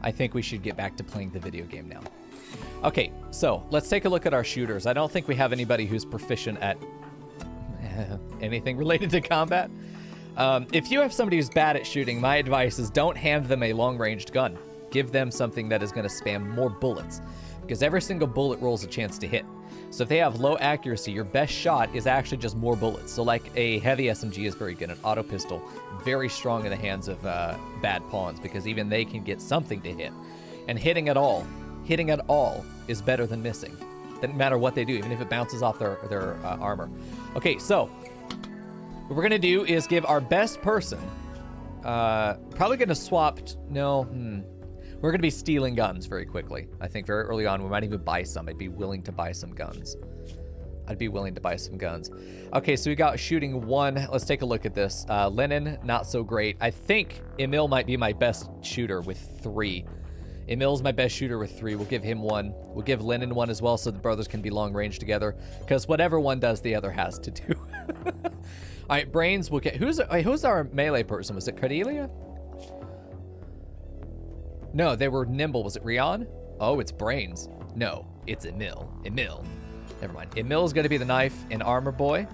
I think we should get back to playing the video game now. Okay, so let's take a look at our shooters. I don't think we have anybody who's proficient at anything related to combat. If you have somebody who's bad at shooting, my advice is don't hand them a long-ranged gun. Give them something that is going to spam more bullets, because every single bullet rolls a chance to hit. So if they have low accuracy, your best shot is actually just more bullets. So like a heavy SMG is very good. An auto pistol, very strong in the hands of bad pawns, because even they can get something to hit. And hitting at all is better than missing. Doesn't matter what they do, even if it bounces off their armor. Okay, so what we're gonna do is give our best person, probably gonna swap, we're gonna be stealing guns very quickly. I think very early on, we might even buy some. I'd be willing to buy some guns. Okay, so we got shooting 1. Let's take a look at this. Lennon, not so great. I think Emil might be my best shooter with 3. Emil's my best shooter with 3. We'll give him 1. We'll give Lennon 1 as well, so the brothers can be long range together, because whatever one does, the other has to do. All right, Brains, we'll get... Who's our melee person? Was it Cordelia? No, they were Nimble. Was it Rion? Oh, it's Brains. No, it's Emil. Never mind. Emil is going to be the knife and armor boy.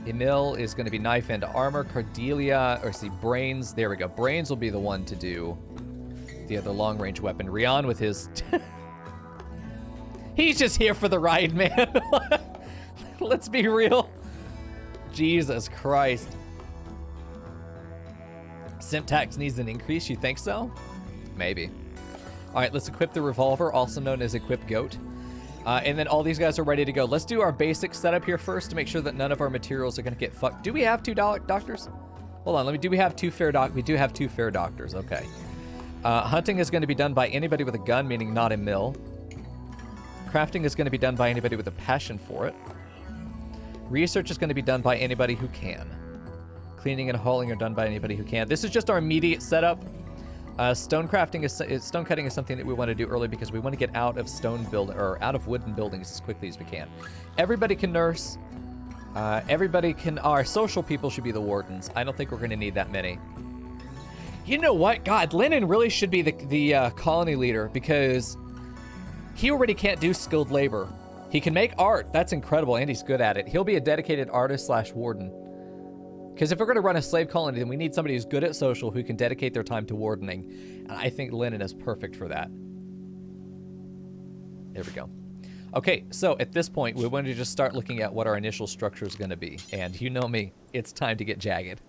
Emil is going to be knife and armor. Cordelia, or see, Brains. There we go. Brains will be the one to do the other long-range weapon. Rion with his... He's just here for the ride, man. Let's be real. Jesus Christ. Simtax needs an increase, you think so? Maybe. All right, let's equip the revolver, also known as Equip Goat. And then all these guys are ready to go. Let's do our basic setup here first to make sure that none of our materials are going to get fucked. Do we have 2 doctors? Hold on, do we have 2 fair doctors? We do have 2 fair doctors, okay. Hunting is going to be done by anybody with a gun, meaning not a mill. Crafting is going to be done by anybody with a passion for it. Research is going to be done by anybody who can. Cleaning and hauling are done by anybody who can. This is just our immediate setup. Stone cutting is something that we want to do early because we want to get out of out of wooden buildings as quickly as we can. Everybody can nurse. Our social people should be the wardens. I don't think we're going to need that many. You know what? God, Lennon really should be the colony leader, because he already can't do skilled labor. He can make art. That's incredible, and he's good at it. He'll be a dedicated artist / warden. Because if we're going to run a slave colony, then we need somebody who's good at social who can dedicate their time to wardening. And I think Lennon is perfect for that. There we go. Okay, so at this point, we want to just start looking at what our initial structure is going to be. And you know me, it's time to get jagged.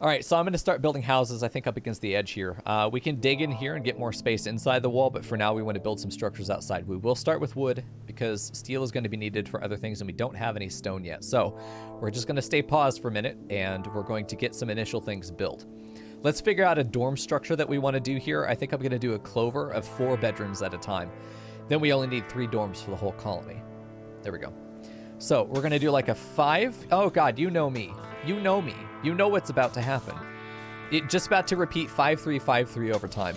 All right, so I'm going to start building houses, I think, up against the edge here. We can dig in here and get more space inside the wall, but for now we want to build some structures outside. We will start with wood, because steel is going to be needed for other things, and we don't have any stone yet. So we're just going to stay paused for a minute, and we're going to get some initial things built. Let's figure out a dorm structure that we want to do here. I think I'm going to do a clover of 4 bedrooms at a time. Then we only need 3 dorms for the whole colony. There we go. So we're going to do like a 5. Oh, God, you know me. You know me. You know what's about to happen. It just about to repeat 5-3, 5-3 over time.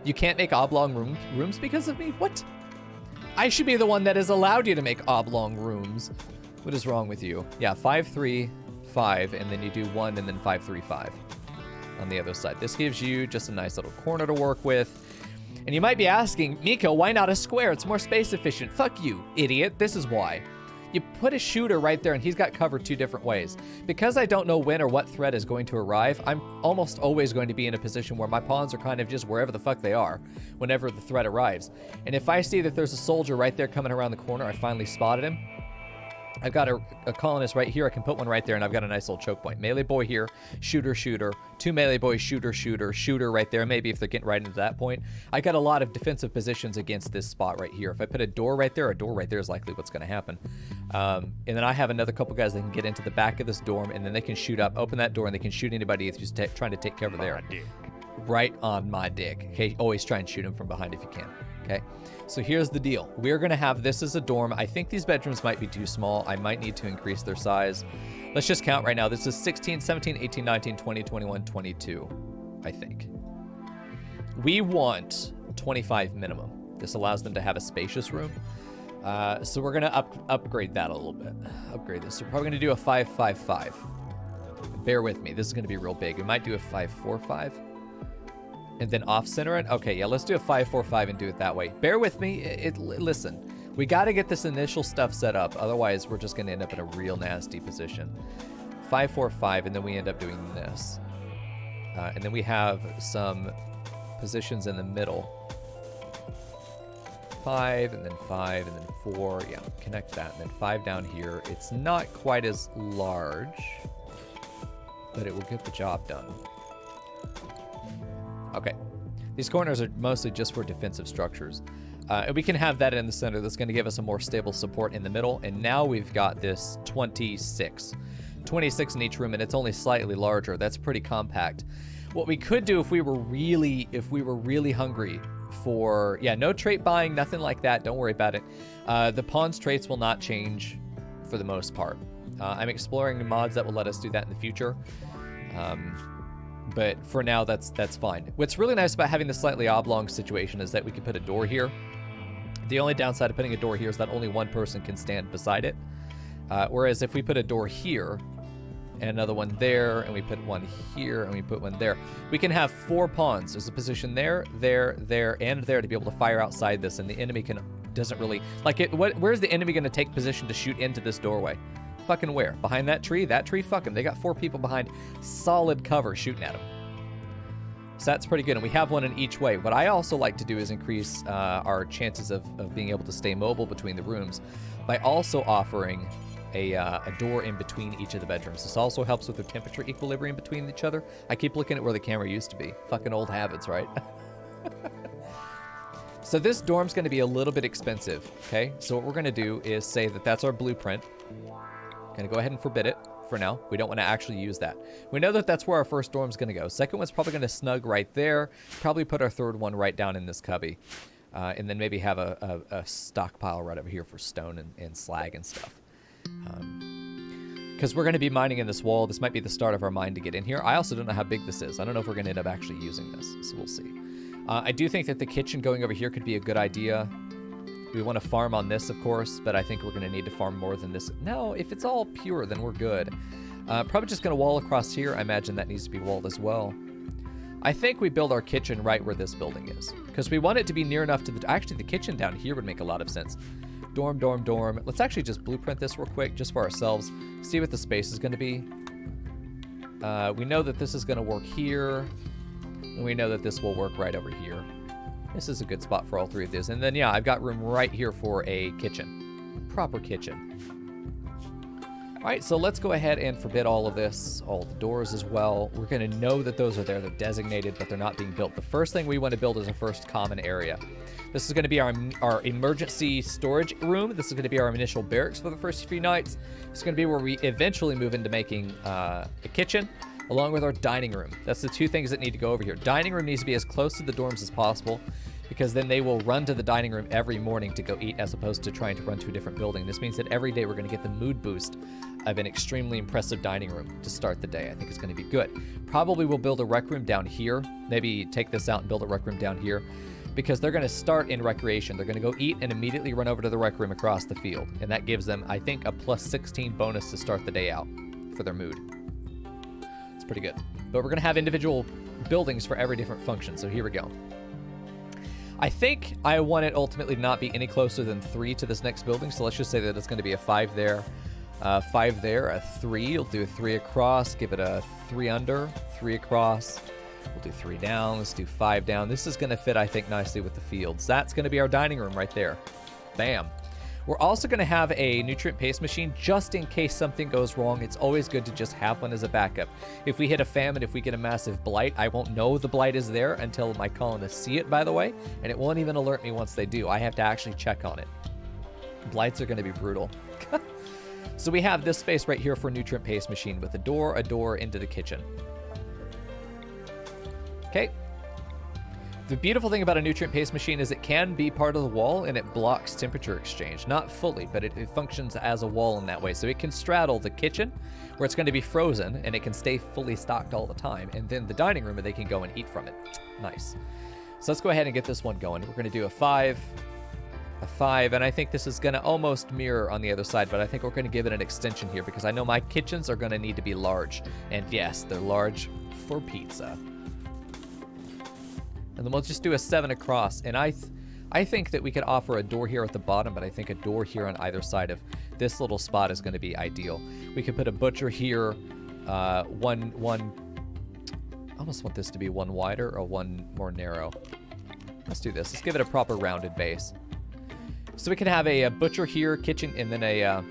You can't make oblong rooms because of me? What? I should be the one that has allowed you to make oblong rooms. What is wrong with you? Yeah, 5-3, 5, and then you do 1 and then 5-3, 5 on the other side. This gives you just a nice little corner to work with. And you might be asking, Miko, why not a square? It's more space efficient. Fuck you, idiot. This is why. You put a shooter right there, and he's got cover 2 different ways. Because I don't know when or what threat is going to arrive, I'm almost always going to be in a position where my pawns are kind of just wherever the fuck they are whenever the threat arrives. And if I see that there's a soldier right there coming around the corner, I finally spotted him, I've got a colonist right here. I can put one right there, and I've got a nice little choke point. Melee boy here, shooter, shooter. 2 melee boys, shooter, shooter, shooter right there. Maybe if they're getting right into that point. I got a lot of defensive positions against this spot right here. If I put a door right there is likely what's going to happen. And then I have another couple guys that can get into the back of this dorm, and then they can shoot up, open that door, and they can shoot anybody who's trying to take cover there. Right on my dick. Okay, always try and shoot him from behind if you can. Okay, so here's the deal. We're going to have this as a dorm. I think these bedrooms might be too small. I might need to increase their size. Let's just count right now. This is 16, 17, 18, 19, 20, 21, 22, I think. We want 25 minimum. This allows them to have a spacious room. So we're going to upgrade that a little bit. Upgrade this. So we're probably going to do a 5-5-5. Bear with me. This is going to be real big. We might do a 5-4-5 and then off center it. Okay, yeah, let's do a 5-4-5 and do it that way. Bear with me. Listen, we got to get this initial stuff set up. Otherwise, we're just going to end up in a real nasty position. 5-4-5, and then we end up doing this. And then we have some positions in the middle. 5, and then 5, and then 4. Yeah, connect that. And then 5 down here. It's not quite as large, but it will get the job done. Okay. These corners are mostly just for defensive structures. And we can have that in the center. That's going to give us a more stable support in the middle. And now we've got this 26. 26 in each room, and it's only slightly larger. That's pretty compact. What we could do if we were really hungry for, yeah, no trait buying, nothing like that. Don't worry about it. The pawns traits will not change for the most part. I'm exploring mods that will let us do that in the future. But for now, that's fine. What's really nice about having the slightly oblong situation is that we can put a door here. The only downside of putting a door here is that only one person can stand beside it. Whereas if we put a door here and another one there, and we put one here and we put one there, we can have 4 pawns. There's a position there, there, there, and there to be able to fire outside this, and the enemy doesn't really like it. Where's the enemy going to take position to shoot into this doorway? Fucking where? Behind that tree? That tree? Fuck them. They got 4 people behind solid cover shooting at them. So that's pretty good, and we have one in each way. What I also like to do is increase our chances of being able to stay mobile between the rooms by also offering a door in between each of the bedrooms. This also helps with the temperature equilibrium between each other. I keep looking at where the camera used to be. Fucking old habits, right? So this dorm's going to be a little bit expensive, okay? So what we're going to do is say that that's our blueprint. Going to go ahead and forbid it for now. We don't want to actually use that. We know that that's where our first dorm's going to go. Second one's probably going to snug right there. Probably put our third one right down in this cubby. And then maybe have a stockpile right over here for stone and slag and stuff. Because we're going to be mining in this wall. This might be the start of our mine to get in here. I also don't know how big this is. I don't know if we're going to end up actually using this, so we'll see. I do think that the kitchen going over here could be a good idea. We want to farm on this, of course, but I think we're going to need to farm more than this. No, if it's all pure, then we're good. Probably just going to wall across here. I imagine that needs to be walled as well. I think we build our kitchen right where this building is, because we want it to be near enough to the... Actually, the kitchen down here would make a lot of sense. Dorm, dorm, dorm. Let's actually just blueprint this real quick, just for ourselves. See what the space is going to be. We know that this is going to work here. And we know that this will work right over here. This is a good spot for all 3 of these. And then, yeah, I've got room right here for a kitchen. Proper kitchen. All right, so let's go ahead and forbid all of this, all the doors as well. We're going to know that those are there. They're designated, but they're not being built. The first thing we want to build is our first common area. This is going to be our emergency storage room. This is going to be our initial barracks for the first few nights. It's going to be where we eventually move into making a kitchen, along with our dining room. That's the 2 things that need to go over here. Dining room needs to be as close to the dorms as possible, because then they will run to the dining room every morning to go eat, as opposed to trying to run to a different building. This means that every day we're going to get the mood boost of an extremely impressive dining room to start the day. I think it's going to be good. Probably we'll build a rec room down here. Maybe take this out and build a rec room down here, because they're going to start in recreation. They're going to go eat and immediately run over to the rec room across the field. And that gives them, I think, a plus 16 bonus to start the day out for their mood. It's pretty good. But we're going to have individual buildings for every different function. So here we go. I think I want it ultimately not be any closer than 3 to this next building. So let's just say that it's going to be a 5 there, 5 there, a 3. You'll do a 3 across, give it a 3 under, 3 across. We'll do 3 down. Let's do 5 down. This is going to fit, I think, nicely with the fields. That's going to be our dining room right there. Bam. We're also going to have a nutrient paste machine just in case something goes wrong. It's always good to just have one as a backup. If we hit a famine, if we get a massive blight, I won't know the blight is there until my colonists see it, by the way, and it won't even alert me once they do. I have to actually check on it. Blights are going to be brutal. So we have this space right here for a nutrient paste machine with a door into the kitchen. Okay. The beautiful thing about a nutrient paste machine is it can be part of the wall and it blocks temperature exchange. Not fully, but it functions as a wall in that way. So it can straddle the kitchen where it's going to be frozen and it can stay fully stocked all the time. And then the dining room where they can go and eat from it. Nice. So let's go ahead and get this one going. We're going to do a 5, a 5, and I think this is going to almost mirror on the other side, but I think we're going to give it an extension here because I know my kitchens are going to need to be large. And yes, they're large for pizza. And then we'll just do a 7 across. And I think that we could offer a door here at the bottom, but I think a door here on either side of this little spot is going to be ideal. We could put a butcher here, one. I almost want this to be one wider or one more narrow. Let's do this. Let's give it a proper rounded base. So we can have a butcher here, kitchen, and then a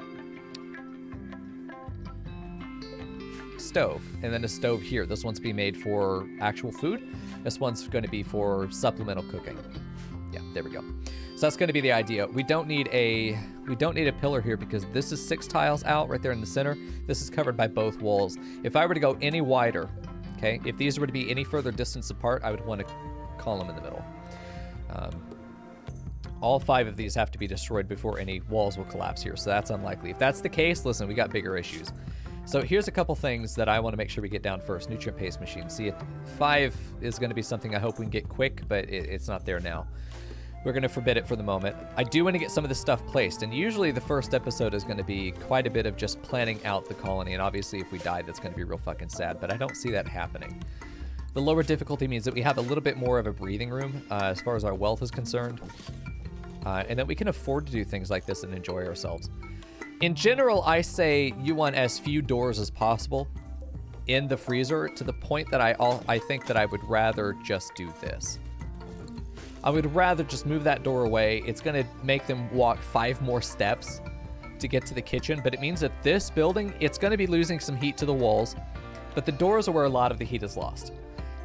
stove, and then a stove here. This one's be made for actual food. This one's going to be for supplemental cooking. Yeah, there we go. So that's going to be the idea. We don't need a pillar here because this is 6 tiles out right there in the center. This is covered by both walls. If I were to go any wider, okay, if these were to be any further distance apart, I would want a column in the middle. All 5 of these have to be destroyed before any walls will collapse here, so that's unlikely. If that's the case, listen, we got bigger issues. So here's a couple things that I want to make sure we get down first. Nutrient paste machine. See, 5 is going to be something I hope we can get quick, but it's not there now. We're going to forbid it for the moment. I do want to get some of this stuff placed, and usually the first episode is going to be quite a bit of just planning out the colony, and obviously if we die, that's going to be real fucking sad, but I don't see that happening. The lower difficulty means that we have a little bit more of a breathing room as far as our wealth is concerned, and that we can afford to do things like this and enjoy ourselves. In general, I say you want as few doors as possible in the freezer, to the point that I think that I would rather just do this. I would rather just move that door away. It's going to make them walk 5 more steps to get to the kitchen, but it means that this building, it's going to be losing some heat to the walls, but the doors are where a lot of the heat is lost.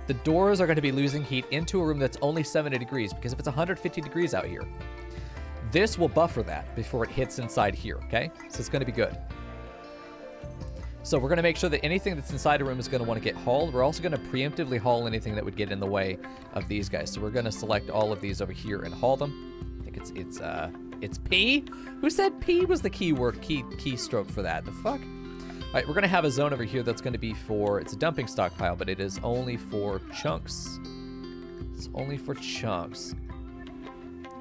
The doors are going to be losing heat into a room that's only 70 degrees, because if it's 150 degrees out here, this will buffer that before it hits inside here, okay? So it's going to be good. So we're going to make sure that anything that's inside a room is going to want to get hauled. We're also going to preemptively haul anything that would get in the way of these guys. So we're going to select all of these over here and haul them. I think it's P? Who said P was the keyword, keystroke for that? The fuck? All right, we're going to have a zone over here that's going to be for, it's a dumping stockpile, but it is only for chunks. It's only for chunks.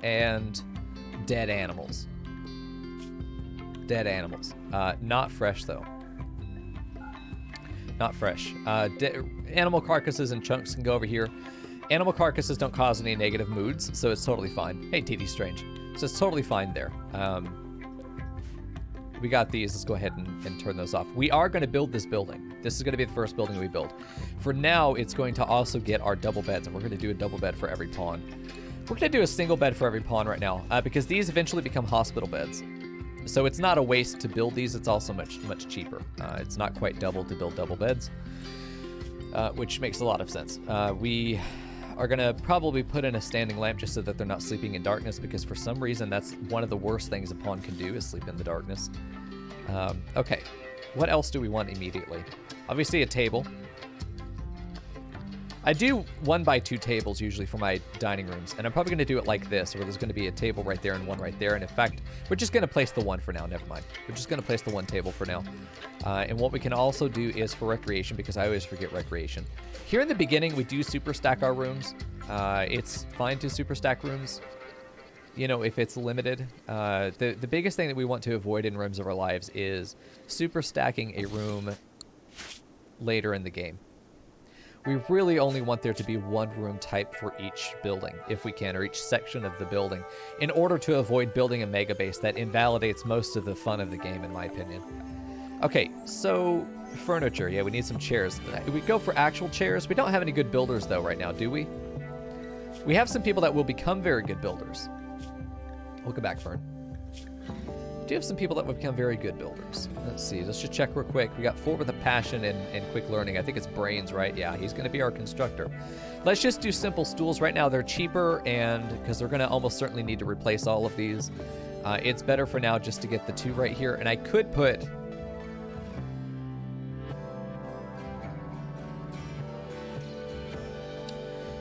And dead animals. Dead animals. Not fresh, though. Not fresh. Animal carcasses and chunks can go over here. Animal carcasses don't cause any negative moods, so it's totally fine. Hey, TD Strange. So it's totally fine there. We got these. Let's go ahead and turn those off. We are going to build this building. This is going to be the first building we build. For now, it's going to also get our double beds, and we're going to do a double bed for every pawn. We're going to do a single bed for every pawn right now, because these eventually become hospital beds. So it's not a waste to build these. It's also much cheaper. It's not quite double to build double beds, which makes a lot of sense. We are going to probably put in a standing lamp just so that they're not sleeping in darkness, because for some reason that's one of the worst things a pawn can do, is sleep in the darkness. Okay, what else do we want immediately? Obviously a table. I do 1x2 tables usually for my dining rooms, and I'm probably going to do it like this, where there's going to be a table right there and one right there, and in fact, we're just going to place the one for now, never mind. We're just going to place the one table for now. And what we can also do is for recreation, because I always forget recreation. Here in the beginning, we do super stack our rooms. It's fine to super stack rooms, you know, if it's limited. The biggest thing that we want to avoid in Rooms of Our Lives is super stacking a room later in the game. We really only want there to be one room type for each building, if we can, or each section of the building, in order to avoid building a mega base that invalidates most of the fun of the game, in my opinion. Okay, so furniture. Yeah, we need some chairs. We go for actual chairs. We don't have any good builders, though, right now, do we? We have some people that will become very good builders. Welcome back, Fern. We do have some people that will become very good builders. Let's see. Let's just check real quick. We got 4 with a passion and quick learning. I think it's brains, right? Yeah, he's going to be our constructor. Let's just do simple stools right now. They're cheaper, and because they're going to almost certainly need to replace all of these. It's better for now just to get the 2 right here. And I could put...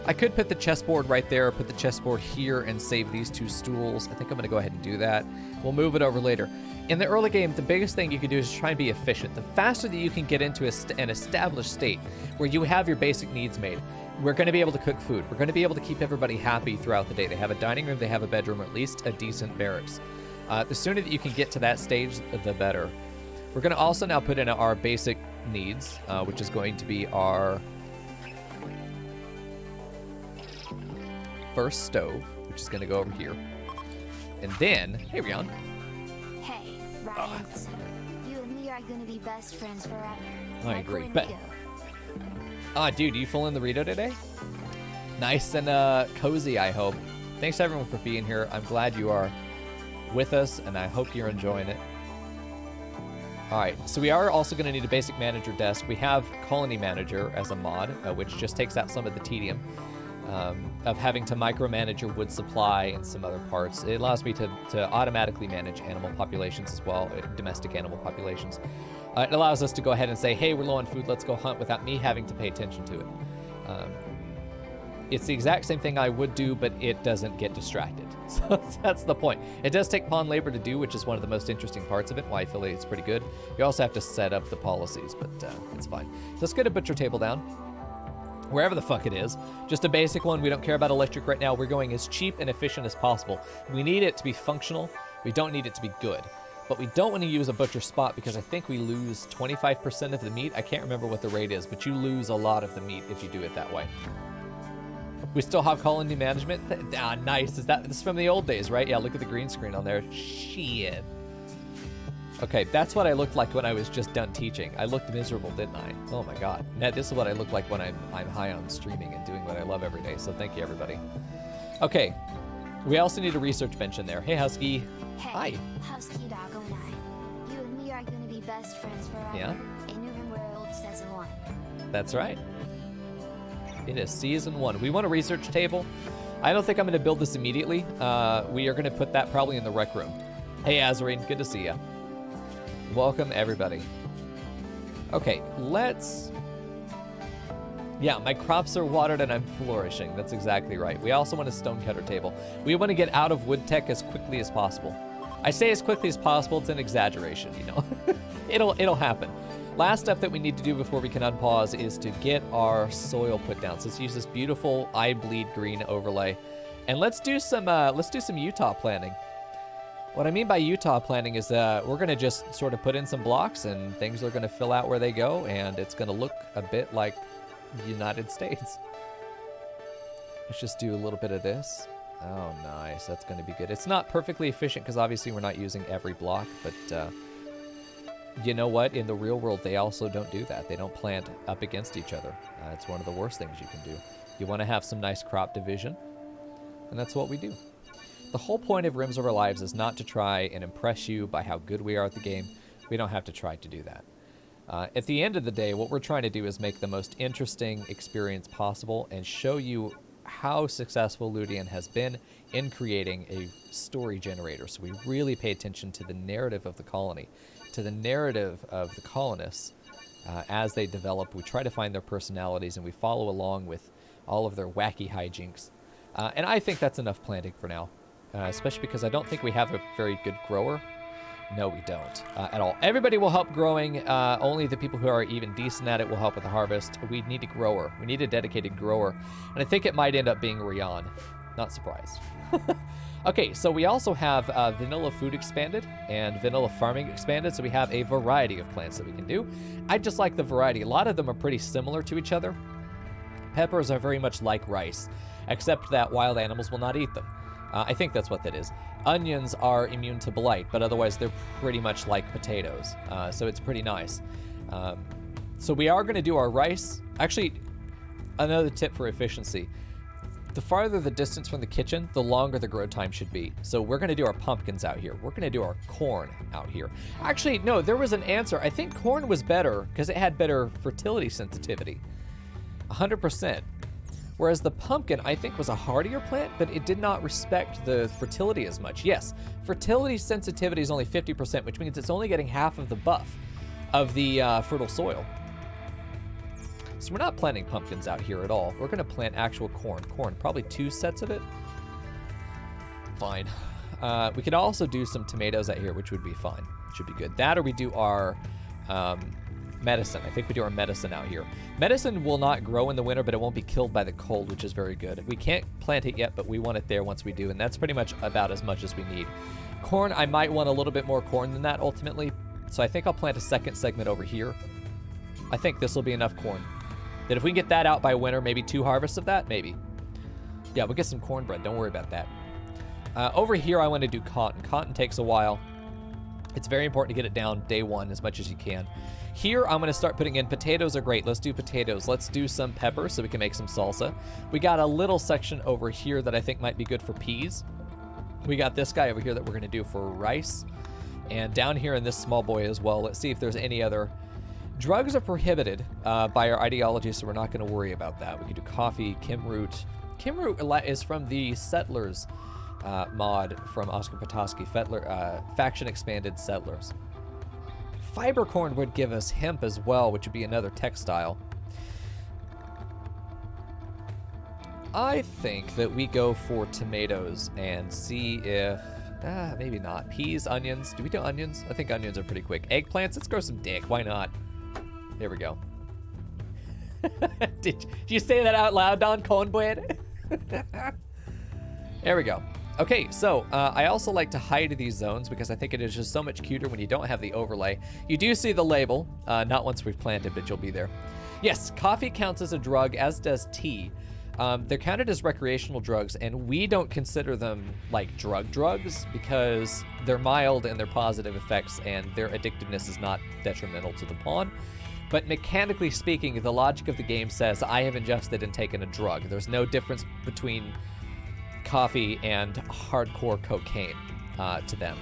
the chessboard right there, put the chessboard here, and save these 2 stools. I think I'm going to go ahead and do that. We'll move it over later. In the early game, the biggest thing you can do is try and be efficient. The faster that you can get into an established state where you have your basic needs made, we're going to be able to cook food. We're going to be able to keep everybody happy throughout the day. They have a dining room, they have a bedroom, or at least a decent barracks. The sooner that you can get to that stage, the better. We're going to also now put in our basic needs, which is going to be our first stove, which is going to go over here. And then, hey, Rion. Hey, Ryan. You and me are gonna be best friends forever. I agree. But dude, you full in the Rito today? Nice and cozy, I hope. Thanks everyone for being here. I'm glad you are with us, and I hope you're enjoying it. All right, so we are also going to need a basic manager desk. We have Colony Manager as a mod, which just takes out some of the tedium of having to micromanage your wood supply and some other parts. It allows me to automatically manage animal populations as well, domestic animal populations. It allows us to go ahead and say, hey, we're low on food, let's go hunt, without me having to pay attention to it. It's the exact same thing I would do, but it doesn't get distracted. So that's the point. It does take pawn labor to do, which is one of the most interesting parts of it, why I feel like it's pretty good. You also have to set up the policies, but it's fine. Let's get a butcher table down. Wherever the fuck it is. Just a basic one. We don't care about electric right now. We're going as cheap and efficient as possible. We need it to be functional. We don't need it to be good. But we don't want to use a butcher spot because I think we lose 25% of the meat. I can't remember what the rate is, but you lose a lot of the meat if you do it that way. We still have colony management. Nice. This is from the old days, right? Yeah, look at the green screen on there. Shit. Okay, that's what I looked like when I was just done teaching. I looked miserable, didn't I? Oh my god. Now, this is what I look like when I'm high on streaming and doing what I love every day, so thank you, everybody. Okay, we also need a research bench in there. Hey, Husky. Hey, Hi. Husky Doggo and I. You and me are gonna be best friends forever. Yeah? In New World Season 1. That's right. It is Season 1. We want a research table. I don't think I'm going to build this immediately. We are going to put that probably in the rec room. Hey, Azarine. Good to see you. Welcome, everybody. Okay, let's... Yeah, my crops are watered and I'm flourishing. That's exactly right. We also want a stonecutter table. We want to get out of wood tech as quickly as possible. I say as quickly as possible. It's an exaggeration, you know. It'll happen. Last step that we need to do before we can unpause is to get our soil put down. So let's use this beautiful I bleed green overlay, and let's do some Utah planting. What I mean by Utah planting is we're gonna just sort of put in some blocks, and things are gonna fill out where they go, and it's gonna look a bit like the United States. Let's just do a little bit of this. Oh, nice. That's gonna be good. It's not perfectly efficient because obviously we're not using every block, but you know what? In the real world, they also don't do that. They don't plant up against each other. It's one of the worst things you can do. You want to have some nice crop division, and that's what we do. The whole point of Rims of Our Lives is not to try and impress you by how good we are at the game. We don't have to try to do that. At the end of the day, what we're trying to do is make the most interesting experience possible and show you how successful Ludian has been in creating a story generator. So we really pay attention to the narrative of the colony, to the narrative of the colonists as they develop. We try to find their personalities, and we follow along with all of their wacky hijinks. And I think that's enough planting for now, especially because I don't think we have a very good grower. No, we don't at all. Everybody will help growing. Only the people who are even decent at it will help with the harvest. We need a grower. We need a dedicated grower. And I think it might end up being Rion. Not surprised. Okay, so we also have vanilla food expanded and vanilla farming expanded, so we have a variety of plants that we can do. I just like the variety. A lot of them are pretty similar to each other. Peppers are very much like rice, except that wild animals will not eat them. I think that's what that is. Onions are immune to blight, but otherwise they're pretty much like potatoes, so it's pretty nice. So we are going to do our rice. Actually, another tip for efficiency. The farther the distance from the kitchen, the longer the grow time should be. So we're going to do our pumpkins out here. We're going to do our corn out here. Actually, no, there was an answer. I think corn was better because it had better fertility sensitivity. 100%. Whereas the pumpkin, I think, was a hardier plant, but it did not respect the fertility as much. Yes, fertility sensitivity is only 50%, which means it's only getting half of the buff of the fertile soil. So we're not planting pumpkins out here at all. We're going to plant actual corn. Corn, probably 2 sets of it. Fine. we could also do some tomatoes out here, which would be fine. Should be good. That or we do our medicine. I think we do our medicine out here. Medicine will not grow in the winter, but it won't be killed by the cold, which is very good. We can't plant it yet, but we want it there once we do, and that's pretty much about as much as we need. Corn, I might want a little bit more corn than that ultimately, so I think I'll plant a second segment over here. I think this will be enough corn. That if we can get that out by winter, maybe 2 harvests of that, maybe. Yeah, we'll get some cornbread. Don't worry about that. Over here, I want to do cotton. Cotton takes a while. It's very important to get it down day 1 as much as you can. Here, I'm going to start putting in potatoes are great. Let's do potatoes. Let's do some pepper so we can make some salsa. We got a little section over here that I think might be good for peas. We got this guy over here that we're going to do for rice. And down here in this small boy as well. Let's see if there's any other. Drugs are prohibited by our ideology, so we're not going to worry about that. We could do coffee, kimroot. Kimroot is from the Settlers mod from Oscar Petoskey, Faction Expanded Settlers. Fiber corn would give us hemp as well, which would be another textile. I think that we go for tomatoes and see if... maybe not. Peas, onions. Do we do onions? I think onions are pretty quick. Eggplants? Let's grow some dick. Why not? There we go. Did you say that out loud, Don Cornbread? There we go. Okay, so I also like to hide these zones because I think it is just so much cuter when you don't have the overlay. You do see the label, not once we've planted, but you'll be there. Yes, coffee counts as a drug, as does tea. They're counted as recreational drugs, and we don't consider them like drugs because they're mild and they're positive effects, and their addictiveness is not detrimental to the pawn. But mechanically speaking, the logic of the game says I have ingested and taken a drug. There's no difference between coffee and hardcore cocaine to them.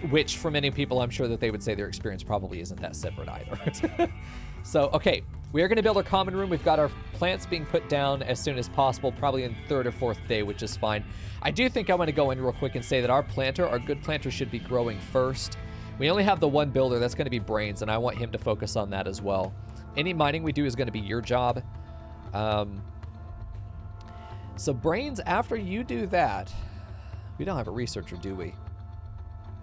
Which, for many people, I'm sure that they would say their experience probably isn't that separate either. So, okay, we are going to build our common room. We've got our plants being put down as soon as possible, probably in 3rd or 4th day, which is fine. I do think I want to go in real quick and say that our good planter should be growing first. We only have the one builder, that's going to be Brains, and I want him to focus on that as well. Any mining we do is going to be your job. So Brains, after you do that, we don't have a researcher, do we?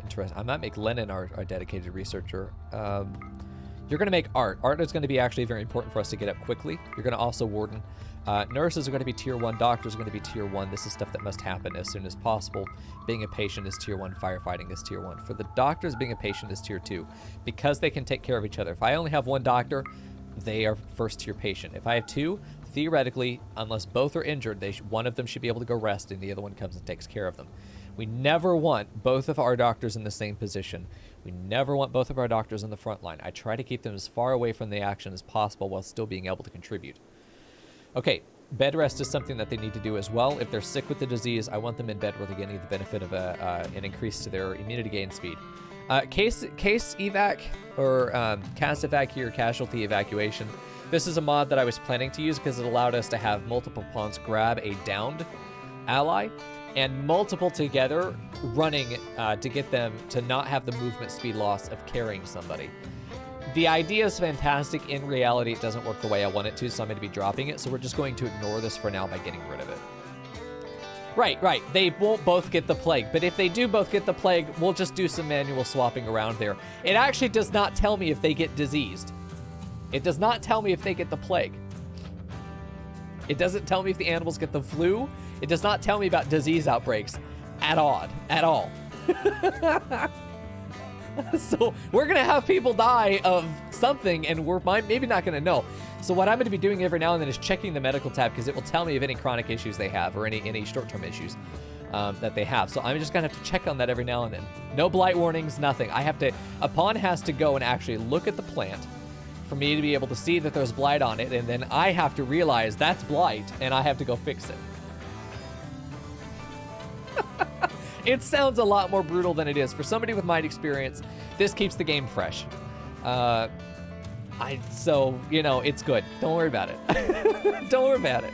Interesting. I might make Lennon our dedicated researcher. You're going to make Art. Art is going to be actually very important for us to get up quickly. You're going to also Warden. Nurses are going to be tier 1. Doctors are going to be tier 1. This is stuff that must happen as soon as possible. Being a patient is tier 1. Firefighting is tier 1. For the doctors, being a patient is tier 2 because they can take care of each other. If I only have one doctor, they are first tier patient. If I have 2, theoretically, unless both are injured, one of them should be able to go rest and the other one comes and takes care of them. We never want both of our doctors in the same position. We never want both of our doctors in the front line. I try to keep them as far away from the action as possible while still being able to contribute. Okay, bed rest is something that they need to do as well. If they're sick with the disease, I want them in bed where they're getting the benefit of an increase to their immunity gain speed. Case evac, or cast evac here, casualty evacuation. This is a mod that I was planning to use because it allowed us to have multiple pawns grab a downed ally and multiple together running to get them to not have the movement speed loss of carrying somebody. The idea is fantastic. In reality, it doesn't work the way I want it to, so I'm going to be dropping it. So we're just going to ignore this for now by getting rid of it. Right. They won't both get the plague, but if they do both get the plague, we'll just do some manual swapping around there. It actually does not tell me if they get diseased. It does not tell me if they get the plague. It doesn't tell me if the animals get the flu. It does not tell me about disease outbreaks at all. So we're going to have people die of something, and we're maybe not going to know. So what I'm going to be doing every now and then is checking the medical tab because it will tell me of any chronic issues they have or any short-term issues that they have. So I'm just going to have to check on that every now and then. No blight warnings, nothing. A pawn has to go and actually look at the plant for me to be able to see that there's blight on it, and then I have to realize that's blight, and I have to go fix it. It sounds a lot more brutal than it is. For somebody with my experience, this keeps the game fresh. So, it's good. Don't worry about it. Don't worry about it.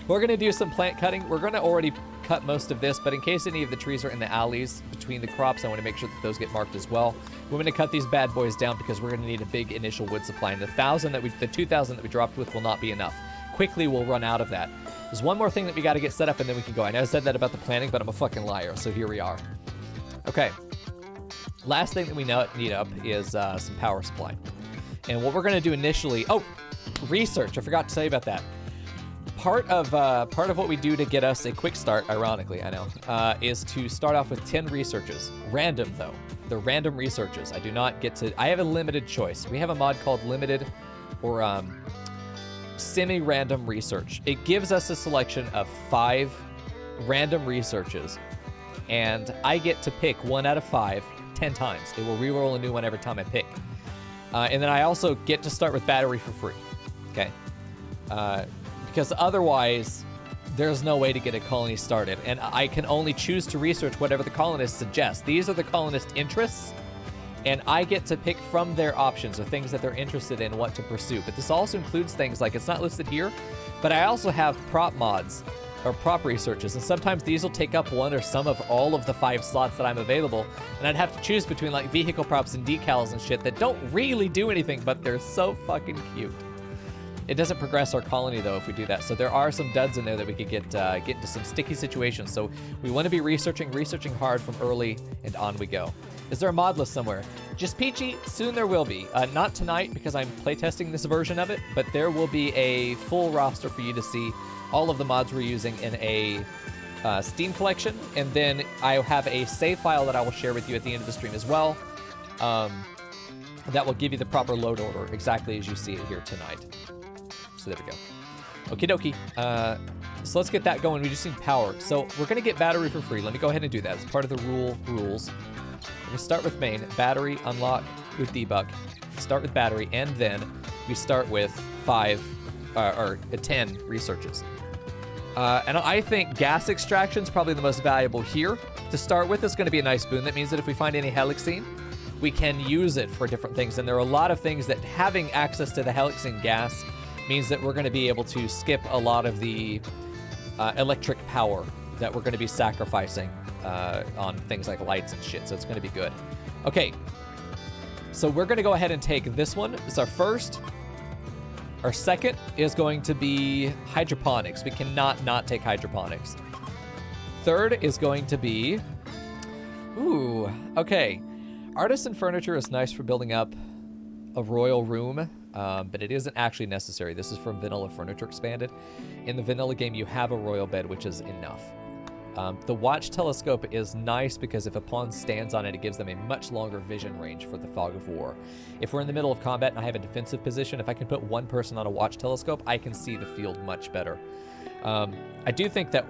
We're going to do some plant cutting. We're going to already cut most of this, but in case any of the trees are in the alleys between the crops, I want to make sure that those get marked as well. We're going to cut these bad boys down because we're going to need a big initial wood supply, and the 2,000 that we dropped with will not be enough. Quickly, we'll run out of that. There's one more thing that we got to get set up and then we can go. I know I said that about the planning, but I'm a fucking liar, so here we are. Okay. Last thing that we need up is some power supply. And what we're going to do initially... Oh, research. I forgot to tell you about that. Part of what we do to get us a quick start, ironically, I know, is to start off with 10 researches. Random, though. They're random researches. I do not get to... I have a limited choice. We have a mod called Limited or Semi-Random Research. It gives us a selection of 5 random researches, and I get to pick 1 out of 5 10 times. It will re-roll a new one every time I pick. And then I also get to start with battery for free. Okay? Because otherwise, there's no way to get a colony started. And I can only choose to research whatever the colonists suggest. These are the colonist interests, and I get to pick from their options or things that they're interested in what to pursue. But this also includes things like, it's not listed here, but I also have prop mods or prop researches, and sometimes these will take up one or some of all of the 5 slots that I'm available, and I'd have to choose between like vehicle props and decals and shit that don't really do anything, but they're so fucking cute. It doesn't progress our colony though if we do that, so there are some duds in there that we could get into some sticky situations. So we want to be researching hard from early, and on we go. Is there a mod list somewhere? Just peachy, soon there will be. Not tonight because I'm playtesting this version of it, but there will be a full roster for you to see all of the mods we're using in a Steam collection, and then I have a save file that I will share with you at the end of the stream as well. That will give you the proper load order exactly as you see it here tonight. So there we go. Okie dokie. So let's get that going. We just need power. So we're going to get battery for free. Let me go ahead and do that. It's part of the rules. We're going to start with main. Battery, unlock with debug. Start with battery, and then we start with 10 researches. And I think gas extraction is probably the most valuable here. To start with, it's going to be a nice boon. That means that if we find any helixine, we can use it for different things. And there are a lot of things that having access to the helixine gas means that we're going to be able to skip a lot of the electric power that we're going to be sacrificing on things like lights and shit. So it's going to be good. Okay. So we're going to go ahead and take this one. It's our first. Our second is going to be hydroponics. We cannot not take hydroponics. Third is going to be... Ooh, okay. Artisan furniture is nice for building up a royal room, but it isn't actually necessary. This is from Vanilla Furniture Expanded. In the vanilla game, you have a royal bed, which is enough. The watch telescope is nice because if a pawn stands on it, it gives them a much longer vision range for the fog of war. If we're in the middle of combat and I have a defensive position, if I can put one person on a watch telescope, I can see the field much better. I do think that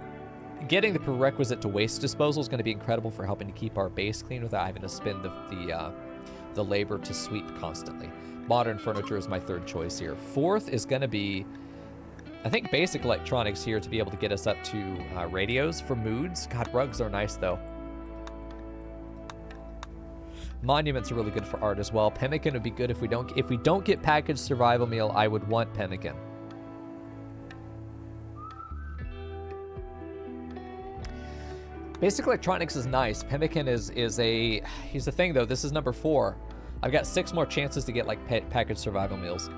getting the prerequisite to waste disposal is going to be incredible for helping to keep our base clean without having to spend the labor to sweep constantly. Modern furniture is my third choice here. Fourth is going to be, I think, basic electronics here to be able to get us up to radios for moods. God, rugs are nice though. Monuments are really good for art as well. Pemmican would be good if we don't get packaged survival meal. I would want pemmican. Basic electronics is nice. Pemmican is a... Here's the thing, though. This is number 4. I've got 6 more chances to get, like, packaged survival meals.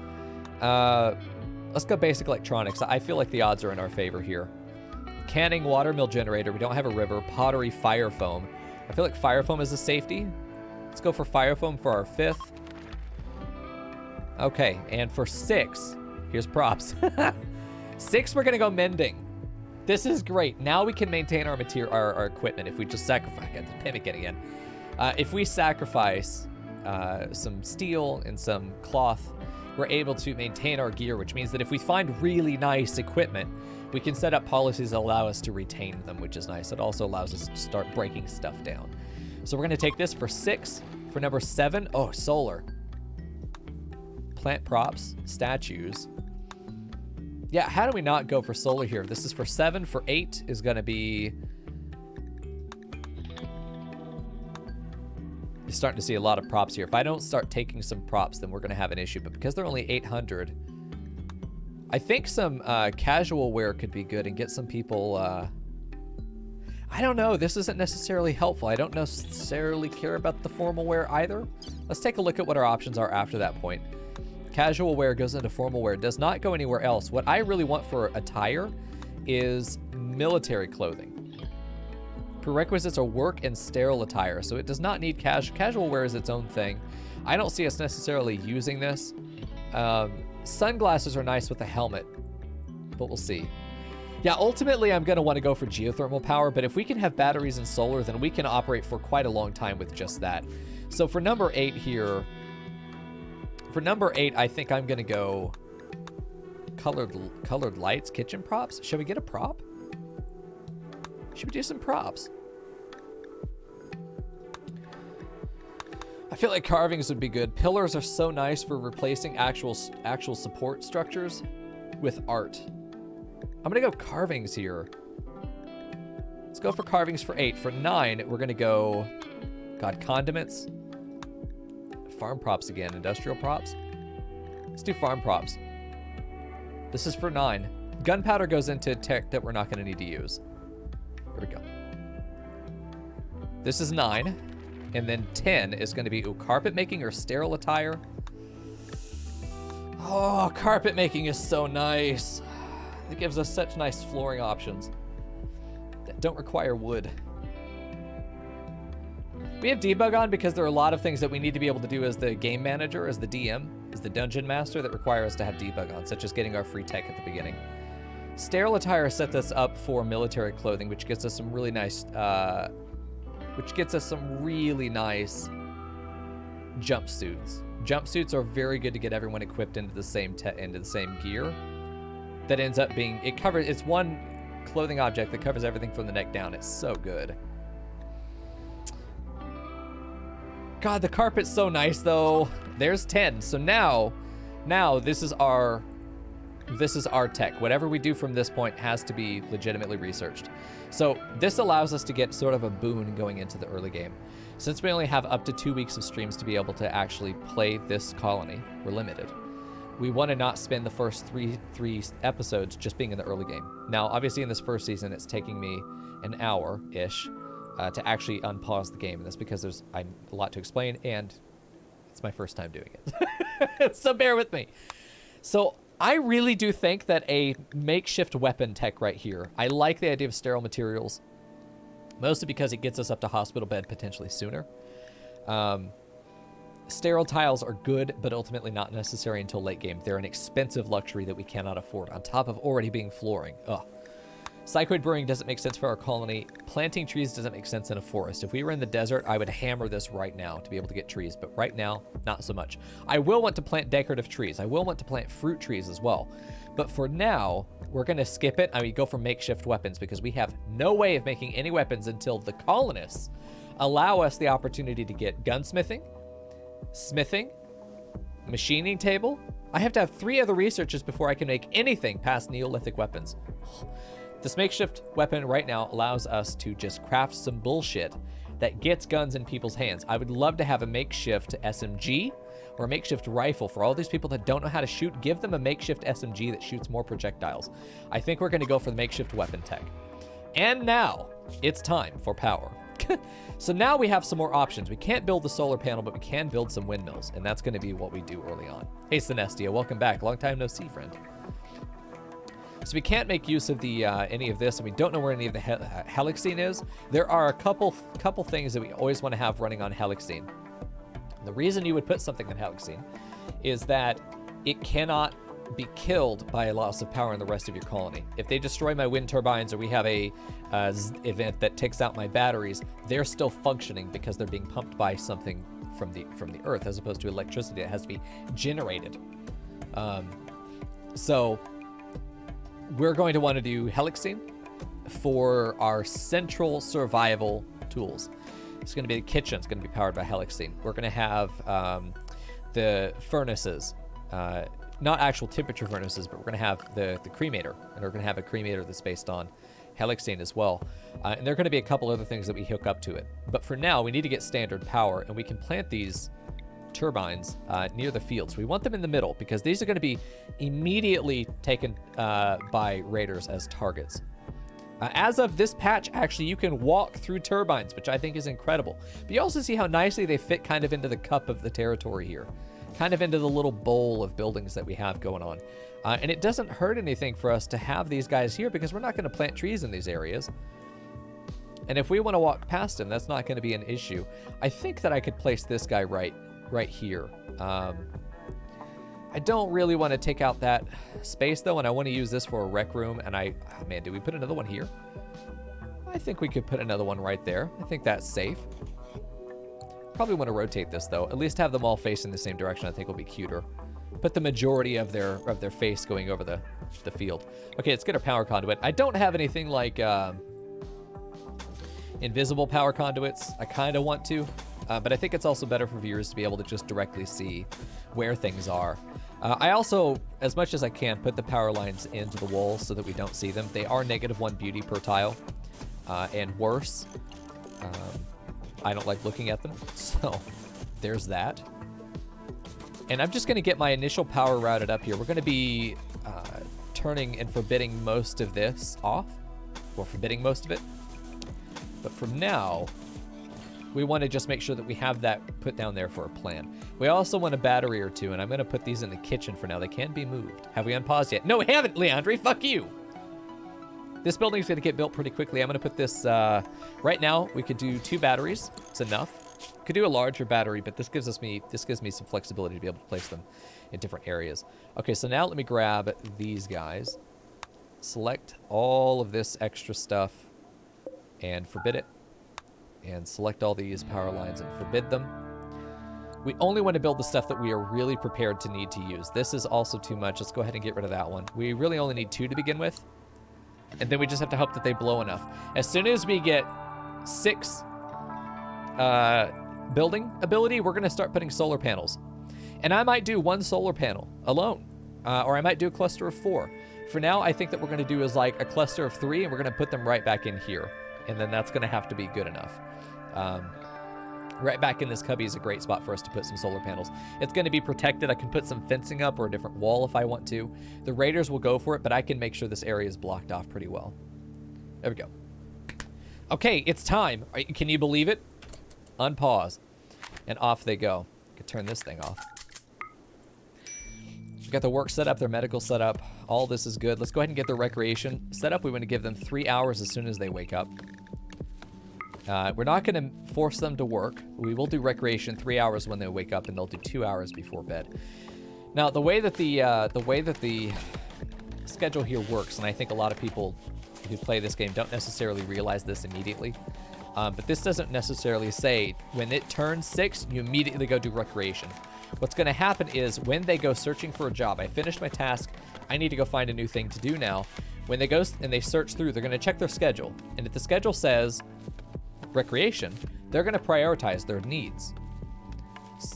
Let's go basic electronics. I feel like the odds are in our favor here. Canning, watermill generator. We don't have a river. Pottery, fire foam. I feel like fire foam is a safety. Let's go for fire foam for our 5th. Okay, and for 6, here's props. 6, we're going to go mending. This is great. Now we can maintain our material, our equipment if we just sacrifice, pemmican again. If we sacrifice some steel and some cloth, we're able to maintain our gear, which means that if we find really nice equipment, we can set up policies that allow us to retain them, which is nice. It also allows us to start breaking stuff down. So we're going to take this for 6. For number 7, oh, solar. Plant props, statues. Yeah, how do we not go for solar here? This is for 7. For 8 is going to be... You're starting to see a lot of props here. If I don't start taking some props, then we're going to have an issue. But because they're only 800, I think some casual wear could be good and get some people... I don't know. This isn't necessarily helpful. I don't necessarily care about the formal wear either. Let's take a look at what our options are after that point. Casual wear goes into formal wear. Does not go anywhere else. What I really want for attire is military clothing. Prerequisites are work and sterile attire, so it does not need casual wear is its own thing. I don't see us necessarily using this. Sunglasses are nice with a helmet, but we'll see. Yeah, ultimately I'm going to want to go for geothermal power, but if we can have batteries and solar, then we can operate for quite a long time with just that. So for number 8 here, I think I'm going to go colored lights, kitchen props. Should we get a prop? Should we do some props? I feel like carvings would be good. Pillars are so nice for replacing actual support structures with art. I'm gonna go carvings here. Let's go for carvings for 8. For 9, we're gonna go, God, condiments. Farm props again, industrial props. Let's do farm props. This is for 9. Gunpowder goes into tech that we're not gonna need to use. Here we go. This is 9. And then 10 is going to be carpet making or sterile attire. Oh, carpet making is so nice. It gives us such nice flooring options that don't require wood. We have debug on because there are a lot of things that we need to be able to do as the game manager, as the DM, as the dungeon master that require us to have debug on, such as getting our free tech at the beginning. Sterile attire sets us up for military clothing, which gets us some really nice jumpsuits. Jumpsuits are very good to get everyone equipped into the same gear. That ends up being, it's one clothing object that covers everything from the neck down. It's so good. God, the carpet's so nice though. There's 10. So now this is our tech. Whatever we do from this point has to be legitimately researched. So this allows us to get sort of a boon going into the early game. Since we only have up to 2 weeks of streams to be able to actually play this colony, we're limited. We want to not spend the first three episodes just being in the early game. Now, obviously in this first season, it's taking me an hour-ish to actually unpause the game. And that's because there's a lot to explain, and it's my first time doing it. So bear with me. So I really do think that a makeshift weapon tech right here, I like the idea of sterile materials, mostly because it gets us up to hospital bed potentially sooner. Sterile tiles are good, but ultimately not necessary until late game. They're an expensive luxury that we cannot afford, on top of already being flooring. Ugh. Cycloid brewing doesn't make sense for our colony. Planting trees doesn't make sense in a forest. If we were in the desert, I would hammer this right now to be able to get trees, but right now, not so much. I will want to plant decorative trees. I will want to plant fruit trees as well. But for now, we're going to skip it. I mean, go for makeshift weapons because we have no way of making any weapons until the colonists allow us the opportunity to get gunsmithing, smithing, machining table. I have to have 3 other researches before I can make anything past Neolithic weapons. This makeshift weapon right now allows us to just craft some bullshit that gets guns in people's hands. I would love to have a makeshift SMG or a makeshift rifle for all these people that don't know how to shoot. Give them a makeshift SMG that shoots more projectiles. I think we're going to go for the makeshift weapon tech. And now it's time for power. So now we have some more options. We can't build the solar panel, but we can build some windmills, and that's going to be what we do early on. Hey, Sinestia, welcome back. Long time no see, friend. So we can't make use of the any of this, and we don't know where any of the Helixene is. There are a couple things that we always want to have running on Helixene. The reason you would put something on Helixene is that it cannot be killed by a loss of power in the rest of your colony. If they destroy my wind turbines or we have a event that takes out my batteries, they're still functioning because they're being pumped by something from the earth as opposed to electricity that has to be generated. So we're going to want to do Helixene for our central survival tools. It's going to be the kitchen. It's going to be powered by Helixene. We're going to have the furnaces, not actual temperature furnaces, but we're going to have the cremator, and we're going to have a cremator that's based on Helixene as well. And there are going to be a couple other things that we hook up to it. But for now, we need to get standard power, and we can plant these turbines near the fields. We want them in the middle because these are going to be immediately taken by raiders as targets. As of this patch, actually, you can walk through turbines, which I think is incredible. But you also see how nicely they fit kind of into the cup of the territory here. kind of into the little bowl of buildings that we have going on. And it doesn't hurt anything for us to have these guys here because we're not going to plant trees in these areas. And if we want to walk past him, that's not going to be an issue. I think that I could place this guy right here. I don't really want to take out that space, though, and I want to use this for a rec room. And oh, man, did we put another one here? I think we could put another one right there. I think that's safe. Probably want to rotate this, though. At least have them all facing the same direction. I think will be cuter. Put the majority of their face going over the field. Okay, let's get our power conduit. I don't have anything like invisible power conduits. I kind of want to, but I think it's also better for viewers to be able to just directly see where things are. I also, as much as I can, put the power lines into the walls so that we don't see them. They are -1 beauty per tile, and worse. I don't like looking at them, so there's that. And I'm just going to get my initial power routed up here. We're going to be turning and forbidding most of this off, or forbidding most of it. But from now, we want to just make sure that we have that put down there for a plan. We also want a battery or two, and I'm going to put these in the kitchen for now. They can be moved. Have we unpaused yet? No, we haven't, Leandre. Fuck you. This building's going to get built pretty quickly. I'm going to put this, right now, we could do 2 batteries. It's enough. Could do a larger battery, but this gives me some flexibility to be able to place them in different areas. Okay, so now let me grab these guys. Select all of this extra stuff and forbid it. And select all these power lines and forbid them. We only want to build the stuff that we are really prepared to need to use. This is also too much. Let's go ahead and get rid of that one. We really only need 2 to begin with. And then we just have to hope that they blow enough. As soon as we get 6 building ability, we're going to start putting solar panels. And I might do 1 solar panel alone. Or I might do a cluster of 4. For now, I think that we're going to do is like a cluster of 3, and we're going to put them right back in here. And then that's going to have to be good enough. Right back in this cubby is a great spot for us to put some solar panels. It's going to be protected. I can put some fencing up or a different wall if I want to. The raiders will go for it, but I can make sure this area is blocked off pretty well. There we go. Okay, it's time. Can you believe it? Unpause. And off they go. I can turn this thing off. We've got the work set up, their medical set up. All this is good. Let's go ahead and get their recreation set up. We want to give them 3 hours as soon as they wake up. We're not going to force them to work. We will do recreation 3 hours when they wake up, and they'll do 2 hours before bed. Now, the way that the schedule here works, and I think a lot of people who play this game don't necessarily realize this immediately, but this doesn't necessarily say when it turns 6, you immediately go do recreation. What's going to happen is when they go searching for a job, I finished my task, I need to go find a new thing to do now. When they go and they search through, they're going to check their schedule, and if the schedule says recreation, they're going to prioritize their needs.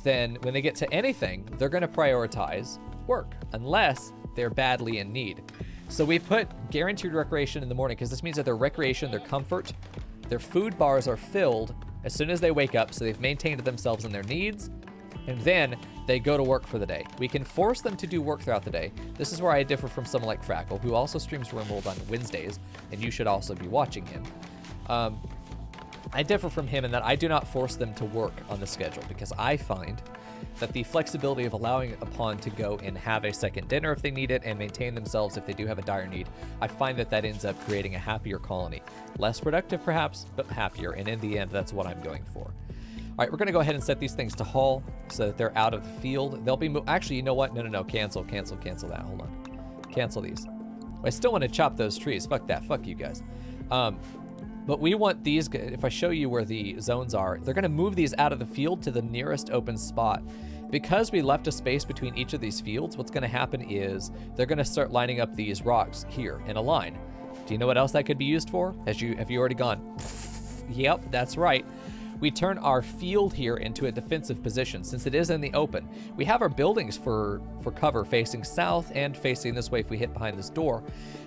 Then when they get to anything, they're going to prioritize work unless they're badly in need. So we put guaranteed recreation in the morning because this means that their recreation, their comfort, their food bars are filled as soon as they wake up, so they've maintained themselves and their needs, and then they go to work for the day. We can force them to do work throughout the day. This is where I differ from someone like Frackle, who also streams RimWorld on Wednesdays, and you should also be watching him. I differ from him in that I do not force them to work on the schedule because I find that the flexibility of allowing a pawn to go and have a second dinner if they need it and maintain themselves if they do have a dire need, I find that that ends up creating a happier colony. Less productive perhaps, but happier, and in the end, that's what I'm going for. All right, we're going to go ahead and set these things to haul so that they're out of the field. They'll be actually, you know what? No. Cancel that. Hold on. Cancel these. I still want to chop those trees. Fuck that. Fuck you guys. But we want these, if I show you where the zones are, they're going to move these out of the field to the nearest open spot. Because we left a space between each of these fields, what's going to happen is they're going to start lining up these rocks here in a line. Do you know what else that could be used for? Have you already gone? Yep, that's right. We turn our field here into a defensive position since it is in the open. We have our buildings for cover facing south and facing this way if we hit behind this door.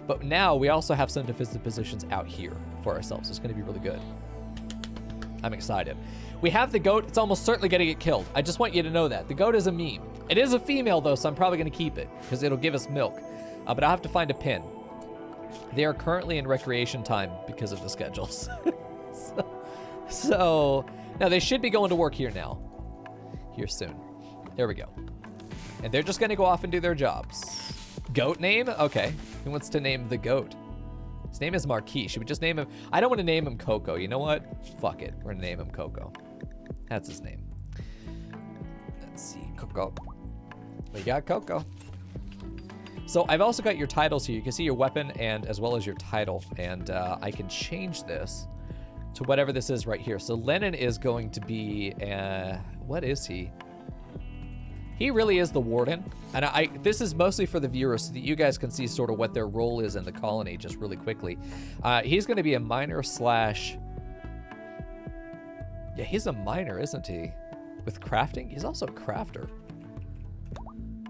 But now we also have some defensive positions out here for ourselves. It's going to be really good. I'm excited. We have the goat. It's almost certainly going to get killed. I just want you to know that. The goat is a meme. It is a female, though, so I'm probably going to keep it because it'll give us milk. But I'll have to find a pin. They are currently in recreation time because of the schedules. So now they should be going to work here now. Here soon. There we go. And they're just going to go off and do their jobs. Goat name? Okay. Who wants to name the goat? His name is Marquis. Should we just name him? I don't want to name him Coco. You know what? Fuck it. We're going to name him Coco. That's his name. Let's see. Coco. We got Coco. So I've also got your titles here. You can see your weapon and as well as your title. And I can change this to whatever this is right here. So Lennon is going to be, what is he? He really is the warden. And this is mostly for the viewers so that you guys can see sort of what their role is in the colony just really quickly. He's going to be a miner slash... Yeah, he's a miner, isn't he? With crafting? He's also a crafter.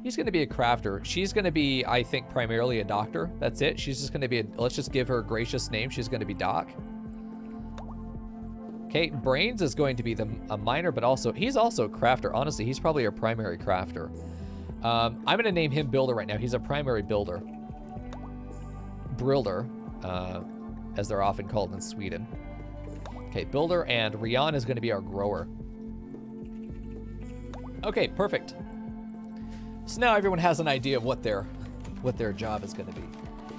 He's going to be a crafter. She's going to be, I think, primarily a doctor. That's it. She's just going to be, let's just give her a gracious name. She's going to be Doc. Okay, Brains is going to be a miner, but also, he's also a crafter. Honestly, he's probably our primary crafter. I'm going to name him Builder right now. He's a primary builder. Brilder, as they're often called in Sweden. Okay, Builder, and Rian is going to be our grower. Okay, perfect. So now everyone has an idea of what their job is going to be.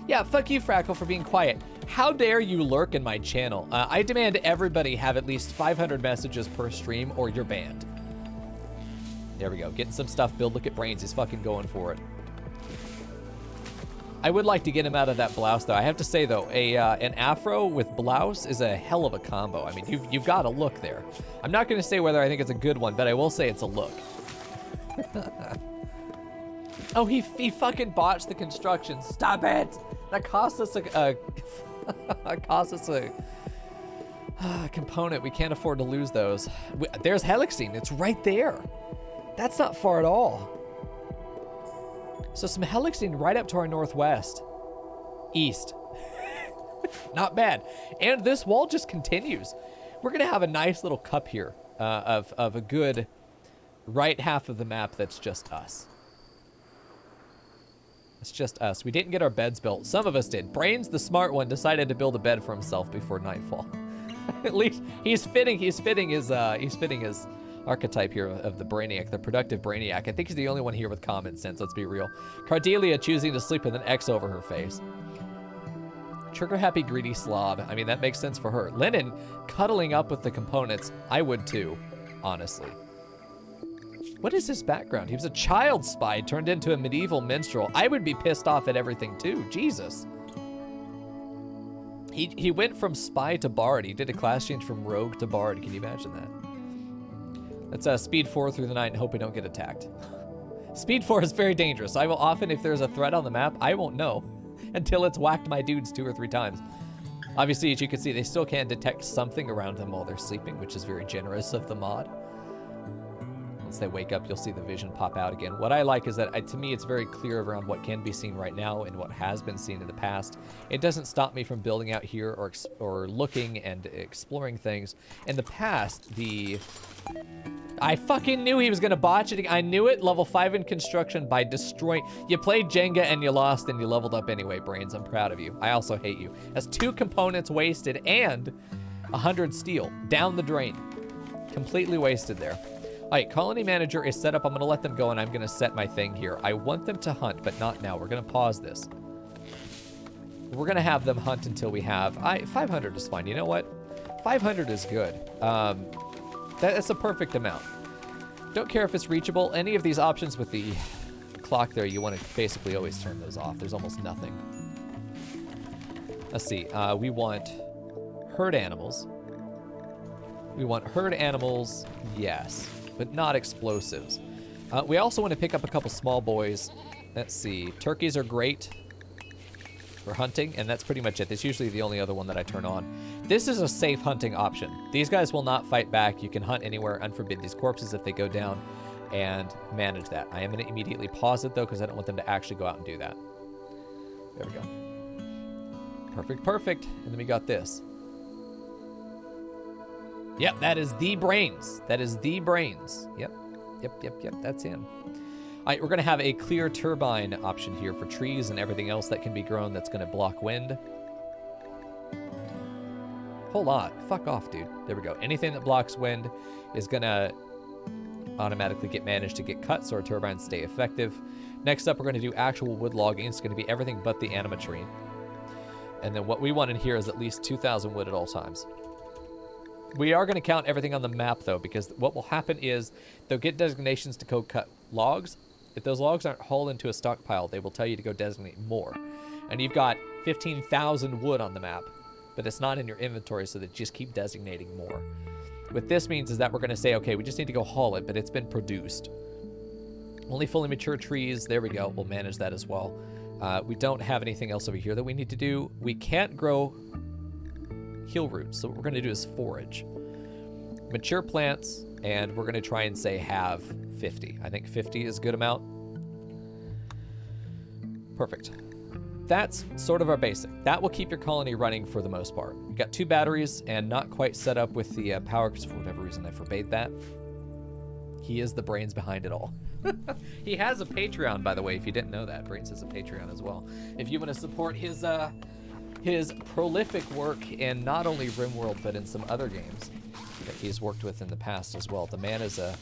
Yeah, fuck you, Frackle, for being quiet. How dare you lurk in my channel? I demand everybody have at least 500 messages per stream or you're banned. There we go. Getting some stuff built. Look at Brains. He's fucking going for it. I would like to get him out of that blouse, though. I have to say, though, an afro with blouse is a hell of a combo. I mean, you've got a look there. I'm not going to say whether I think it's a good one, but I will say it's a look. Oh, he fucking botched the construction. Stop it! That cost us a component. We can't afford to lose those. There's Helixine. It's right there. That's not far at all. So some Helixine right up to our northwest. East. Not bad. And this wall just continues. We're going to have a nice little cup here of a good right half of the map that's just us. It's just us. We didn't get our beds built. Some of us did. Brains, the smart one, decided to build a bed for himself before nightfall. At least he's fitting his archetype here of the Brainiac, the productive Brainiac. I think he's the only one here with common sense, let's be real. Cardelia choosing to sleep with an X over her face. Trigger happy greedy slob. I mean, that makes sense for her. Lennon cuddling up with the components. I would too, honestly. What is his background? He was a child spy turned into a medieval minstrel. I would be pissed off at everything too. Jesus. He went from spy to bard. He did a class change from rogue to bard. Can you imagine that? Let's speed 4 through the night and hope we don't get attacked. Speed 4 is very dangerous. I will often, if there's a threat on the map, I won't know until it's whacked my dudes 2 or 3 times. Obviously, as you can see, they still can detect something around them while they're sleeping, which is very generous of the mod. Once they wake up, you'll see the vision pop out again. What I like is that, to me, it's very clear around what can be seen right now and what has been seen in the past. It doesn't stop me from building out here or looking and exploring things. In the past, I fucking knew he was gonna botch it. I knew it. Level 5 in construction by destroying. You played Jenga and you lost and you leveled up anyway, Brains. I'm proud of you. I also hate you. That's 2 components wasted and 100 steel down the drain. Completely wasted there. All right, colony manager is set up. I'm gonna let them go and I'm gonna set my thing here. I want them to hunt, but not now. We're gonna pause this. We're gonna have them hunt until we have, 500 is fine. You know what? 500 is good. That's a perfect amount. Don't care if it's reachable. Any of these options with the clock there, you want to basically always turn those off. There's almost nothing. Let's see. We want herd animals. We want herd animals, yes, but not explosives. We also want to pick up a couple small boys. Let's see. Turkeys are great for hunting, and that's pretty much it. That's usually the only other one that I turn on. This is a safe hunting option. These guys will not fight back. You can hunt anywhere, unforbid these corpses if they go down, and manage that. I am going to immediately pause it, though, because I don't want them to actually go out and do that. There we go. Perfect, perfect. And then we got this. Yep, that is the Brains. That is the Brains. Yep, that's him. All right, we're going to have a clear turbine option here for trees and everything else that can be grown that's going to block wind. Whole lot. Fuck off, dude. There we go. Anything that blocks wind is going to automatically get managed to get cut so our turbines stay effective. Next up, we're going to do actual wood logging. It's going to be everything but the animatrine. And then what we want in here is at least 2,000 wood at all times. We are going to count everything on the map, though, because what will happen is they'll get designations to go cut logs. If those logs aren't hauled into a stockpile, they will tell you to go designate more. And you've got 15,000 wood on the map, but it's not in your inventory, so they just keep designating more. What this means is that we're going to say, okay, we just need to go haul it, but it's been produced. Only fully mature trees. There we go. We'll manage that as well. We don't have anything else over here that we need to do. We can't grow heal roots, so what we're going to do is forage. Mature plants, and we're going to try and say have 50. I think 50 is a good amount. Perfect. That's sort of our basic. That will keep your colony running for the most part. We've got 2 batteries and not quite set up with the power because for whatever reason I forbade that. He is the brains behind it all. He has a Patreon, by the way, if you didn't know that. Brains has a Patreon as well. If you want to support his prolific work in not only RimWorld, but in some other games that he's worked with in the past as well. The man is a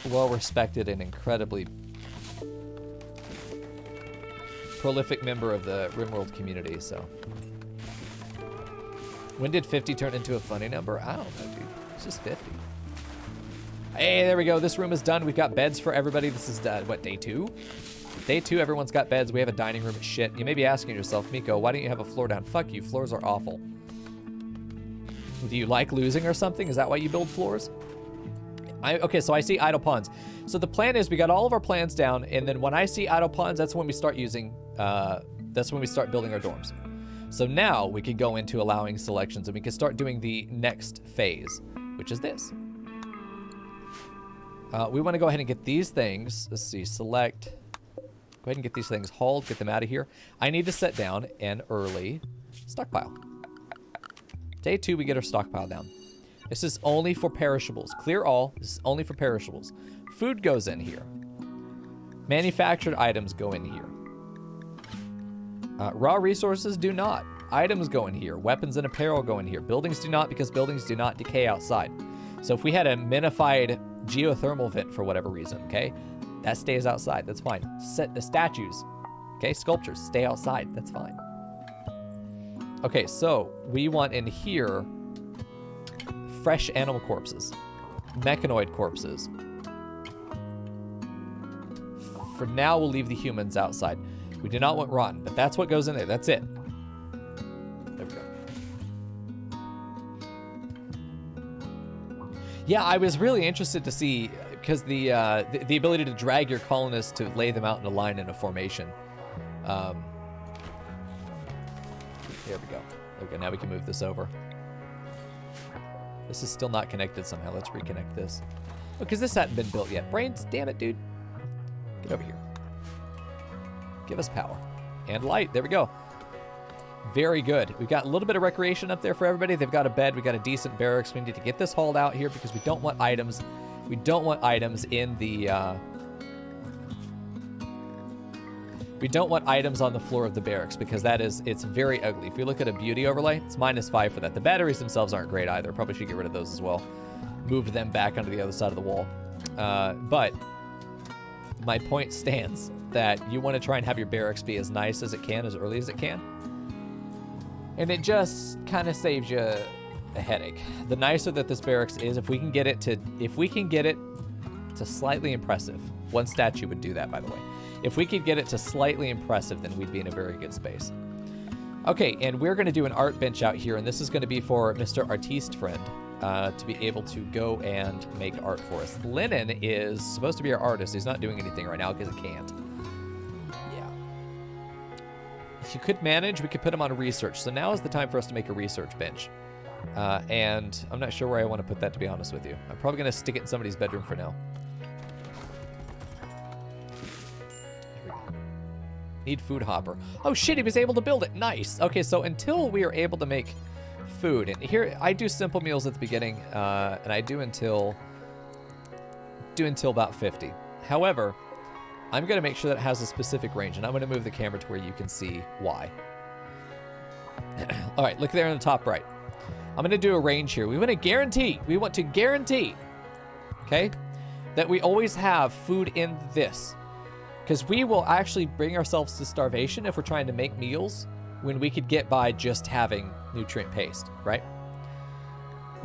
well-respected and incredibly prolific member of the RimWorld community, so. When did 50 turn into a funny number? I don't know, dude. It's just 50. Hey, there we go. This room is done. We've got beds for everybody. This is, what, day 2? Day 2, everyone's got beds. We have a dining room. It's shit. You may be asking yourself, Miko, why don't you have a floor down? Fuck you. Floors are awful. Do you like losing or something? Is that why you build floors? Okay, so I see idle pawns. So the plan is we got all of our plans down, and then when I see idle pawns, that's when we start using, that's when we start building our dorms. So now we can go into allowing selections, and we can start doing the next phase, which is this. We want to go ahead and get these things. Let's see, select. Go ahead and get these things hauled, get them out of here. I need to set down an early stockpile. Day 2, we get our stockpile down. This is only for perishables. Clear all. This is only for perishables. Food goes in here. Manufactured items go in here. Raw resources do not. Items go in here. Weapons and apparel go in here. Buildings do not, because buildings do not decay outside. So if we had a minified geothermal vent for whatever reason, okay, that stays outside. That's fine. Set the statues, okay, sculptures stay outside. That's fine. Okay, so we want in here fresh animal corpses, mechanoid corpses. For now, we'll leave the humans outside. We do not want rotten, but that's what goes in there. That's it. There we go. Yeah, I was really interested to see, because the ability to drag your colonists to lay them out in a line in a formation. There we go. Okay, now we can move this over. This is still not connected somehow. Let's reconnect this. Because this hadn't been built yet. Brains, damn it, dude. Get over here. Give us power. And light. There we go. Very good. We've got a little bit of recreation up there for everybody. They've got a bed. We've got a decent barracks. We need to get this hauled out here because we don't want items. We don't want items in the... we don't want items on the floor of the barracks because it's very ugly. If we look at a beauty overlay, it's -5 for that. The batteries themselves aren't great either. Probably should get rid of those as well. Move them back onto the other side of the wall. But my point stands that you want to try and have your barracks be as nice as it can, as early as it can. And it just kind of saves you a headache. The nicer that this barracks is, if we can get it to slightly impressive. One statue would do that, by the way. If we could get it to slightly impressive, then we'd be in a very good space. Okay, and we're going to do an art bench out here, and this is going to be for Mr. Artiste Friend to be able to go and make art for us. Lennon is supposed to be our artist. He's not doing anything right now because he can't. Yeah. If you could manage, we could put him on research. So now is the time for us to make a research bench. And I'm not sure where I want to put that, to be honest with you. I'm probably going to stick it in somebody's bedroom for now. Need food hopper. Oh shit, he was able to build it. Nice. Okay, so until we are able to make food, and here I do simple meals at the beginning, and I do until about 50. However, I'm going to make sure that it has a specific range, and I'm going to move the camera to where you can see why. All right, look there in the top right. I'm going to do a range here. We want to guarantee okay? That we always have food in this. Because we will actually bring ourselves to starvation if we're trying to make meals when we could get by just having nutrient paste, right?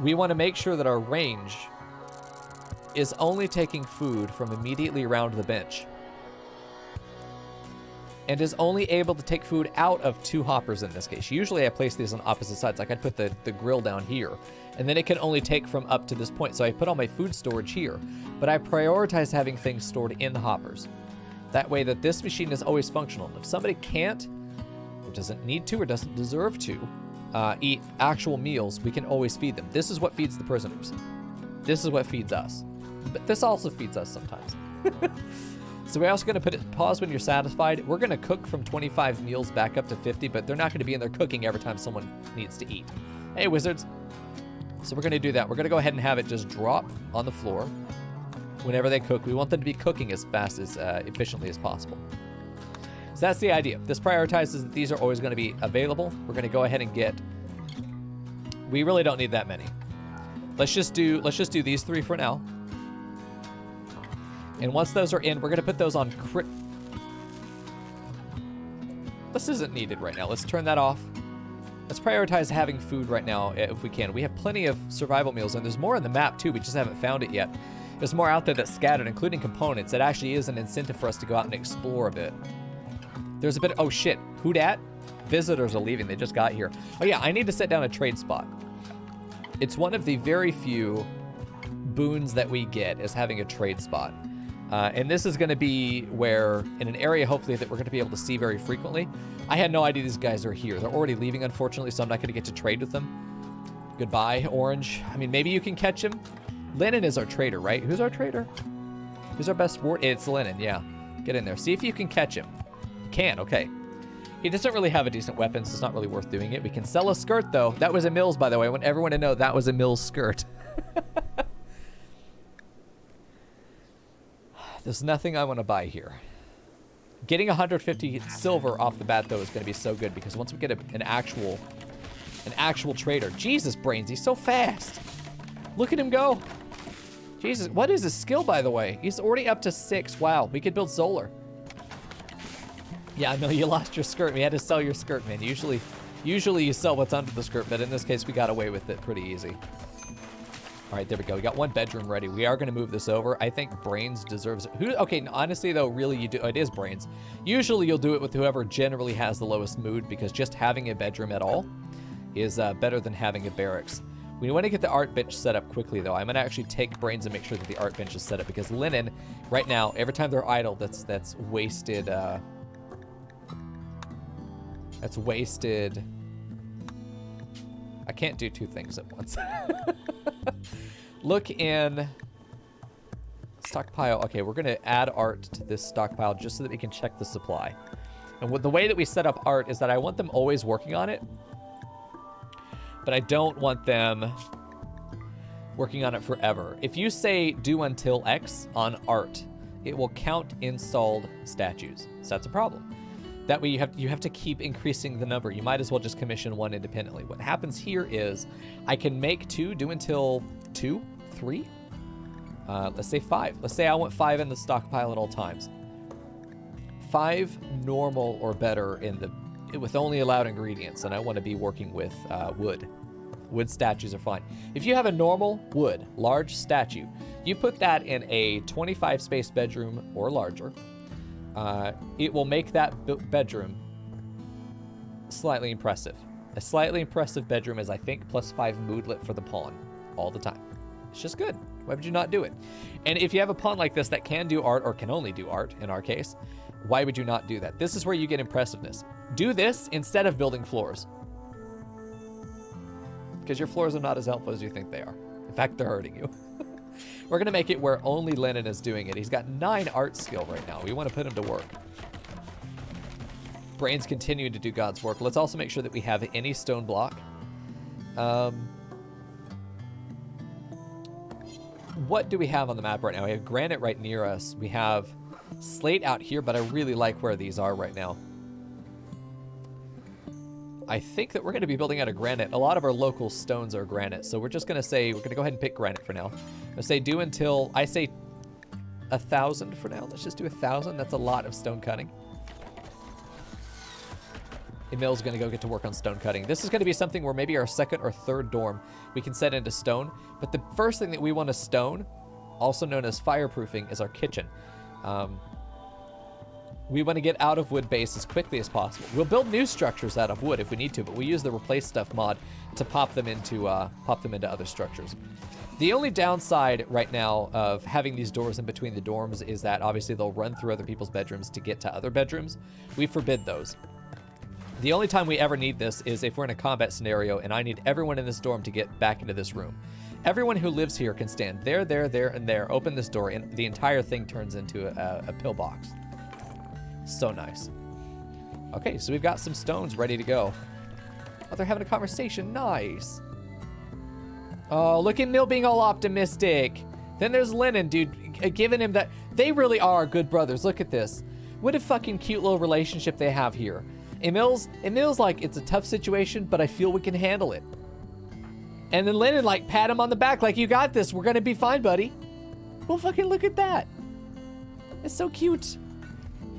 We want to make sure that our range is only taking food from immediately around the bench and is only able to take food out of 2 hoppers in this case. Usually I place these on opposite sides. Like I'd put the grill down here, and then it can only take from up to this point. So I put all my food storage here, but I prioritize having things stored in the hoppers. That way that this machine is always functional. If somebody can't, or doesn't need to, or doesn't deserve to eat actual meals, we can always feed them. This is what feeds the prisoners. This is what feeds us. But this also feeds us sometimes. So we're also going to put it pause when you're satisfied. We're going to cook from 25 meals back up to 50, but they're not going to be in there cooking every time someone needs to eat. Hey, wizards. So we're going to do that. We're going to go ahead and have it just drop on the floor whenever they cook. We want them to be cooking as fast as efficiently as possible. So that's the idea. This prioritizes that these are always going to be available. We're going to go ahead and get. We really don't need that many. Let's just do these 3 for now. And once those are in, we're going to put those on This isn't needed right now. Let's turn that off. Let's prioritize having food right now if we can. We have plenty of survival meals, and there's more on the map too. We just haven't found it yet. There's more out there that's scattered, including components. It actually is an incentive for us to go out and explore a bit. There's a bit of, oh shit, who dat? Visitors are leaving. They just got here. Oh yeah, I need to set down a trade spot. It's one of the very few boons that we get is having a trade spot. And this is going to be where, in an area, hopefully, that we're going to be able to see very frequently. I had no idea these guys are here. They're already leaving, unfortunately, so I'm not going to get to trade with them. Goodbye, Orange. I mean, maybe you can catch him. Lennon is our trader, right? Who's our trader? Who's our best ward? It's Lennon, yeah. Get in there. See if you can catch him. You can, okay. He doesn't really have a decent weapon, so it's not really worth doing it. We can sell a skirt, though. That was a Mills, by the way. I want everyone to know that was a Mills skirt. There's nothing I want to buy here. Getting 150 silver off the bat, though, is going to be so good because once we get an actual trader. Jesus, Brains, he's so fast. Look at him go. Jesus, what is his skill, by the way? He's already up to 6. Wow, we could build Zolar. Yeah, I know you lost your skirt. We had to sell your skirt, man. Usually you sell what's under the skirt, but in this case, we got away with it pretty easy. All right, there we go. We got 1 bedroom ready. We are going to move this over. I think Brains deserves it. Okay, honestly, though, really, you do. It is Brains. Usually, you'll do it with whoever generally has the lowest mood because just having a bedroom at all is better than having a barracks. We want to get the art bench set up quickly, though. I'm going to actually take Brains and make sure that the art bench is set up because Lennon, right now, every time they're idle, that's wasted. That's wasted. I can't do 2 things at once. Look in stockpile. Okay, we're going to add art to this stockpile just so that we can check the supply. And the way that we set up art is that I want them always working on it, but I don't want them working on it forever. If you say do until X on art, it will count installed statues. So that's a problem. That way you have to keep increasing the number. You might as well just commission 1 independently. What happens here is I can make 2, do until 2, 3. Let's say 5. Let's say I want 5 in the stockpile at all times. 5 normal or better with only allowed ingredients, and I want to be working with wood. Wood statues are fine. If you have a normal wood, large statue, you put that in a 25 space bedroom or larger. It will make that bedroom slightly impressive. A slightly impressive bedroom is, I think, +5 moodlet for the pawn all the time. It's just good. Why would you not do it? And if you have a pawn like this that can do art or can only do art, in our case, why would you not do that? This is where you get impressiveness. Do this instead of building floors. Because your floors are not as helpful as you think they are. In fact, they're hurting you. We're going to make it where only Lennon is doing it. He's got 9 art skill right now. We want to put him to work. Brains continue to do God's work. Let's also make sure that we have any stone block. What do we have on the map right now? We have granite right near us. We have slate out here, but I really like where these are right now. I think that we're going to be building out of granite. A lot of our local stones are granite, so we're just going to say, we're going to go ahead and pick granite for now. I say do until, I say 1,000 for now. Let's just do 1,000. That's a lot of stone cutting. Emil's going to go get to work on stone cutting. This is going to be something where maybe our second or third dorm we can set into stone. But the first thing that we want to stone, also known as fireproofing, is our kitchen. We want to get out of wood base as quickly as possible. We'll build new structures out of wood if we need to, but we use the replace stuff mod to pop them into other structures. The only downside right now of having these doors in between the dorms is that obviously they'll run through other people's bedrooms to get to other bedrooms. We forbid those. The only time we ever need this is if we're in a combat scenario and I need everyone in this dorm to get back into this room. Everyone who lives here can stand there, and there, open this door, and the entire thing turns into a pillbox. So nice. Okay, so we've got some stones ready to go. Oh, they're having a conversation. Nice. Oh, look at Neil being all optimistic. Then there's Lennon, dude, giving him that. They really are good brothers. Look at this. What a fucking cute little relationship they have here. Emil's like, it's a tough situation, but I feel we can handle it. And then Lennon, like, pat him on the back, like, you got this. We're gonna be fine, buddy. Well, fucking look at that. It's so cute.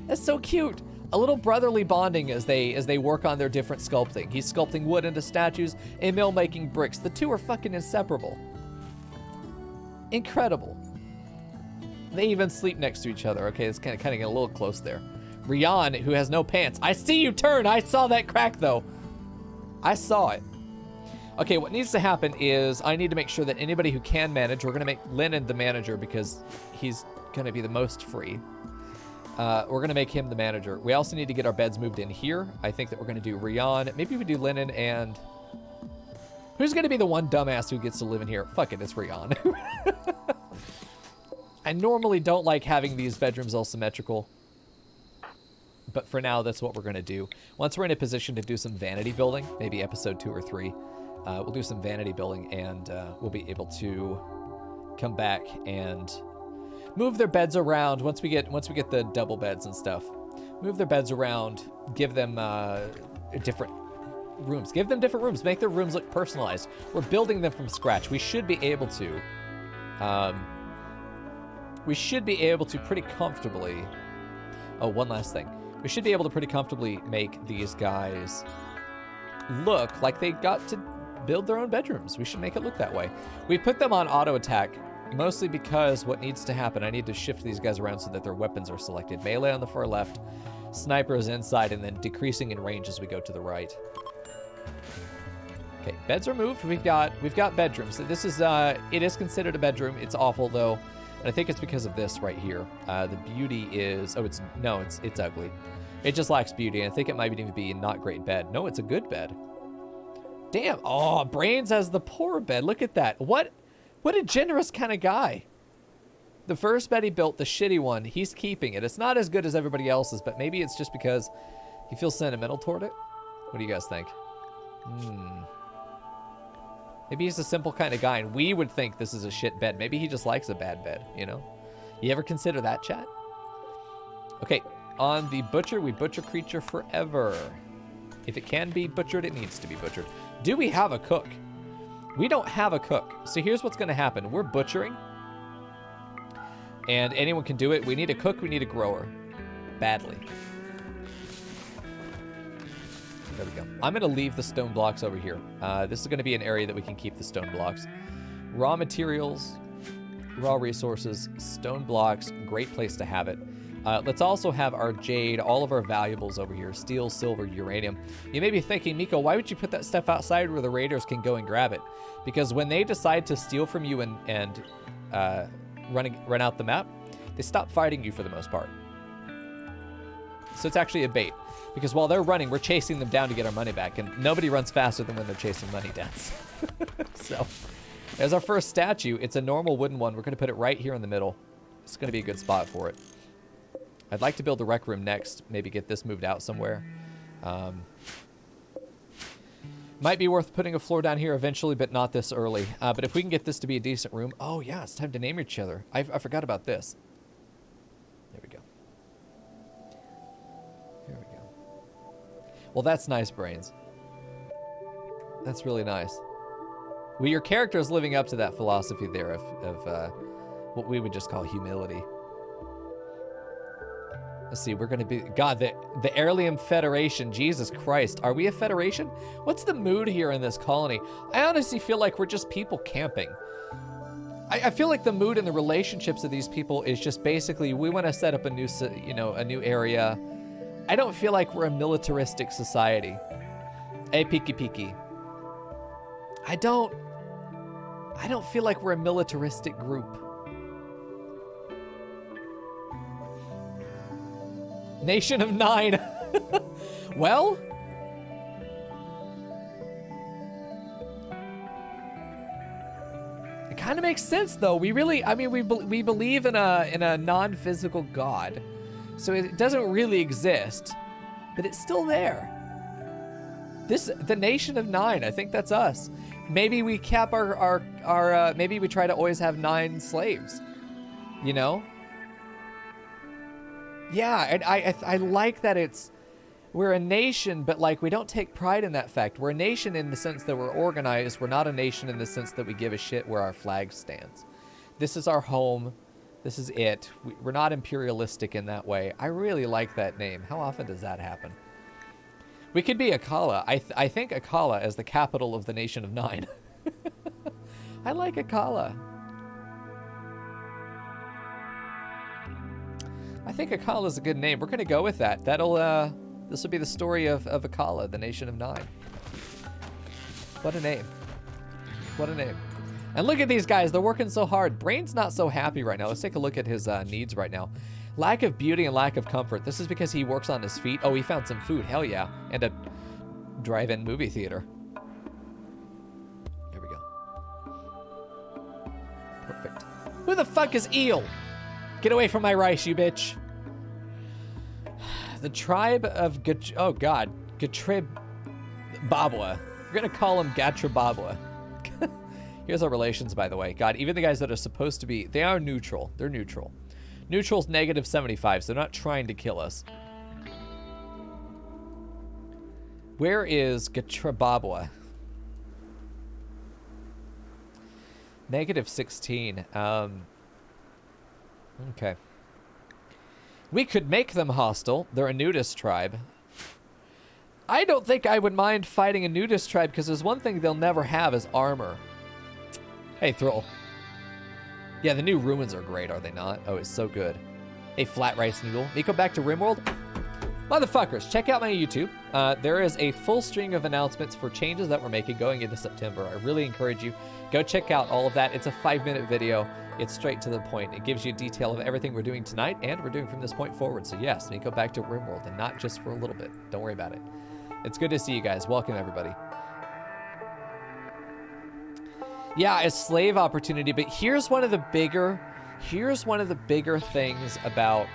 That's so cute. A little brotherly bonding as they work on their different sculpting. He's sculpting wood into statues, Emil making bricks. The two are fucking inseparable. Incredible. They even sleep next to each other. Okay, it's kind of getting a little close there. Rian, who has no pants. I see you turn. I saw that crack, though. I saw it. Okay, what needs to happen is I need to make sure that anybody who can manage, we're going to make Lennon the manager because he's going to be the most free. We're going to make him the manager. We also need to get our beds moved in here. I think that we're going to do Rian. Maybe we do Lennon and... Who's going to be the one dumbass who gets to live in here? Fuck it, it's Rian. I normally don't like having these bedrooms all symmetrical. But for now, that's what we're going to do. Once we're in a position to do some vanity building, maybe episode 2 or 3, we'll do some vanity building and we'll be able to come back and move their beds around once we get the double beds and stuff. Move their beds around, give them different rooms. Give them different rooms. Make their rooms look personalized. We're building them from scratch. We should be able to pretty comfortably... Oh, one last thing. We should be able to pretty comfortably make these guys look like they got to build their own bedrooms. We should make it look that way. We put them on auto attack mostly because what needs to happen, I need to shift these guys around so that their weapons are selected. Melee on the far left, sniper is inside, and then decreasing in range as we go to the right. Okay, beds are moved. We've got bedrooms. This is it is considered a bedroom. It's awful though. And I think it's because of this right here. The beauty is, it's ugly. It just lacks beauty. And I think it might even be a not great bed. No, it's a good bed. Damn. Oh, Brains has the poor bed. Look at that. What a generous kind of guy. The first bed he built, the shitty one, he's keeping it. It's not as good as everybody else's, but maybe it's just because he feels sentimental toward it. What do you guys think? Maybe he's a simple kind of guy, and we would think this is a shit bed. Maybe he just likes a bad bed, you know? You ever consider that, chat? Okay, on the butcher, we butcher creature forever. If it can be butchered, it needs to be butchered. Do we have a cook? We don't have a cook. So here's what's going to happen. We're butchering, and anyone can do it. We need a cook, we need a grower. Badly. There we go. I'm going to leave the stone blocks over here. This is going to be an area that we can keep the stone blocks. Raw materials, raw resources, stone blocks, great place to have it. Let's also have our jade, all of our valuables over here, steel, silver, uranium. You may be thinking, Miko, why would you put that stuff outside where the raiders can go and grab it? Because when they decide to steal from you and run out the map, they stop fighting you for the most part. So it's actually a bait. Because while they're running, we're chasing them down to get our money back. And nobody runs faster than when they're chasing money down. So there's our first statue. It's a normal wooden one. We're going to put it right here in the middle. It's going to be a good spot for it. I'd like to build the rec room next. Maybe get this moved out somewhere. Might be worth putting a floor down here eventually, but not this early. But if we can get this to be a decent room. Oh, yeah, it's time to name each other. I forgot about this. There we go. There we go. Well, that's nice, Brains. That's really nice. Well, your character is living up to that philosophy there of what we would just call humility. Let's see, we're going to be... God, the Heirloom Federation, Jesus Christ. Are we a federation? What's the mood here in this colony? I honestly feel like we're just people camping. I feel like the mood and the relationships of these people is just basically, we want to set up a new, a new area. I don't feel like we're a militaristic society. Hey, Piki Piki. I don't feel like we're a militaristic group. Nation of 9. Well, it kind of makes sense though. We really, I mean, we believe in a non-physical God. So it doesn't really exist, but it's still there. The Nation of 9, I think that's us. Maybe we cap our maybe we try to always have 9 slaves, you know? Yeah, and I like that we're a nation, but like we don't take pride in that fact. We're a nation in the sense that we're organized. We're not a nation in the sense that we give a shit where our flag stands. This is our home. This is it. We're not imperialistic in that way. I really like that name. How often does that happen? We could be Akkala. I think Akkala as the capital of the Nation of 9. I like Akkala. I think Akkala is a good name. We're going to go with that. This will be the story of Akkala, the Nation of 9. What a name. What a name. And look at these guys. They're working so hard. Brain's not so happy right now. Let's take a look at his needs right now. Lack of beauty and lack of comfort. This is because he works on his feet. Oh, he found some food. Hell yeah. And a drive-in movie theater. There we go. Perfect. Who the fuck is Eel? Get away from my rice, you bitch. The tribe of Gatribabwa. We're gonna call him Gatribabwa. Here's our relations, by the way. God, even the guys that are supposed to be, they are neutral. They're neutral. Neutral's -75, so they're not trying to kill us. Where is Gatribabwa? -16. Okay. We could make them hostile. They're a nudist tribe. I don't think I would mind fighting a nudist tribe because there's one thing they'll never have is armor. Hey, Thrall. Yeah, the new ruins are great, are they not? Oh, it's so good. Hey, Flat Rice Noodle. Nico, back to RimWorld? Motherfuckers, check out my YouTube. There is a full string of announcements for changes that we're making going into September. I really encourage you. Go check out all of that. It's a 5-minute video. It's straight to the point. It gives you detail of everything we're doing tonight and we're doing from this point forward. So yes, Nico, back to RimWorld, and not just for a little bit. Don't worry about it. It's good to see you guys. Welcome, everybody. Yeah, a slave opportunity, but here's one of the bigger things about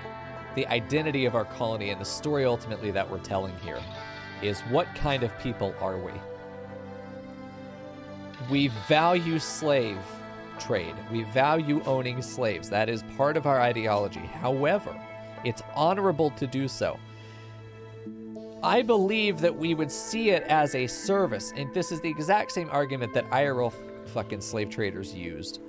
the identity of our colony and the story ultimately that we're telling here is what kind of people are we? We value slave trade. We value owning slaves. That is part of our ideology. However, it's honorable to do so. I believe that we would see it as a service, and this is the exact same argument that IRL fucking slave traders used,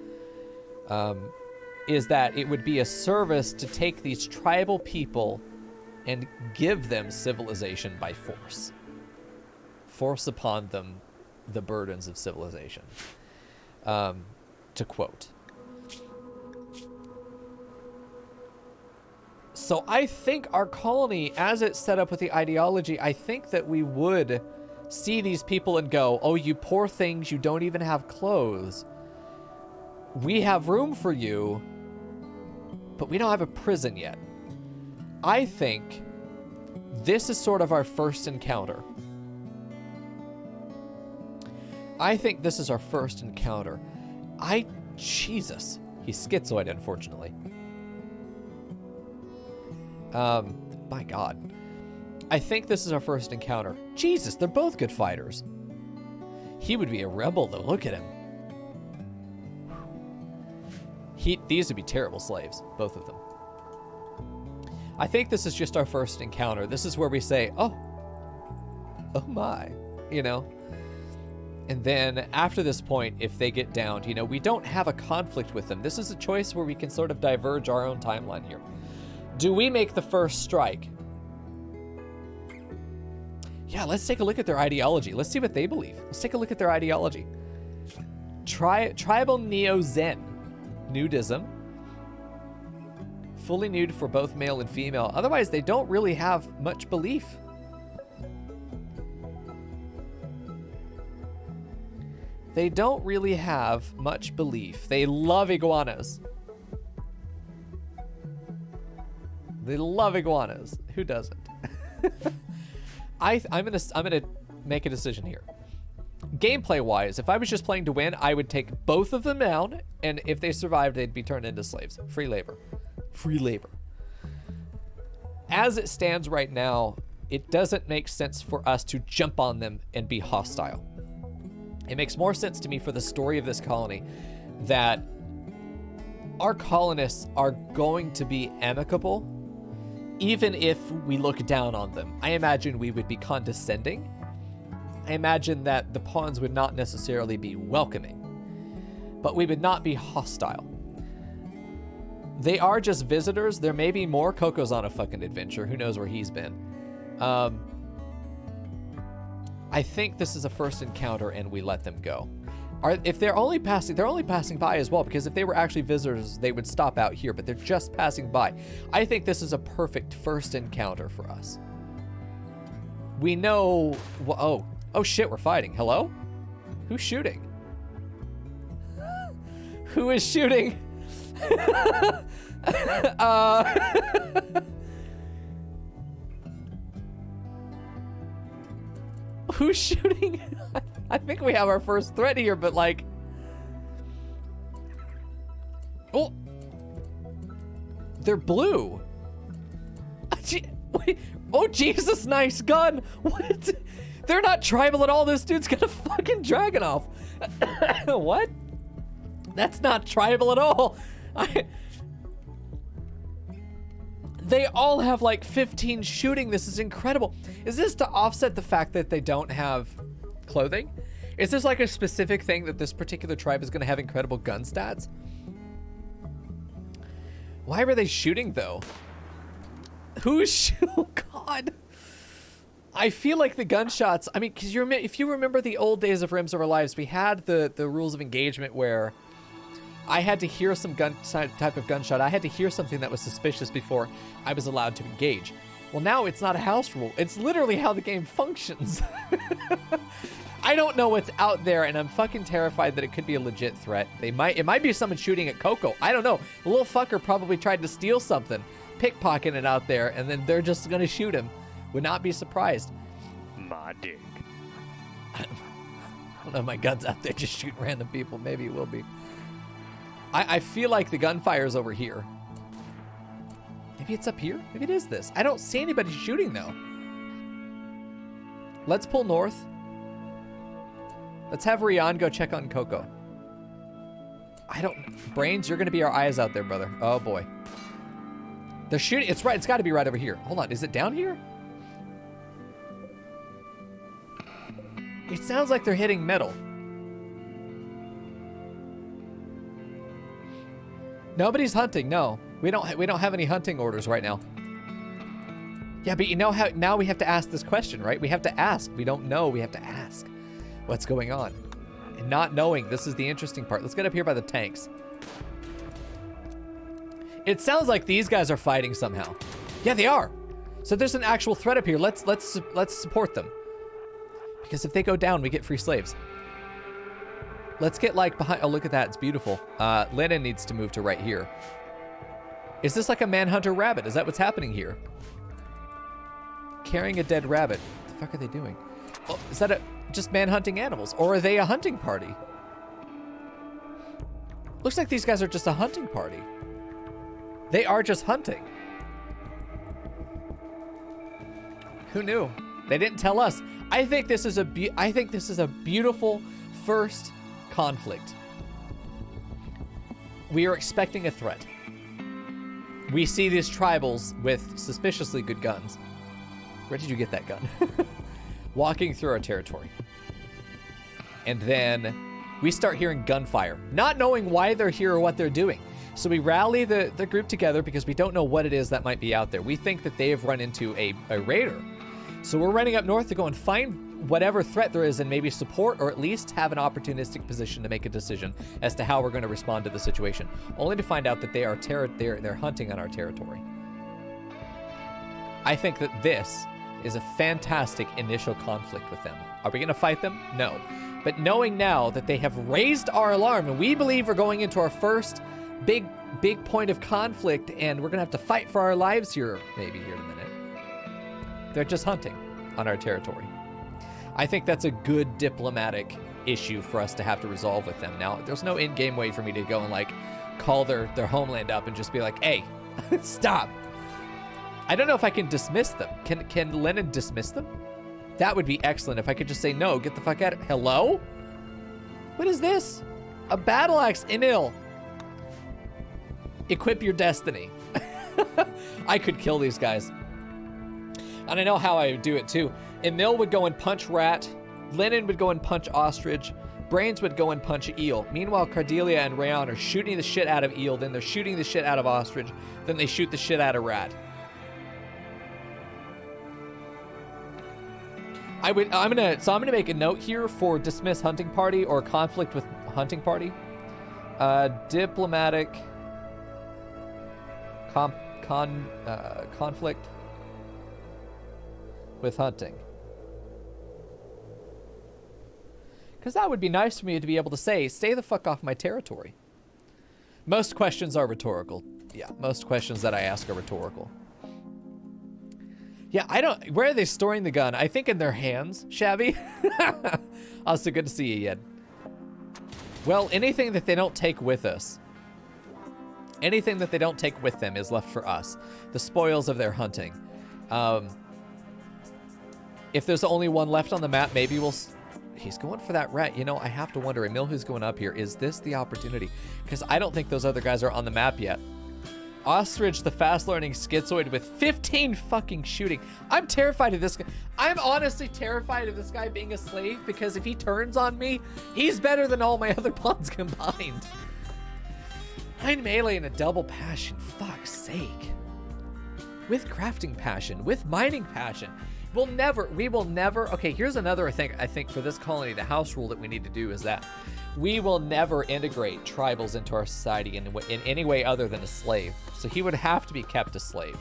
is that it would be a service to take these tribal people and give them civilization by force. Force upon them the burdens of civilization. To quote. So I think our colony, as it's set up with the ideology, I think that we would see these people and go, oh, you poor things, you don't even have clothes. We have room for you, but we don't have a prison yet. I think this is sort of our first encounter. Jesus. He's schizoid, unfortunately. My God. I think this is our first encounter. Jesus, they're both good fighters. He would be a rebel, though. Look at him. These would be terrible slaves, both of them. I think this is just our first encounter. This is where we say, oh my, you know. And then after this point, if they get downed, you know, we don't have a conflict with them. This is a choice where we can sort of diverge our own timeline here. Do we make the first strike? Yeah, let's take a look at their ideology. Let's see what they believe. Let's take a look at their ideology. Tribal Neo-Zen. Nudism. Fully nude for both male and female. Otherwise, they don't really have much belief. They don't really have much belief. They love iguanas. They love iguanas. Who doesn't? I'm gonna make a decision here. Gameplay wise, if I was just playing to win, I would take both of them down, and if they survived, they'd be turned into slaves. Free labor. Free labor. As it stands right now, it doesn't make sense for us to jump on them and be hostile. It makes more sense to me for the story of this colony that our colonists are going to be amicable, even if we look down on them. I imagine we would be condescending. I imagine that the pawns would not necessarily be welcoming, but we would not be hostile. They are just visitors. There may be more. Coco's on a fucking adventure. Who knows where he's been? I think this is a first encounter and we let them go. If they're only passing by as well, because if they were actually visitors, they would stop out here, but they're just passing by. I think this is a perfect first encounter for us. We know, oh shit, we're fighting. Hello? Who's shooting? Who is shooting? Who's shooting? I think we have our first threat here, but like... Oh! They're blue. Wait. Oh, Jesus, nice gun. What? They're not tribal at all. This dude's got a fucking dragon off. What? That's not tribal at all. They all have like 15 shooting. This is incredible. Is this to offset the fact that they don't have clothing? Is this like a specific thing that this particular tribe is going to have incredible gun stats? Why were they shooting though? Oh God. I feel like the gunshots, I mean, because if you remember the old days of Rims of Our Lives, we had the rules of engagement where I had to hear some type of gunshot. I had to hear something that was suspicious before I was allowed to engage. Well, now it's not a house rule. It's literally how the game functions. I don't know what's out there, and I'm fucking terrified that it could be a legit threat. It might be someone shooting at Coco. I don't know. The little fucker probably tried to steal something, pickpocketing it out there, and then they're just gonna shoot him. Would not be surprised. My dick. I don't know if my gun's out there just shooting random people. Maybe it will be. I feel like the gunfire's over here. Maybe it's up here? Maybe it is this. I don't see anybody shooting though. Let's pull north. Let's have Rian go check on Coco. Brains, you're gonna be our eyes out there, brother. Oh boy. They're shooting, it's right, it's gotta be right over here. Hold on, is it down here? It sounds like they're hitting metal. Nobody's hunting, no. We don't have any hunting orders right now. Yeah, but you know how now we have to ask this question, right? We have to ask. We don't know, we have to ask what's going on. And not knowing, this is the interesting part. Let's get up here by the tanks. It sounds like these guys are fighting somehow. Yeah, they are. So there's an actual threat up here. Let's support them. Because if they go down, we get free slaves. Let's get like behind. Oh, look at that. It's beautiful. Lennon needs to move to right here. Is this like a manhunter rabbit? Is that what's happening here? Carrying a dead rabbit. What the fuck are they doing? Oh, is that just manhunting animals? Or are they a hunting party? Looks like these guys are just a hunting party. They are just hunting. Who knew? They didn't tell us. I think this is a beautiful first conflict. We are expecting a threat. We see these tribals with suspiciously good guns. Where did you get that gun? Walking through our territory. And then we start hearing gunfire, not knowing why they're here or what they're doing. So we rally the group together because we don't know what it is that might be out there. We think that they have run into a raider. So we're running up north to go and find whatever threat there is and maybe support or at least have an opportunistic position to make a decision as to how we're going to respond to the situation, only to find out that they are they're hunting on our territory. I think that this is a fantastic initial conflict with them. Are we going to fight them? No. But knowing now that they have raised our alarm and we believe we're going into our first big point of conflict and we're going to have to fight for our lives here, maybe here in a minute. They're just hunting on our territory. I think that's a good diplomatic issue for us to have to resolve with them. Now, there's no in-game way for me to go and like call their homeland up and just be like, hey, stop. I don't know if I can dismiss them. Can Lenin dismiss them? That would be excellent if I could just say, no, get the fuck out of... Hello? What is this? A battle axe, Emil. Equip your destiny. I could kill these guys. And I know how I would do it too. Emil would go and punch Rat. Lenin would go and punch Ostrich. Brains would go and punch Eel. Meanwhile, Cardelia and Rayon are shooting the shit out of Eel. Then they're shooting the shit out of Ostrich. Then they shoot the shit out of Rat. I'm gonna make a note here for dismiss hunting party or conflict with hunting party. Diplomatic conflict with hunting. Because that would be nice for me to be able to say, stay the fuck off my territory. Most questions are rhetorical. Yeah, most questions that I ask are rhetorical. Yeah, where are they storing the gun? I think in their hands, Shabby. Also, good to see you, Yed. Well, anything that they don't take with us. Anything that they don't take with them is left for us. The spoils of their hunting. If there's only one left on the map, maybe we'll... He's going for that rat. You know, I have to wonder, Emil, who's going up here, is this the opportunity? Because I don't think those other guys are on the map yet. Ostrich, the fast-learning schizoid with 15 fucking shooting. I'm terrified of this guy. I'm honestly terrified of this guy being a slave because if he turns on me, he's better than all my other pawns combined. 9 melee and a double passion. Fuck's sake. With crafting passion, with mining passion. We will never, okay, here's another thing I think for this colony, the house rule that we need to do is that we will never integrate tribals into our society in any way other than a slave. So he would have to be kept a slave.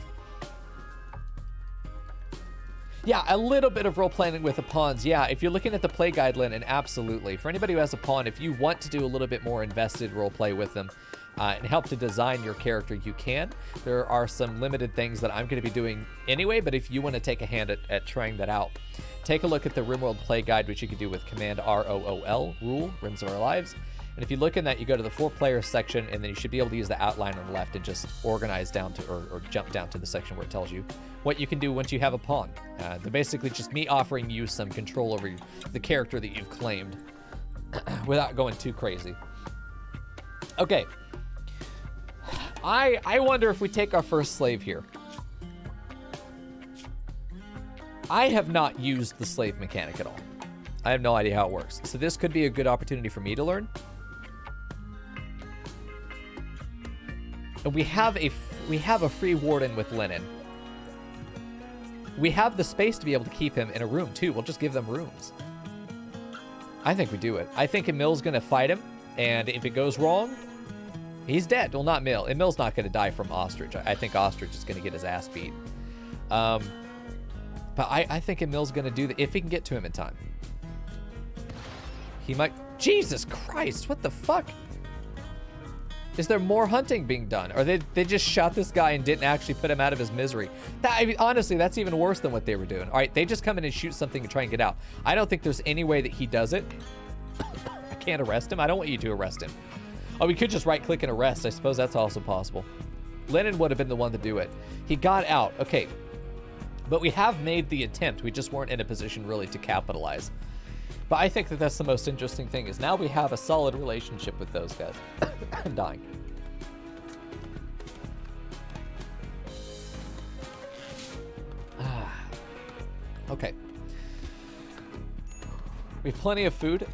Yeah, a little bit of role-playing with the pawns. Yeah, if you're looking at the play guide, Lennon, absolutely. For anybody who has a pawn, if you want to do a little bit more invested role-play with them, and help to design your character, you can. There are some limited things that I'm going to be doing anyway, but if you want to take a hand at trying that out, take a look at the RimWorld Play Guide, which you can do with Command ROOL, Rule, Rims of Our Lives. And if you look in that, you go to the 4-player section, and then you should be able to use the outline on the left and just organize down to, or jump down to the section where it tells you what you can do once you have a pawn. They're basically just me offering you some control over the character that you've claimed without going too crazy. Okay. I wonder if we take our first slave here. I have not used the slave mechanic at all. I have no idea how it works. So this could be a good opportunity for me to learn. And we have a free warden with Lenin. We have the space to be able to keep him in a room too. We'll just give them rooms. I think we do it. I think Emil's gonna fight him, and if it goes wrong, he's dead. Well, not Emil. Emil's not going to die from Ostrich. I think Ostrich is going to get his ass beat. But I think Emil's going to do that if he can get to him in time. He might... Jesus Christ, what the fuck? Is there more hunting being done? Or they just shot this guy and didn't actually put him out of his misery? I mean, honestly, that's even worse than what they were doing. All right, they just come in and shoot something and try and get out. I don't think there's any way that he does it. I can't arrest him. I don't want you to arrest him. Oh, we could just right-click and arrest. I suppose that's also possible. Lenin would have been the one to do it. He got out. Okay. But we have made the attempt. We just weren't in a position really to capitalize. But I think that that's the most interesting thing is now we have a solid relationship with those guys. I'm dying. Okay. We have plenty of food.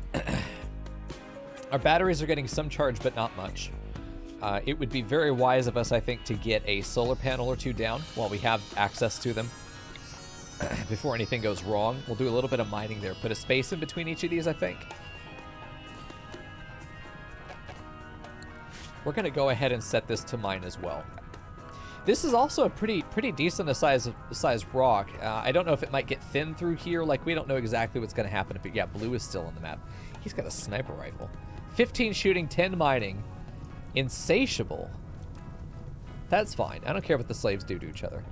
Our batteries are getting some charge, but not much. It would be very wise of us, I think, to get a solar panel or two down while we have access to them before anything goes wrong. We'll do a little bit of mining there. Put a space in between each of these, I think. We're going to go ahead and set this to mine as well. This is also a pretty decent size rock. I don't know if it might get thin through here. Like, we don't know exactly what's going to happen. But yeah, blue is still on the map. He's got a sniper rifle. 15 shooting, 10 mining. Insatiable. That's fine. I don't care what the slaves do to each other.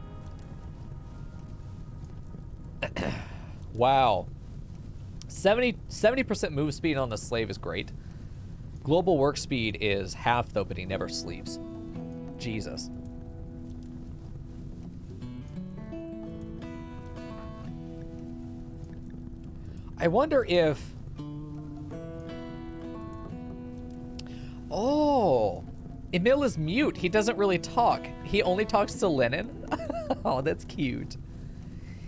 Wow. 70% move speed on the slave is great. Global work speed is half, though, but he never sleeps. Jesus. I wonder if... Oh, Emil is mute. He doesn't really talk. He only talks to Lenin. Oh, that's cute.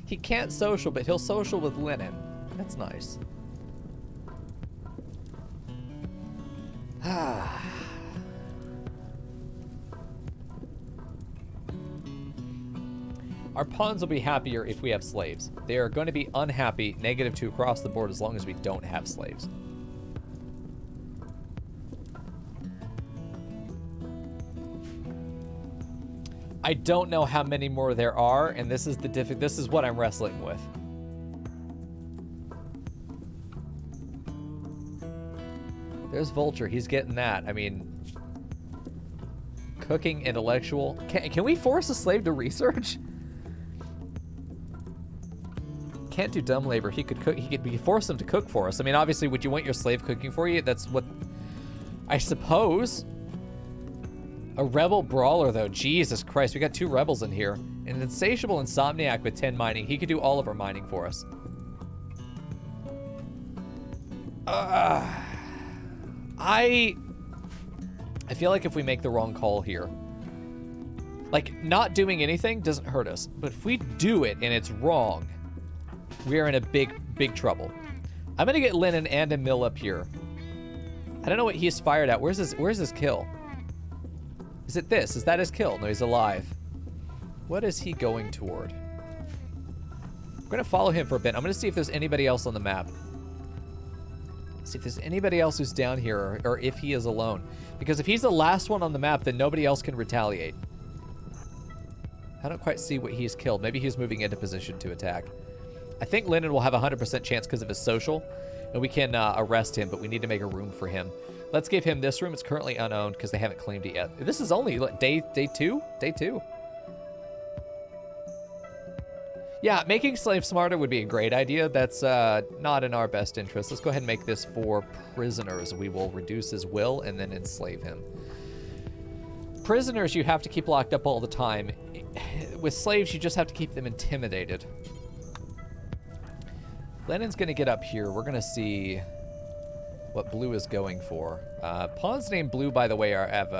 He can't social, but he'll social with Lenin. That's nice. Our pawns will be happier if we have slaves. They are going to be unhappy, -2 across the board, as long as we don't have slaves. I don't know how many more there are, and this is this is what I'm wrestling with. There's Vulture. He's getting that. I mean, cooking, intellectual. Can we force a slave to research? Can't do dumb labor. He could cook. He could force them to cook for us. I mean, obviously, would you want your slave cooking for you? That's what I suppose. A rebel brawler, though. Jesus Christ, we got 2 rebels in here. An insatiable insomniac with 10 mining. He could do all of our mining for us. I feel like if we make the wrong call here, like, not doing anything doesn't hurt us, but if we do it and it's wrong, we are in a big trouble. I'm gonna get Lenin and Emil up here. I don't know what he's fired at. Where's his kill? Is it this? Is that his kill? No, he's alive. What is he going toward? I'm gonna follow him for a bit. I'm gonna see if there's anybody else on the map. See if there's anybody else who's down here, or if he is alone. Because if he's the last one on the map, then nobody else can retaliate. I don't quite see what he's killed. Maybe he's moving into position to attack. I think Lenin will have a 100% chance because of his social, and we can arrest him, but we need to make a room for him. Let's give him this room. It's currently unowned because they haven't claimed it yet. This is only like, day 2? Day 2. Yeah, making slaves smarter would be a great idea. That's not in our best interest. Let's go ahead and make this for prisoners. We will reduce his will and then enslave him. Prisoners you have to keep locked up all the time. With slaves, you just have to keep them intimidated. Lenin's going to get up here. We're going to see what blue is going for. Pawns named blue, by the way, have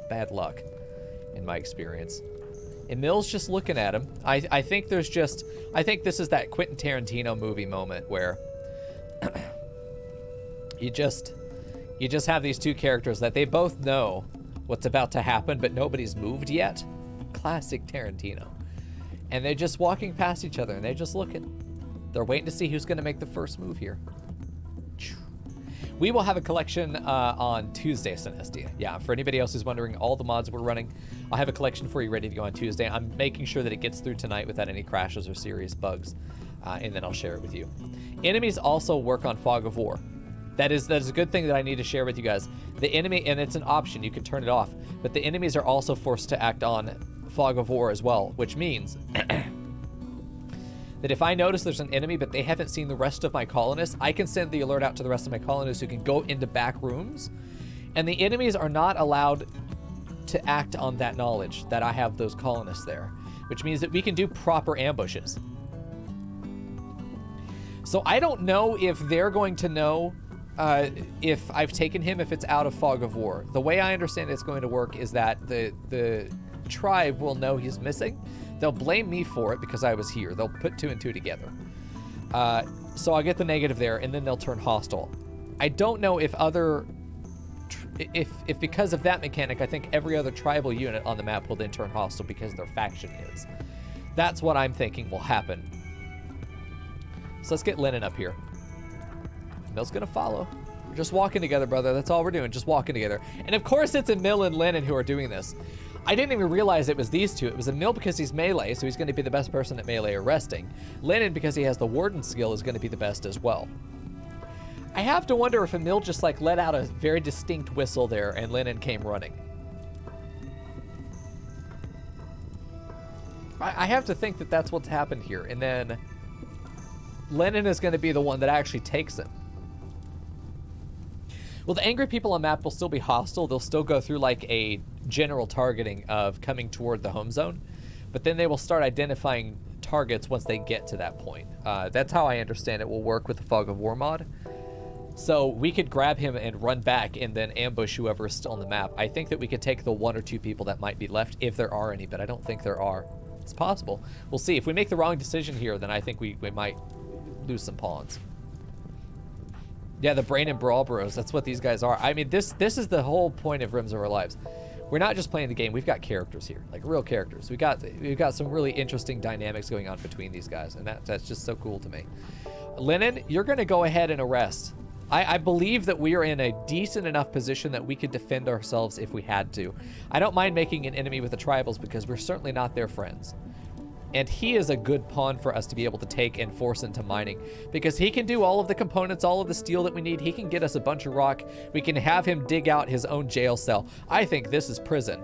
bad luck, in my experience. Emil's just looking at him. I think this is that Quentin Tarantino movie moment where you just have these 2 characters that they both know what's about to happen, but nobody's moved yet. Classic Tarantino. And they're just walking past each other, and they're just looking. They're waiting to see who's going to make the first move here. We will have a collection on Tuesday, Synestia. Yeah, for anybody else who's wondering, all the mods we're running, I'll have a collection for you ready to go on Tuesday. I'm making sure that it gets through tonight without any crashes or serious bugs, and then I'll share it with you. Enemies also work on Fog of War. That is a good thing that I need to share with you guys. The enemy, and it's an option, you can turn it off, but the enemies are also forced to act on Fog of War as well, which means that if I notice there's an enemy but they haven't seen the rest of my colonists, I can send the alert out to the rest of my colonists who can go into back rooms, and the enemies are not allowed to act on that knowledge that I have those colonists there, which means that we can do proper ambushes. So I don't know if they're going to know if I've taken him, if it's out of Fog of War. The way I understand it's going to work is that the tribe will know he's missing. They'll blame me for it because I was here. They'll put 2 and 2 together. So I'll get the negative there, and then they'll turn hostile. I don't know if other if because of that mechanic, I think every other tribal unit on the map will then turn hostile because their faction is. That's what I'm thinking will happen. So let's get Lennon up here. Mill's gonna follow. We're just walking together, brother. That's all we're doing, just walking together. And of course it's Emil and Lennon who are doing this. I didn't even realize it was these two. It was Emil because he's melee, so he's gonna be the best person at melee arresting. Lennon, because he has the warden skill, is gonna be the best as well. I have to wonder if Emil just like let out a very distinct whistle there and Lennon came running. I have to think that that's what's happened here. And then Lennon is going to be the one that actually takes him. Well, the angry people on map will still be hostile. They'll still go through like a general targeting of coming toward the home zone. But then they will start identifying targets once they get to that point. That's how I understand it will work with the Fog of War mod. So we could grab him and run back and then ambush whoever is still on the map. I think that we could take the 1 or 2 people that might be left, if there are any, but I don't think there are. It's possible. We'll see. If we make the wrong decision here, then I think we might lose some pawns. Yeah, the Brain and Brawl Bros. That's what these guys are. I mean, this is the whole point of Rims of Our Lives. We're not just playing the game. We've got characters here, like real characters. We've got some really interesting dynamics going on between these guys, and that's just so cool to me. Lennon, you're going to go ahead and arrest. I believe that we are in a decent enough position that we could defend ourselves if we had to. I don't mind making an enemy with the tribals because we're certainly not their friends. And he is a good pawn for us to be able to take and force into mining because he can do all of the components, all of the steel that we need. He can get us a bunch of rock. We can have him dig out his own jail cell. I think this is prison.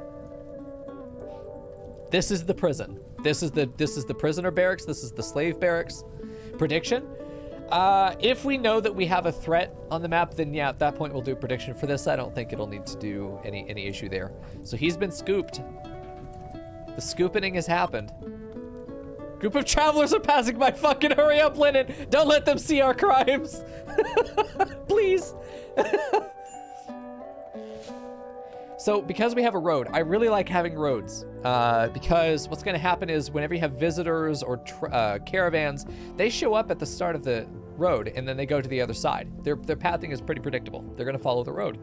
This is the prison. This is the prisoner barracks. This is the slave barracks. Prediction? If we know that we have a threat on the map, then yeah, at that point we'll do a prediction. For this, I don't think it'll need to do any issue there. So he's been scooped. The scooping has happened. Group of travelers are passing by. Fucking hurry up, Lennon. Don't let them see our crimes. Please. So because we have a road, I really like having roads because what's going to happen is whenever you have visitors or caravans, they show up at the start of the road and then they go to the other side. Their pathing is pretty predictable. They're going to follow the road.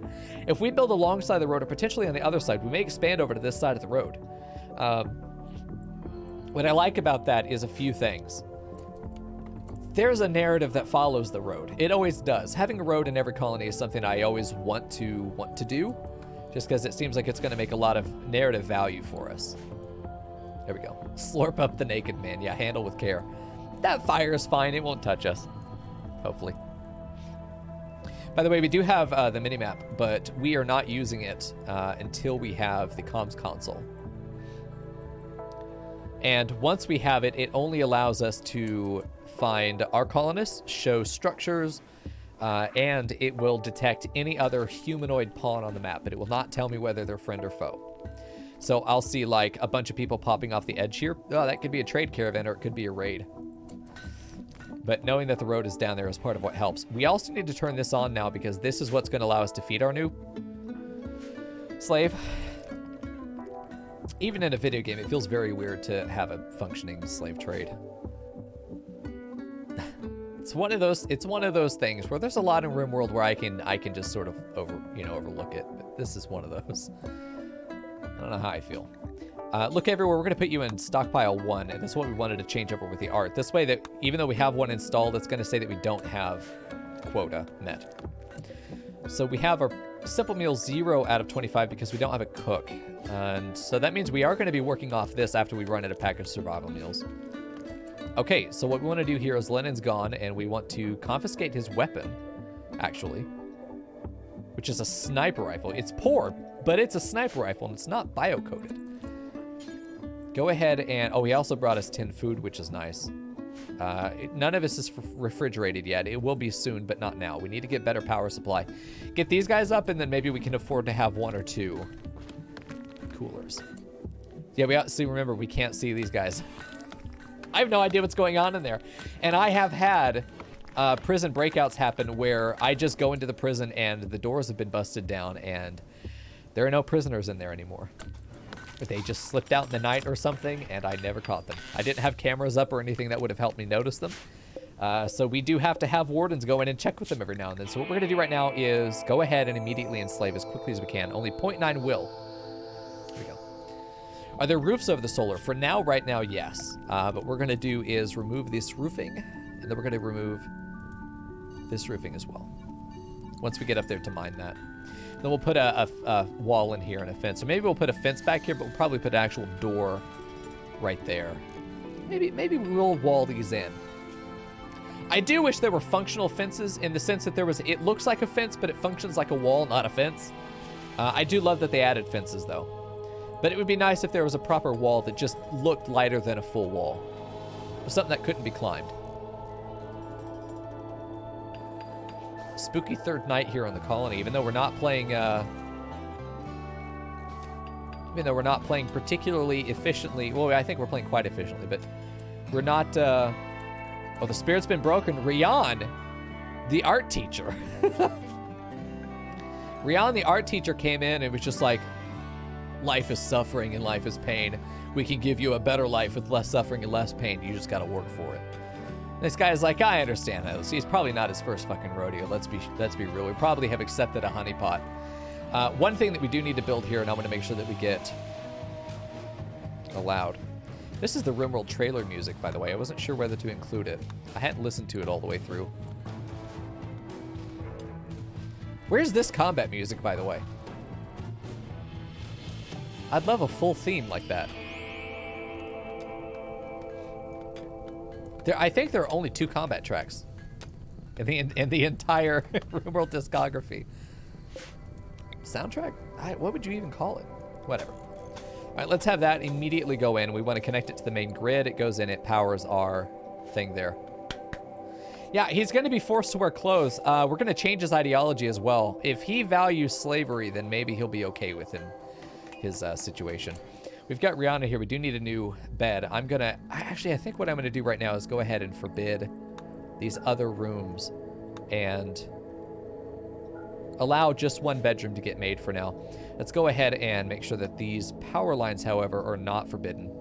If we build alongside the road or potentially on the other side, we may expand over to this side of the road. What I like about that is a few things. There's a narrative that follows the road. It always does. Having a road in every colony is something I always want to do. Just because it seems like it's going to make a lot of narrative value for us. There we go. Slurp up the naked man. Yeah, handle with care. That fire is fine. It won't touch us. Hopefully. By the way, we do have the minimap, but we are not using it until we have the comms console. And once we have it, it only allows us to find our colonists, show structures, and it will detect any other humanoid pawn on the map, but it will not tell me whether they're friend or foe. So I'll see like a bunch of people popping off the edge here. Oh, that could be a trade caravan or it could be a raid. But knowing that the road is down there is part of what helps. We also need to turn this on now because this is what's going to allow us to feed our new slave. Even in a video game, it feels very weird to have a functioning slave trade. It's one of those things where there's a lot in RimWorld where I can just sort of overlook it. But this is one of those. I don't know how I feel. Look everywhere. We're going to put you in stockpile 1, and that's what we wanted to change over with the art. This way that even though we have one installed, it's going to say that we don't have quota met. So we have our simple meal 0 out of 25 because we don't have a cook. And so that means we are going to be working off this after we run out of packaged survival meals. Okay, so what we want to do here is Lennon's gone, and we want to confiscate his weapon, actually, which is a sniper rifle. It's poor, but it's a sniper rifle, and it's not bio-coded. Go ahead and... Oh, he also brought us 10 food, which is nice. None of this is refrigerated yet. It will be soon, but not now. We need to get better power supply. Get these guys up, and then maybe we can afford to have 1 or 2 coolers. Yeah, remember, we can't see these guys. I have no idea what's going on in there. And I have had prison breakouts happen where I just go into the prison and the doors have been busted down and there are no prisoners in there anymore. Or they just slipped out in the night or something and I never caught them. I didn't have cameras up or anything that would have helped me notice them. So we do have to have wardens go in and check with them every now and then. So what we're going to do right now is go ahead and immediately enslave as quickly as we can. Only 0.9 will. There we go. Are there roofs over the solar? For now, right now, yes. But what we're going to do is remove this roofing, and then we're going to remove this roofing as well. Once we get up there to mine that. Then we'll put a wall in here and a fence. So maybe we'll put a fence back here, but we'll probably put an actual door right there. Maybe we'll wall these in. I do wish there were functional fences in the sense that it looks like a fence, but it functions like a wall, not a fence. I do love that they added fences, though. But it would be nice if there was a proper wall that just looked lighter than a full wall. Something that couldn't be climbed. Spooky third night here on the colony, even though we're not playing particularly efficiently. Well, I think we're playing quite efficiently, but we're not. Oh, the spirit's been broken. Rian, the art teacher. Rian, the art teacher, came in and was just like, life is suffering and life is pain. We can give you a better life with less suffering and less pain. You just got to work for it. This guy's like, I understand that. He's probably not his first fucking rodeo. Let's be real. We probably have accepted a honeypot. One thing that we do need to build here, and I'm going to make sure that we get allowed. This is the RimWorld trailer music, by the way. I wasn't sure whether to include it. I hadn't listened to it all the way through. Where's this combat music, by the way? I'd love a full theme like that. I think there are only 2 combat tracks in the entire RimWorld discography. Soundtrack? What would you even call it? Whatever. All right, let's have that immediately go in. We want to connect it to the main grid. It goes in, it powers our thing there. Yeah, he's going to be forced to wear clothes. We're going to change his ideology as well. If he values slavery, then maybe he'll be okay with his situation. We've got Rihanna here. We do need a new bed. I think what I'm going to do right now is go ahead and forbid these other rooms and allow just one bedroom to get made for now. Let's go ahead and make sure that these power lines, however, are not forbidden,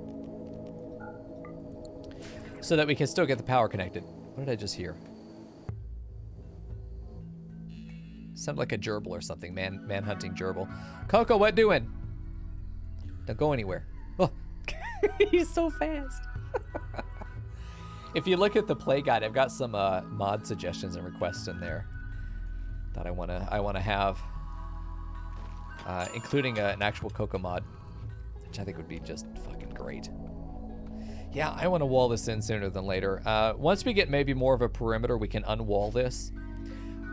so that we can still get the power connected. What did I just hear? Sounded like a gerbil or something. Man-hunting gerbil. Coco, what doing? Don't go anywhere. Oh, he's so fast. If you look at the play guide, I've got some mod suggestions and requests in there that I wanna have, including an actual Coco mod, which I think would be just fucking great. Yeah, I want to wall this in sooner than later. Once we get maybe more of a perimeter, we can unwall this.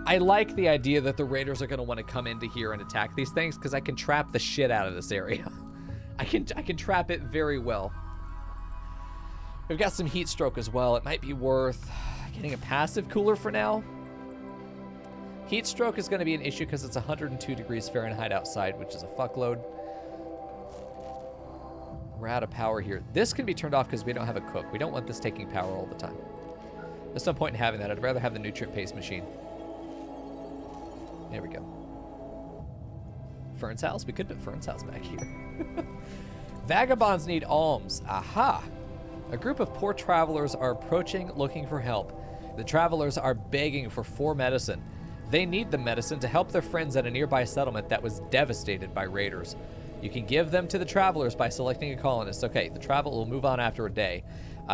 I like the idea that the raiders are going to want to come into here and attack these things, because I can trap the shit out of this area. I can trap it very well. We've got some heat stroke as well. It might be worth getting a passive cooler for now. Heat stroke is going to be an issue because it's 102 degrees Fahrenheit outside, which is a fuckload. We're out of power here. This can be turned off because we don't have a cook. We don't want this taking power all the time. There's no point in having that. I'd rather have the nutrient paste machine. There we go. Fern's house? We could put Fern's house back here. Vagabonds need alms. Aha! A group of poor travelers are approaching looking for help. The travelers are begging for 4 medicine. They need the medicine to help their friends at a nearby settlement that was devastated by raiders. You can give them to the travelers by selecting a colonist. Okay, the travel will move on after a day.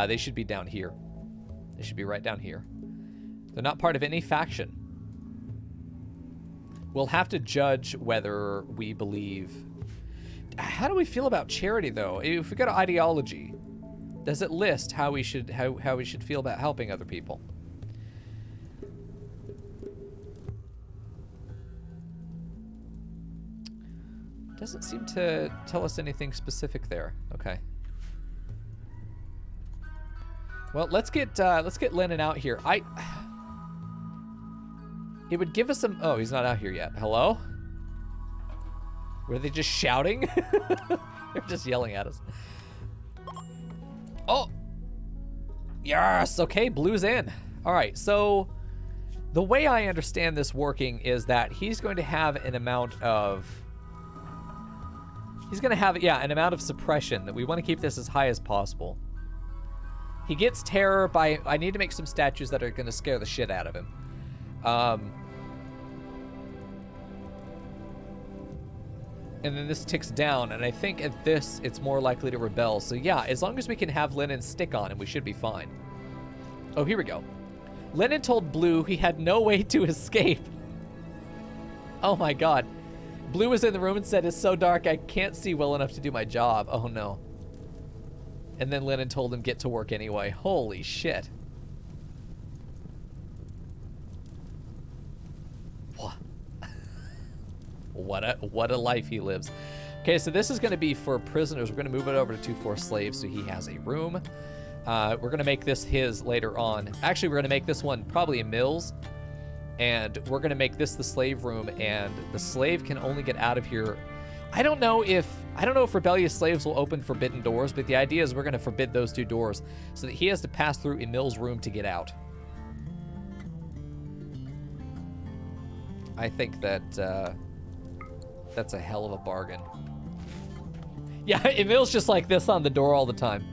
They should be down here. They should be right down here. They're not part of any faction. We'll have to judge whether we believe... How do we feel about charity, though? If we go to ideology, does it list how we should feel about helping other people? Doesn't seem to tell us anything specific there. Okay. Well, let's get Lennon out here. It would give us some... Oh, he's not out here yet. Hello? Were they just shouting? They're just yelling at us. Oh! Yes! Okay, blue's in. All right, so the way I understand this working is that he's going to have an amount of... He's going to have, yeah, an amount of suppression that we want to keep this as high as possible. He gets terror by... I need to make some statues that are going to scare the shit out of him. And then this ticks down, and I think at this, it's more likely to rebel. So yeah, as long as we can have Lennon stick on him, we should be fine. Oh, here we go. Lennon told Blue he had no way to escape. Oh my god. Blue was in the room and said, it's so dark I can't see well enough to do my job. Oh no. And then Lennon told him get to work anyway. Holy shit. What a life he lives. Okay, so this is going to be for prisoners. We're going to move it over to 2-4 slaves so he has a room. We're going to make this his later on. Actually, we're going to make this one probably a Mills. And we're going to make this the slave room, and the slave can only get out of here. I don't know if rebellious slaves will open forbidden doors, but the idea is we're going to forbid those 2 doors so that he has to pass through Emil's room to get out. I think that that's a hell of a bargain. Yeah, Emil's just like this on the door all the time.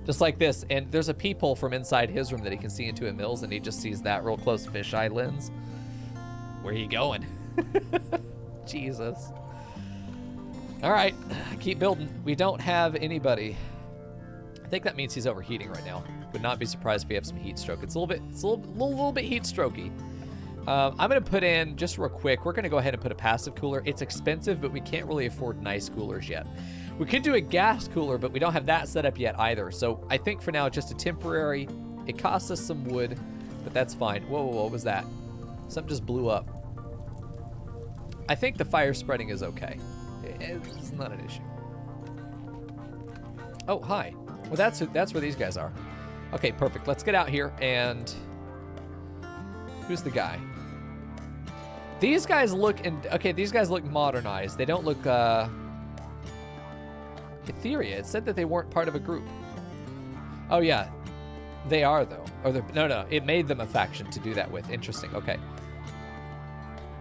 Just like this. And there's a peephole from inside his room that he can see into Emil's, and he just sees that real close fisheye lens. Where are you going? Jesus. All right, keep building. We don't have anybody. I think that means he's overheating right now. Would not be surprised if we have some heat stroke. It's a little bit heat strokey. I'm gonna put in, just real quick, we're gonna go ahead and put a passive cooler. It's expensive, but we can't really afford nice coolers yet. We could do a gas cooler, but we don't have that set up yet either. So I think for now it's just a temporary. It costs us some wood, but that's fine. Whoa, what was that? Something just blew up. I think the fire spreading is okay. It's not an issue. Oh, hi. Well, that's where these guys are. Okay, perfect. Let's get out here and... Who's the guy? These guys look... Okay, these guys look modernized. They don't look... Etheria. It said that they weren't part of a group. Oh, yeah. They are, though. Or no. It made them a faction to do that with. Interesting. Okay.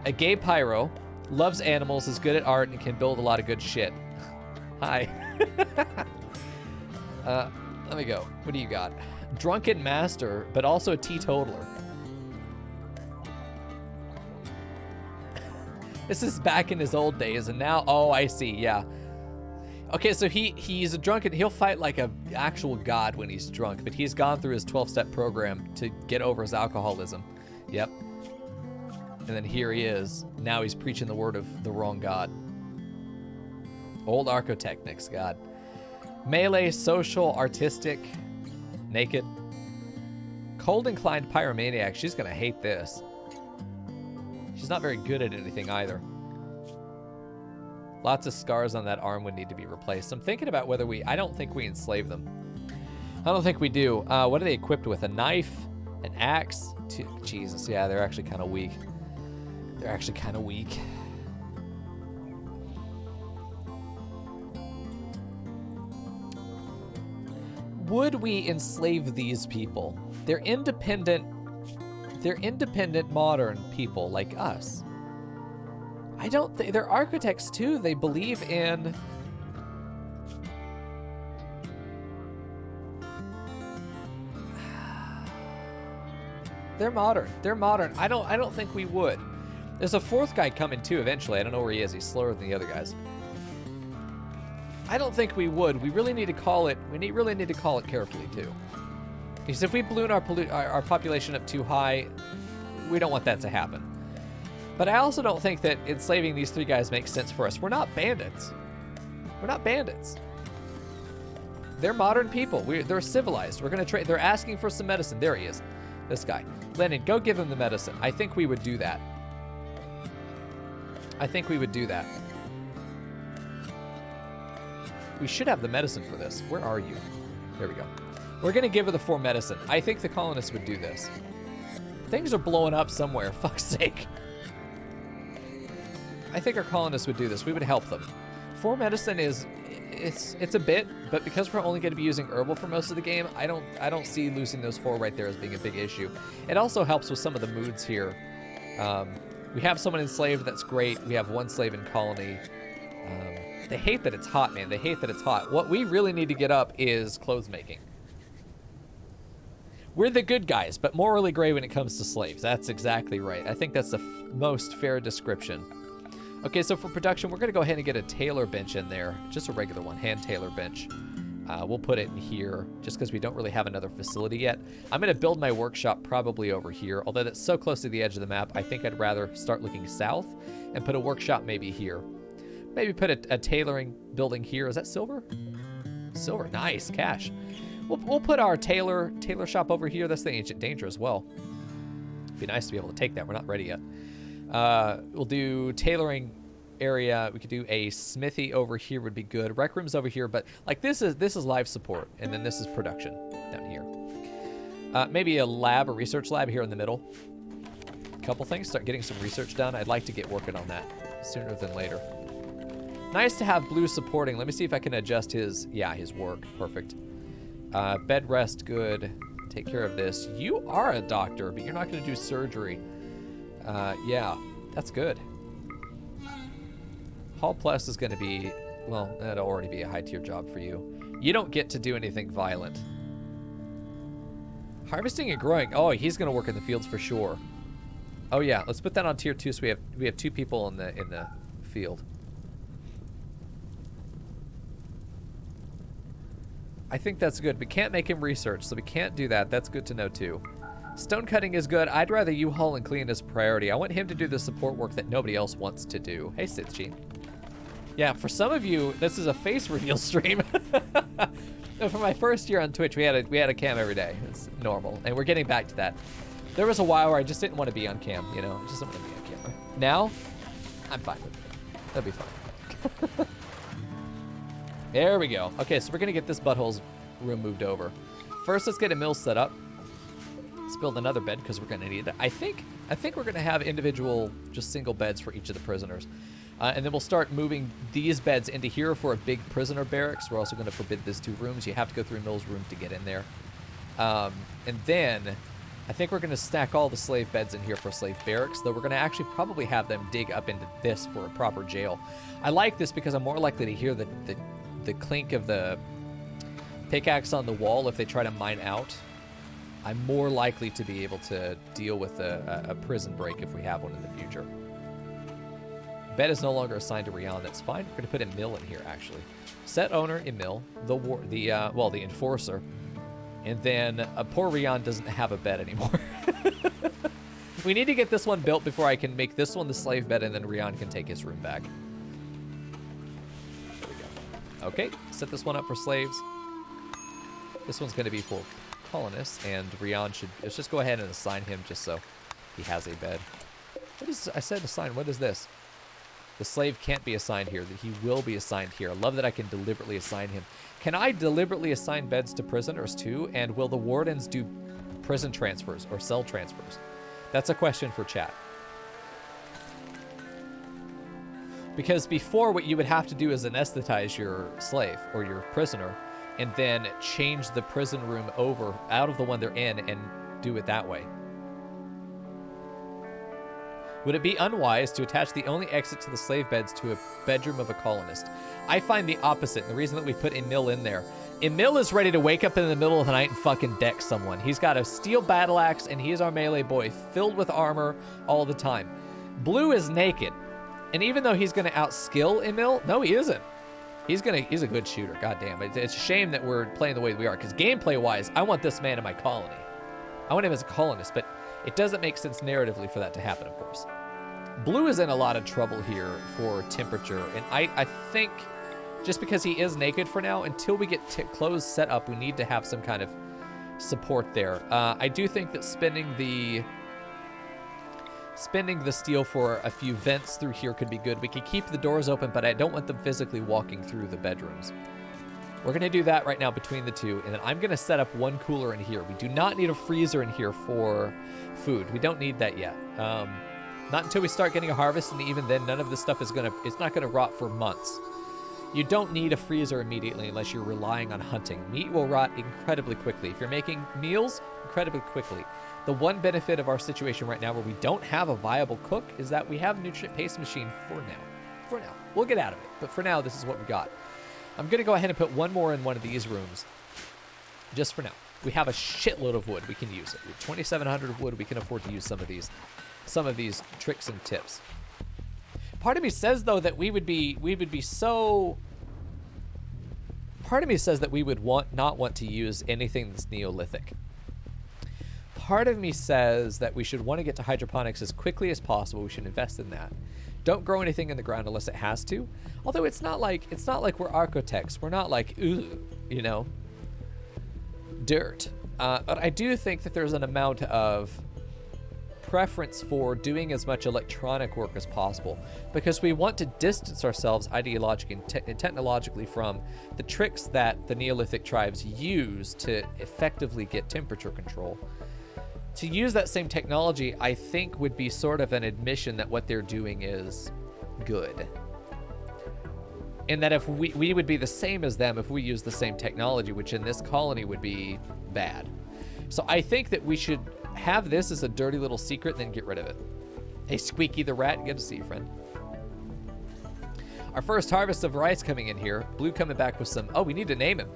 A gay pyro. Loves animals, is good at art, and can build a lot of good shit. Hi. Let me go. What do you got? Drunken master, but also a teetotaler. This is back in his old days, and now, oh, I see, yeah. Okay, so he's a drunken, he'll fight like a actual god when he's drunk, but he's gone through his 12-step program to get over his alcoholism. Yep. And then here he is. Now he's preaching the word of the wrong god. Old archotechnics, god. Melee, social, artistic, naked. Cold inclined pyromaniac. She's gonna hate this. She's not very good at anything either. Lots of scars on that arm would need to be replaced. I'm thinking about whether I don't think we enslave them. I don't think we do. What are they equipped with? A knife? An axe? Jesus, yeah, they're actually kind of weak. They're actually kind of weak. Would we enslave these people? They're independent modern people like us. I don't think they're architects too. They believe in They're modern. I don't think we would. There's a 4th guy coming too eventually. I don't know where he is. He's slower than the other guys. I don't think we would. We really need to call it. Really need to call it carefully too. Because if we balloon our population up too high, we don't want that to happen. But I also don't think that enslaving these 3 guys makes sense for us. We're not bandits. They're modern people. They're civilized. We're gonna trade. They're asking for some medicine. There he is. This guy. Lennon, go give him the medicine. I think we would do that. We should have the medicine for this. Where are you? There we go. We're gonna give her the 4 medicine. I think the colonists would do this. Things are blowing up somewhere. Fuck's sake. I think our colonists would do this. We would help them. 4 medicine is, it's a bit, but because we're only going to be using herbal for most of the game, I don't see losing those 4 right there as being a big issue. It also helps with some of the moods here. We have someone enslaved. That's great. We have 1 slave in colony. They hate that it's hot, man. They hate that it's hot. What we really need to get up is clothes making. We're the good guys, but morally gray when it comes to slaves. That's exactly right. I think that's the most fair description. Okay, so for production, we're going to go ahead and get a tailor bench in there. Just a regular one, hand tailor bench. We'll put it in here just because we don't really have another facility yet. I'm going to build my workshop probably over here. Although that's so close to the edge of the map, I think I'd rather start looking south and put a workshop maybe here. Maybe put a tailoring building here. Is that silver? Silver. Nice. Cash. We'll put our tailor shop over here. That's the Ancient Danger as well. It'd be nice to be able to take that. We're not ready yet. We'll do tailoring area. We could do a smithy over here would be good. Rec rooms over here, but like this is live support, and then this is production down here. Maybe a lab or research lab here in the middle. A couple things. Start getting some research done. I'd like to get working on that sooner than later. Nice to have Blue supporting. Let me see if I can adjust his work. Perfect. Bed rest, good. Take care of this. You are a doctor, but you're not going to do surgery. Yeah, that's good. Hall Plus is going to be, well, that'll already be a high tier job for you. You don't get to do anything violent. Harvesting and growing. Oh, he's going to work in the fields for sure. Oh yeah, let's put that on tier 2 so we have 2 people in the field. I think that's good. We can't make him research, so we can't do that. That's good to know too. Stone cutting is good. I'd rather you haul and clean as priority. I want him to do the support work that nobody else wants to do. Hey, Sitchin. Yeah, for some of you, this is a face reveal stream. For my first year on Twitch, we had a cam every day. It's normal, and we're getting back to that. There was a while where I just didn't want to be on cam, you know? I just didn't want to be on camera. Now, I'm fine with it. That'll be fine. There we go. Okay, so we're gonna get this butthole's room moved over. First, let's get a mill set up. Let's build another bed because we're gonna need it. I think we're gonna have individual, just single beds for each of the prisoners, and then we'll start moving these beds into here for a big prisoner barracks. We're also gonna forbid these 2 rooms. You have to go through Mill's room to get in there, and then I think we're gonna stack all the slave beds in here for slave barracks. Though we're gonna actually probably have them dig up into this for a proper jail. I like this because I'm more likely to hear the clink of the pickaxe on the wall if they try to mine out. I'm more likely to be able to deal with a prison break if we have one in the future. Bed is no longer assigned to Rian. That's fine. We're gonna put a mill in here actually. Set owner Emil, the enforcer, and then poor Rian doesn't have a bed anymore. We need to get this one built before I can make this one the slave bed, and then Rian can take his room back. Okay, set this one up for slaves. This one's going to be for colonists, and Rian let's just go ahead and assign him just so he has a bed. What is, I said assign, what is this? The slave can't be assigned here, that he will be assigned here. I love that I can deliberately assign him. Can I deliberately assign beds to prisoners too? And will the wardens do prison transfers or cell transfers? That's a question for chat. Because before, what you would have to do is anesthetize your slave or your prisoner and then change the prison room over out of the one they're in and do it that way. Would it be unwise to attach the only exit to the slave beds to a bedroom of a colonist? I find the opposite. The reason that we put Emil in there. Emil is ready to wake up in the middle of the night and fucking deck someone. He's got a steel battle axe and he is our melee boy, filled with armor all the time. Blue is naked. And even though he's going to outskill Emil, no, he isn't. He's a good shooter. God damn it. It's a shame that we're playing the way we are, because gameplay-wise, I want this man in my colony. I want him as a colonist, but it doesn't make sense narratively for that to happen, of course. Blue is in a lot of trouble here for temperature, and I think just because he is naked for now, until we get clothes set up, we need to have some kind of support there. I do think that spending the steel for a few vents through here could be good. We could keep the doors open, but I don't want them physically walking through the bedrooms. We're going to do that right now between the 2, and then I'm going to set up 1 cooler in here. We do not need a freezer in here for food. We don't need that yet. Not until we start getting a harvest, and even then, none of this stuff it's not going to rot for months. You don't need a freezer immediately unless you're relying on hunting. Meat will rot incredibly quickly. If you're making meals, incredibly quickly. The one benefit of our situation right now where we don't have a viable cook is that we have a nutrient paste machine for now. For now. We'll get out of it, but for now, this is what we got. I'm going to go ahead and put 1 more in one of these rooms, just for now. We have a shitload of wood. We can use it. With 2,700 wood, we can afford to use some of these tricks and tips. Part of me says though that we would be so. Part of me says that we would not want to use anything that's Neolithic. Part of me says that we should want to get to hydroponics as quickly as possible. We should invest in that. Don't grow anything in the ground unless it has to. Although it's not like we're architects. We're not like, ooh, you know, dirt. But I do think that there's an amount of preference for doing as much electronic work as possible because we want to distance ourselves ideologically and technologically from the tricks that the Neolithic tribes use to effectively get temperature control. To use that same technology, I think, would be sort of an admission that what they're doing is good. And that if we would be the same as them if we use the same technology, which in this colony would be bad. So I think that we should have this as a dirty little secret and then get rid of it. Hey, Squeaky the Rat, good to see you, friend. Our first harvest of rice coming in here. Blue coming back with some... Oh, we need to name him.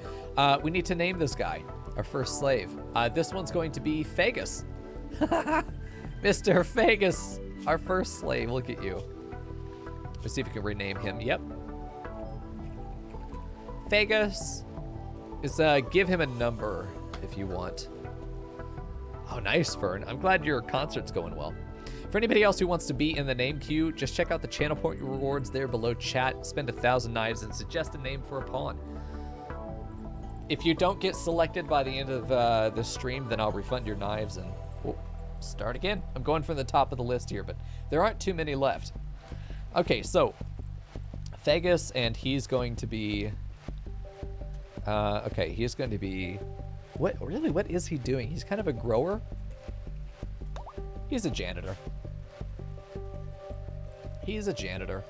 We need to name this guy. Our first slave. This one's going to be Fagus. Mr. Fagus, our first slave. Look at you. Let's see if we can rename him. Yep. Fagus is give him a number if you want. Oh, nice, Fern. I'm glad your concert's going well. For anybody else who wants to be in the name queue, just check out the channel point rewards there below chat. Spend 1,000 knives and suggest a name for a pawn. If you don't get selected by the end of the stream, then I'll refund your knives and we'll start again. I'm going from the top of the list here, but there aren't too many left. Okay, so Fagus, and he's going to be... okay, he's going to be... What is he doing? He's kind of a grower. He's a janitor. He's a janitor.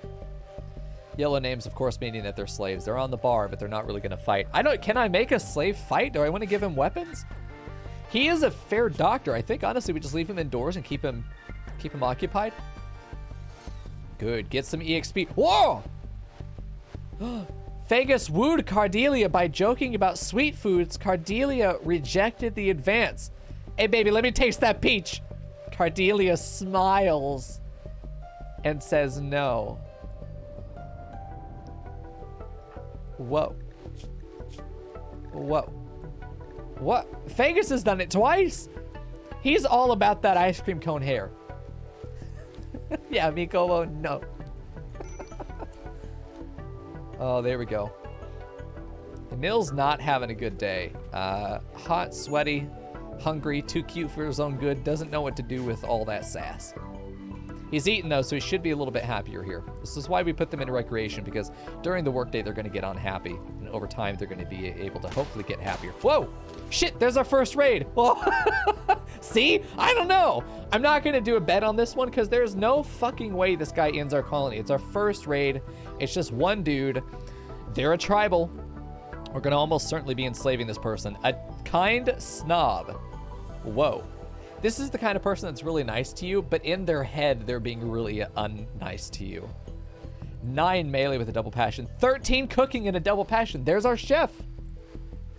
Yellow names, of course, meaning that they're slaves. They're on the bar, but they're not really going to fight. Can I make a slave fight? Do I want to give him weapons? He is a fair doctor. I think, honestly, we just leave him indoors and keep him occupied. Good. Get some EXP. Whoa! Fagus wooed Cardelia by joking about sweet foods. Cardelia rejected the advance. Hey, baby, let me taste that peach. Cardelia smiles and says no. Whoa. Whoa. What? Fagus has done it twice. He's all about that ice cream cone hair. Yeah, Mikomo, no. Oh, there we go. Emil's not having a good day. Hot, sweaty, hungry, too cute for his own good, doesn't know what to do with all that sass. He's eating though, so he should be a little bit happier here. This is why we put them in recreation, because during the workday they're going to get unhappy, and over time they're going to be able to hopefully get happier. Whoa! Shit, there's our first raid. Whoa. See? I don't know. I'm not going to do a bet on this one because there's no fucking way this guy ends our colony. It's our first raid. It's just one dude. They're a tribal. We're going to almost certainly be enslaving this person. A kind snob. Whoa. This is the kind of person that's really nice to you, but in their head, they're being really unnice to you. 9 melee with a double passion. 13 cooking and a double passion. There's our chef.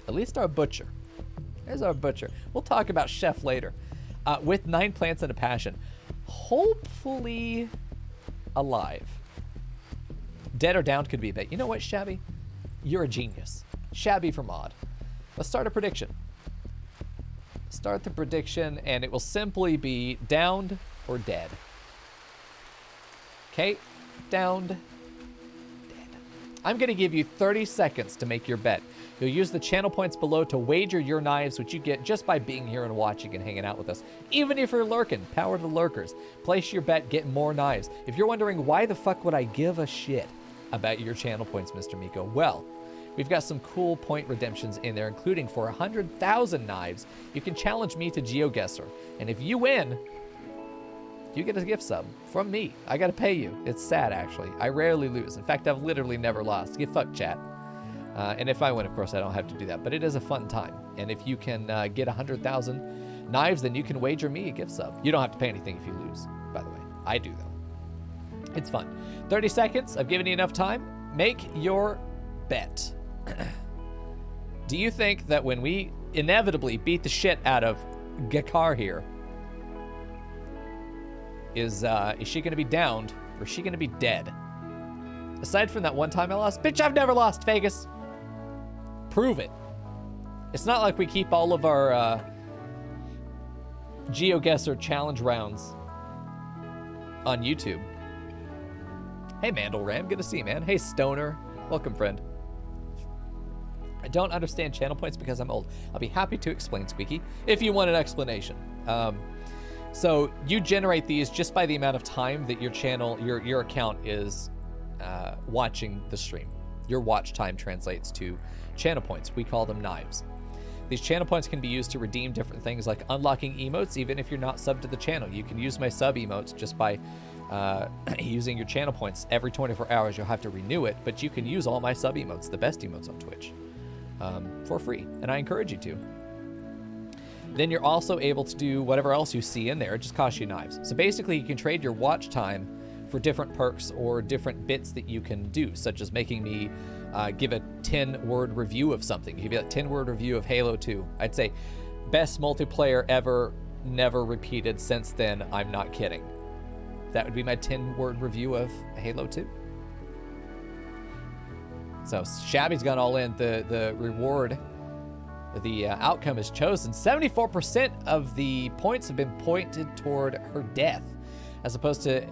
At least our butcher. There's our butcher. We'll talk about chef later. With 9 plants and a passion. Hopefully alive. Dead or downed could be a bit. You know what, Shabby? You're a genius. Shabby for mod. Let's start a prediction. Start the prediction, and it will simply be downed or dead. Okay, downed, dead. I'm going to give you 30 seconds to make your bet. You'll use the channel points below to wager your knives, which you get just by being here and watching and hanging out with us. Even if you're lurking, power to the lurkers. Place your bet, get more knives. If you're wondering why the fuck would I give a shit about your channel points, Mr. Miko, well, we've got some cool point redemptions in there, including for 100,000 knives, you can challenge me to GeoGuessr. And if you win, you get a gift sub from me. I gotta pay you. It's sad, actually. I rarely lose. In fact, I've literally never lost. Get fucked, chat. And if I win, of course, I don't have to do that. But it is a fun time. And if you can get 100,000 knives, then you can wager me a gift sub. You don't have to pay anything if you lose, by the way. I do, though. It's fun. 30 seconds. I've given you enough time. Make your bet. Do you think that when we inevitably beat the shit out of Gakar here. Is she going to be downed, or is she going to be dead? Aside from that one time I lost, bitch, I've never lost, Vegas. Prove it. It's not like we keep all of our GeoGuessr challenge rounds on YouTube. Hey, Mandalram, good to see you, man. Hey, Stoner, welcome, friend. I don't understand channel points because I'm old. I'll be happy to explain, Squeaky, if you want an explanation. So you generate these just by the amount of time that your channel, your account is watching the stream. Your watch time translates to channel points. We call them knives. These channel points can be used to redeem different things like unlocking emotes, even if you're not subbed to the channel. You can use my sub emotes just by using your channel points. Every 24 hours you'll have to renew it, but you can use all my sub emotes, the best emotes on Twitch, for free, and I encourage you to. Then you're also able to do whatever else you see in there. It just costs you knives. So basically you can trade your watch time for different perks or different bits that you can do, such as making me give a 10-word review of something. Give you a 10-word review of Halo 2. I'd say best multiplayer ever, never repeated since then. I'm not kidding. That would be my 10-word review of Halo 2. So Shabby's gone all in. The reward, the outcome is chosen. 74% of the points have been pointed toward her death, as opposed to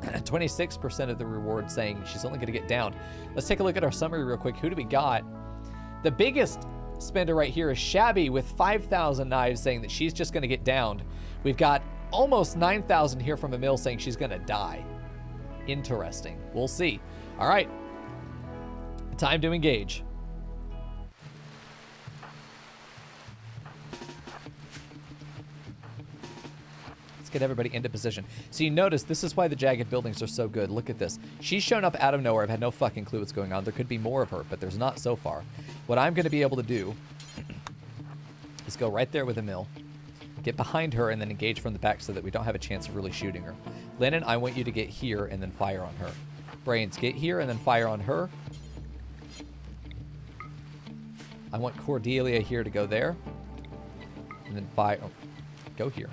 26% of the reward saying she's only going to get downed. Let's take a look at our summary real quick. Who do we got? The biggest spender right here is Shabby with 5,000 knives saying that she's just going to get downed. We've got almost 9,000 here from Emil saying she's going to die. Interesting. We'll see. All right. Time to engage. Let's get everybody into position. So you notice this is why the jagged buildings are so good. Look at this. She's shown up out of nowhere. I've had no fucking clue what's going on. There could be more of her, but there's not so far. What I'm going to be able to do is go right there with Emil, get behind her, and then engage from the back so that we don't have a chance of really shooting her. Lennon, I want you to get here and then fire on her. Brains, get here and then fire on her. I want Cordelia here to go there. And then fire. Oh, go here.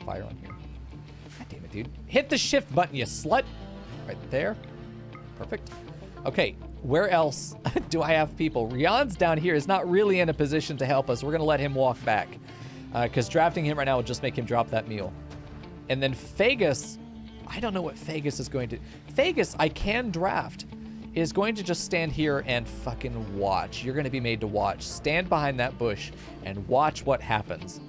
Fire on here. God damn it, dude. Hit the shift button, you slut. Right there. Perfect. Okay, where else do I have people? Rian's down here is not really in a position to help us. We're going to let him walk back. Because drafting him right now will just make him drop that meal. And then Fagus, I don't know what Fagus is going to... Fagus, I can draft, is going to just stand here and fucking watch. You're going to be made to watch. Stand behind that bush and watch what happens.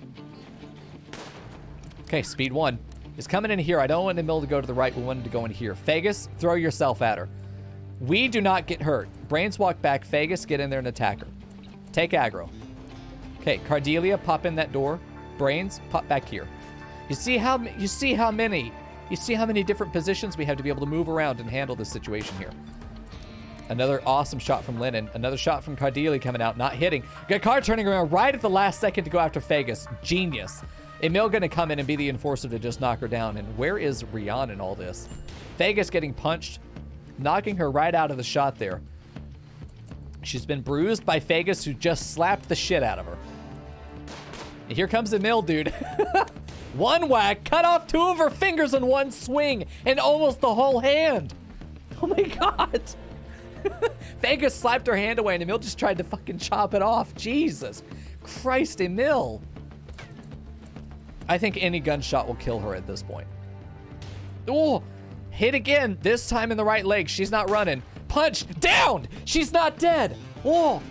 Okay, speed 1 is coming in here. I don't want Emil to go to the right. We want him to go in here. Fagus, throw yourself at her. We do not get hurt. Brains walk back. Fagus, get in there and attack her. Take aggro. Okay, Cardelia, pop in that door. Brains, pop back here. You see how many different positions we have to be able to move around and handle this situation here. Another awesome shot from Lennon. Another shot from Cardelia coming out, not hitting. Gakar turning around right at the last second to go after Fagus. Genius. Emil gonna come in and be the enforcer to just knock her down. And where is Rian in all this? Fagus getting punched, knocking her right out of the shot there. She's been bruised by Fagus, who just slapped the shit out of her. And here comes Emil, dude. One whack, cut off 2 of her fingers in one swing, and almost the whole hand. Oh my god. Fagus slapped her hand away, and Emil just tried to fucking chop it off. Jesus Christ, Emil. I think any gunshot will kill her at this point. Oh, hit again. This time in the right leg. She's not running. Punch. Down. She's not dead. Oh,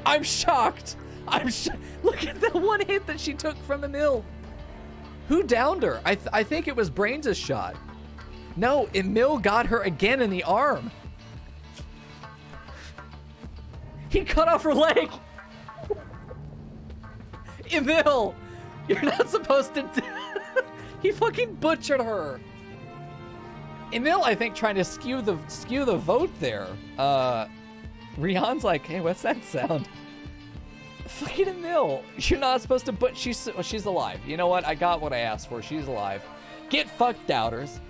I'm shocked. Look at the one hit that she took from Emil. Who downed her? I think it was Brains' shot. No, Emil got her again in the arm. He cut off her leg. Emil. You're not supposed to... He fucking butchered her. Emil, I think, trying to skew the vote there. Rihan's like, hey, what's that sound? Fucking Emil. You're not supposed to... But she's alive. You know what? I got what I asked for. She's alive. Get fucked, doubters.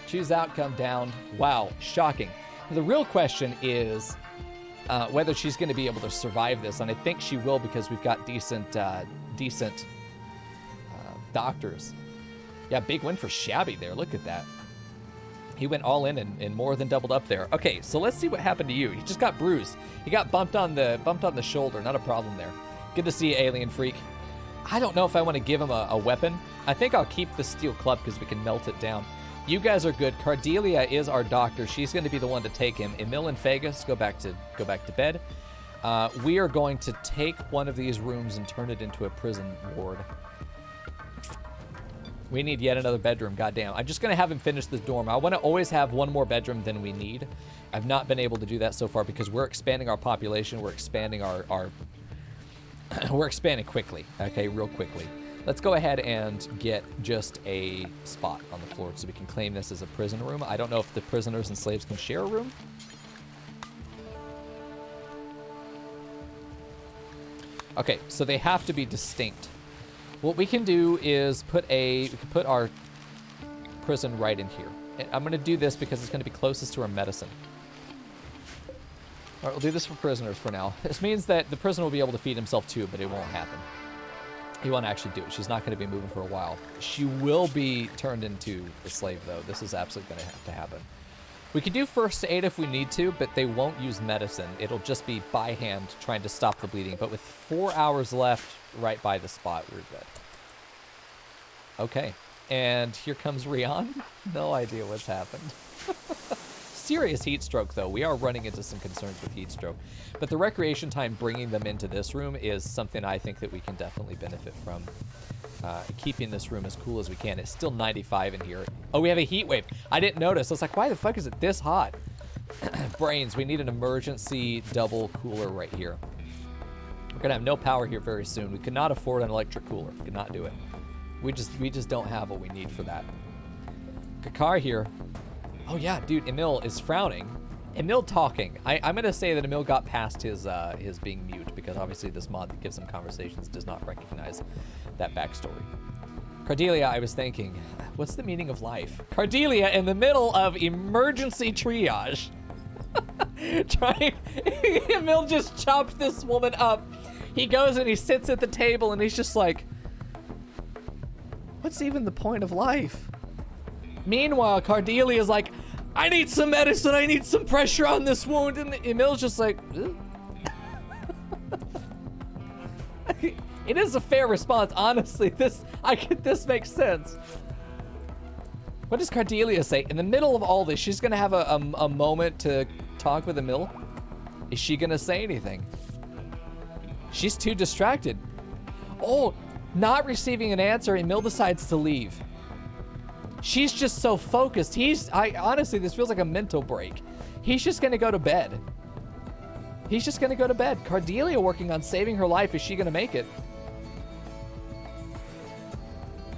Choose outcome down. Wow. Shocking. The real question is... whether she's going to be able to survive this, and I think she will because we've got decent doctors. Yeah, big win for Shabby there. Look at that. He went all in and more than doubled up there. Okay, so let's see what happened to you. He just got bruised. He got bumped on the shoulder. Not a problem there. Good to see you, Alien Freak. I don't know if I want to give him a weapon. I think I'll keep the steel club because we can melt it down. You guys are good. Cardelia is our doctor. She's going to be the one to take him. Emil and Fegus, go back to bed. We are going to take one of these rooms and turn it into a prison ward. We need yet another bedroom, goddamn. I'm just going to have him finish this dorm. I want to always have one more bedroom than we need. I've not been able to do that so far because we're expanding our population. We're expanding we're expanding quickly, okay, real quickly. Let's go ahead and get just a spot on the floor so we can claim this as a prison room. I don't know if the prisoners and slaves can share a room. Okay, so they have to be distinct. What we can do is we can put our prison right in here. And I'm going to do this because it's going to be closest to our medicine. All right, we'll do this for prisoners for now. This means that the prisoner will be able to feed himself too, but it won't happen. He won't actually do it. She's not going to be moving for a while. She will be turned into a slave, though. This is absolutely going to have to happen. We can do first aid if we need to, but they won't use medicine. It'll just be by hand trying to stop the bleeding. But with 4 hours left right by the spot, we're good. Okay. And here comes Rian. No idea what's happened. Serious heat stroke, though. We are running into some concerns with heat stroke. But the recreation time bringing them into this room is something I think that we can definitely benefit from. Keeping this room as cool as we can. It's still 95 in here. Oh, we have a heat wave. I didn't notice. I was like, why the fuck is it this hot? Brains, we need an emergency double cooler right here. We're going to have no power here very soon. We could not afford an electric cooler. We could not do it. We just don't have what we need for that. Kakar here. Oh yeah, dude, Emil is frowning. Emil talking. I'm going to say that Emil got past his being mute because obviously this mod that gives him conversations does not recognize that backstory. Cardelia, I was thinking, what's the meaning of life? Cardelia in the middle of emergency triage. Emil just chopped this woman up. He goes and he sits at the table and he's just like, what's even the point of life? Meanwhile, Cardelia is like, I need some medicine. I need some pressure on this wound. And Emil's just like, it is a fair response. Honestly, this makes sense. What does Cardelia say? In the middle of all this, she's going to have a moment to talk with Emil. Is she going to say anything? She's too distracted. Oh, not receiving an answer, Emil decides to leave. She's just so focused. Honestly, this feels like a mental break. He's just going to go to bed. He's just going to go to bed. Cardelia working on saving her life. Is she going to make it?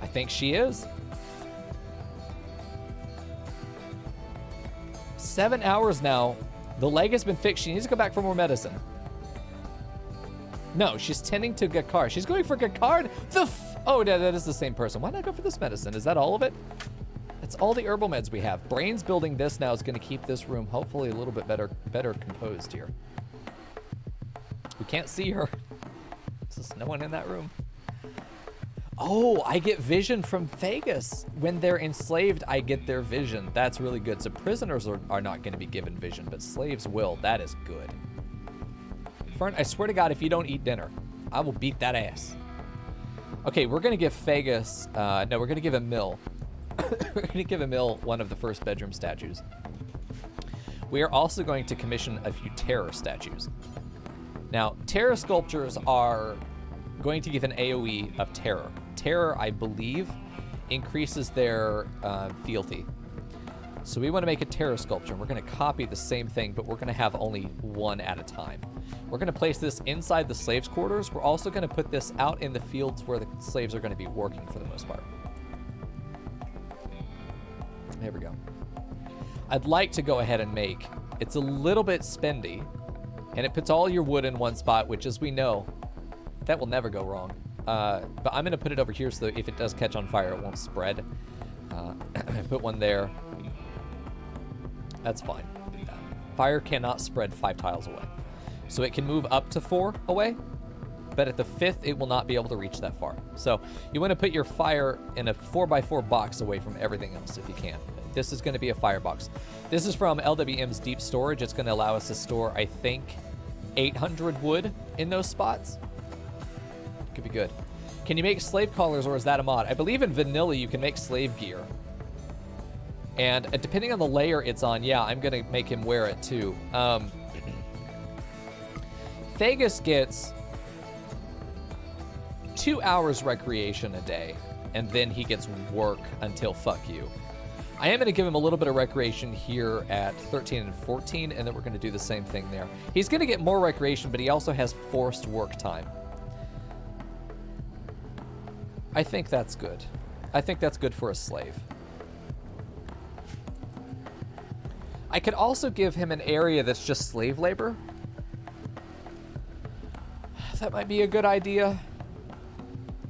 I think she is. 7 hours now. The leg has been fixed. She needs to go back for more medicine. No, she's tending to Gakar. She's going for Gakar. Oh, that is the same person. Why not go for this medicine? Is that all of it? That's all the herbal meds we have. Brains building this now is going to keep this room hopefully a little bit better composed here. We can't see her. There's no one in that room. Oh, I get vision from Fegus. When they're enslaved, I get their vision. That's really good. So prisoners are not going to be given vision, but slaves will. That is good. Fern, I swear to God, if you don't eat dinner, I will beat that ass. Okay, we're going to give Fegus... no, we're going to give Emil... we're going to give Emil one of the first bedroom statues. We are also going to commission a few terror statues. Now, terror sculptures are going to give an AoE of terror. Terror, I believe, increases their fealty. So we want to make a terror sculpture. We're going to copy the same thing, but we're going to have only one at a time. We're going to place this inside the slaves' quarters. We're also going to put this out in the fields where the slaves are going to be working for the most part. There we go. I'd like to go ahead and make... It's a little bit spendy, and it puts all your wood in one spot, which, as we know, that will never go wrong. But I'm going to put it over here so that if it does catch on fire, it won't spread. Put one there. That's fine. Fire cannot spread 5 tiles away. So it can move up to 4 away, but at the 5th, it will not be able to reach that far. So you want to put your fire in a 4x4 box away from everything else if you can. This is going to be a firebox. This is from LWM's deep storage. It's going to allow us to store, I think, 800 wood in those spots. Could be good. Can you make slave collars, or is that a mod? I believe in vanilla you can make slave gear. And depending on the layer it's on, yeah, I'm going to make him wear it too. Thegus gets 2 hours recreation a day, and then he gets work until fuck you. I am going to give him a little bit of recreation here at 13 and 14, and then we're going to do the same thing there. He's going to get more recreation, but he also has forced work time. I think that's good. I think that's good for a slave. I could also give him an area that's just slave labor. That might be a good idea.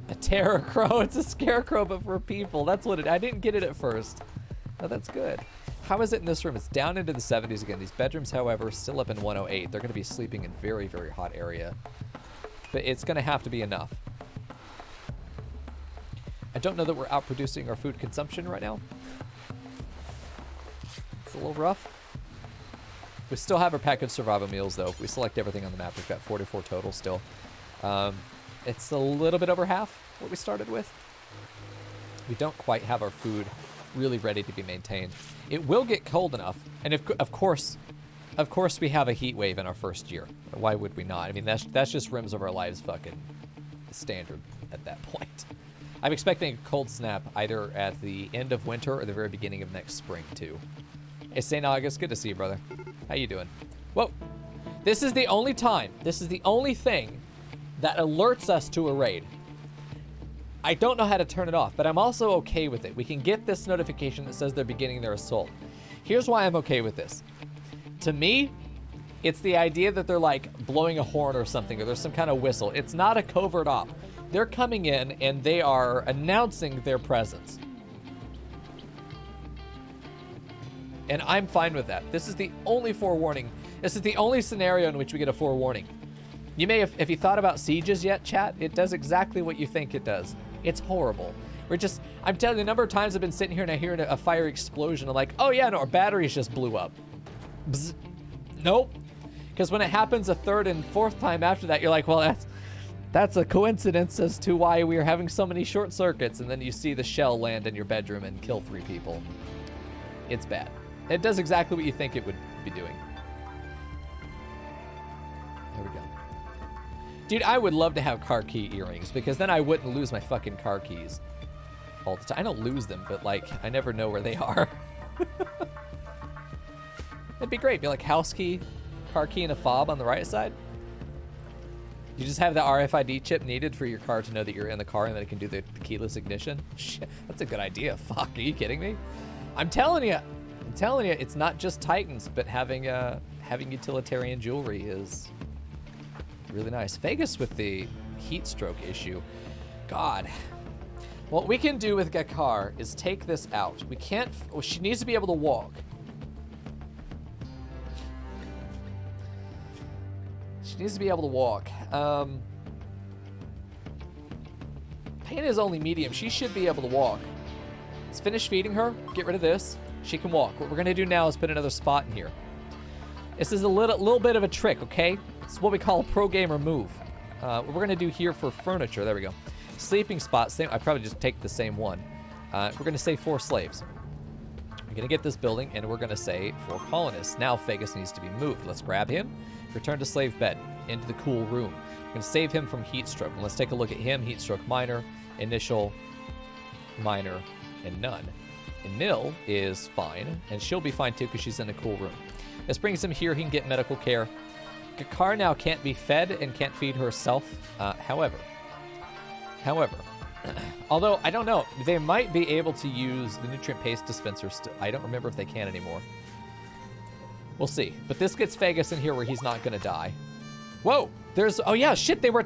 A terror crow. It's a scarecrow, but for people. That's what it... I didn't get it at first. Oh, that's good. How is it in this room? It's down into the 70s again. These bedrooms, however, still up in 108. They're going to be sleeping in very, very hot area. But it's going to have to be enough. I don't know that we're outproducing our food consumption right now. It's a little rough. We still have our pack of survival meals, though. If we select everything on the map, we've got 44 total still. It's a little bit over half what we started with. We don't quite have our food really ready to be maintained. It will get cold enough, and if, of course we have a heat wave in our first year. Why would we not? I mean, that's just Rims of Our Lives fucking standard at that point. I'm expecting a cold snap either at the end of winter or the very beginning of next spring, too. Hey, St. August, good to see you, brother. How you doing? Whoa. This is the only time, this is the only thing that alerts us to a raid. I don't know how to turn it off, but I'm also okay with it. We can get this notification that says they're beginning their assault. Here's why I'm okay with this. To me, it's the idea that they're like blowing a horn or something, or there's some kind of whistle. It's not a covert op. They're coming in and they are announcing their presence. And I'm fine with that. This is the only forewarning. This is the only scenario in which we get a forewarning. You may have, if you thought about sieges yet, chat, it does exactly what you think it does. It's horrible. I'm telling you, the number of times I've been sitting here and I hear a fire explosion. I'm like, oh yeah, no, our batteries just blew up. Bzz. Nope. Because when it happens a third and fourth time after that, you're like, well, that's a coincidence as to why we are having so many short circuits. And then you see the shell land in your bedroom and kill 3 people. It's bad. It does exactly what you think it would be doing. There we go. Dude, I would love to have car key earrings because then I wouldn't lose my fucking car keys all the time. I don't lose them, but like, I never know where they are. It'd be great. Be like house key, car key, and a fob on the right side. You just have the RFID chip needed for your car to know that you're in the car and that it can do the keyless ignition. Shit, that's a good idea. Fuck, are you kidding me? I'm telling you, it's not just Titans, but having utilitarian jewelry is really nice. Vegas with the heat stroke issue. God. What we can do with Gakar is take this out. We can't, she needs to be able to walk. She needs to be able to walk. Pain is only medium. She should be able to walk. Let's finish feeding her. Get rid of this. She can walk. What we're going to do now is put another spot in here. This is a little bit of a trick, okay? This is what we call a pro gamer move. What we're going to do here for furniture, there we go. Sleeping spot, same, I probably just take the same one. We're going to say 4 slaves. We're going to get this building, and we're going to say 4 colonists. Now Vegas needs to be moved. Let's grab him. Return to slave bed, into the cool room. We're going to save him from heat stroke. And let's take a look at him. Heat stroke minor, initial, minor, and none. And Nil is fine, and she'll be fine too because she's in a cool room. This brings him here. He can get medical care. Gakar now can't be fed and can't feed herself. However, although I don't know, they might be able to use the nutrient paste dispenser still. I don't remember if they can anymore. We'll see. But this gets Vegas in here where he's not going to die. Whoa! There's... Oh, yeah, shit, they were...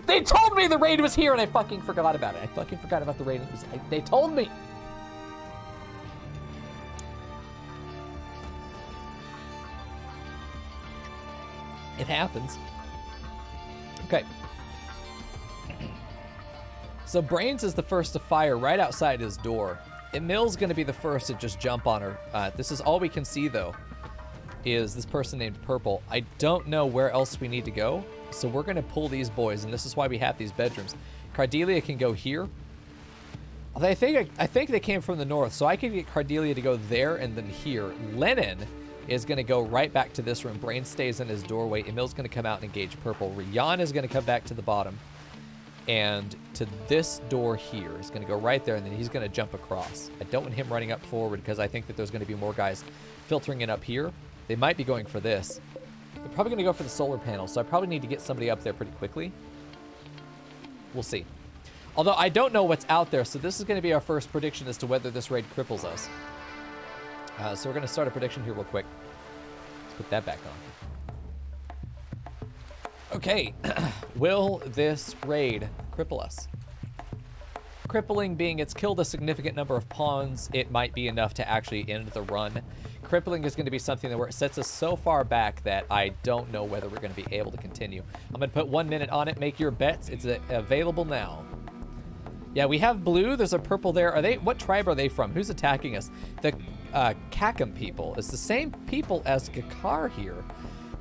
They told me the raid was here, and I fucking forgot about it. I fucking forgot about the raid. They told me. It happens. Okay. So Brains is the first to fire right outside his door. Emil's going to be the first to just jump on her. This is all we can see, though, is this person named Purple. I don't know where else we need to go, so we're going to pull these boys, and this is why we have these bedrooms. Cardelia can go here. I think they came from the north, so I can get Cardelia to go there and then here. Lennon is going to go right back to this room. Brain stays in his doorway. Emil's going to come out and engage Purple. Rian is going to come back to the bottom. And to this door here. He's going to go right there, and then he's going to jump across. I don't want him running up forward because I think that there's going to be more guys filtering in up here. They might be going for this. They're probably going to go for the solar panel, so I probably need to get somebody up there pretty quickly. We'll see. Although I don't know what's out there, so this is going to be our first prediction as to whether this raid cripples us. So we're going to start a prediction here real quick. Let's put that back on. Okay, will this raid cripple us? Crippling being it's killed a significant number of pawns, it might be enough to actually end the run. Crippling is going to be something that where it sets us so far back that I don't know whether we're going to be able to continue. I'm going to put 1 minute on it. Make your bets. It's available now. Yeah, we have blue. There's a purple there. Are they? What tribe are they from? Who's attacking us? The Kakum people. It's the same people as Gakar here,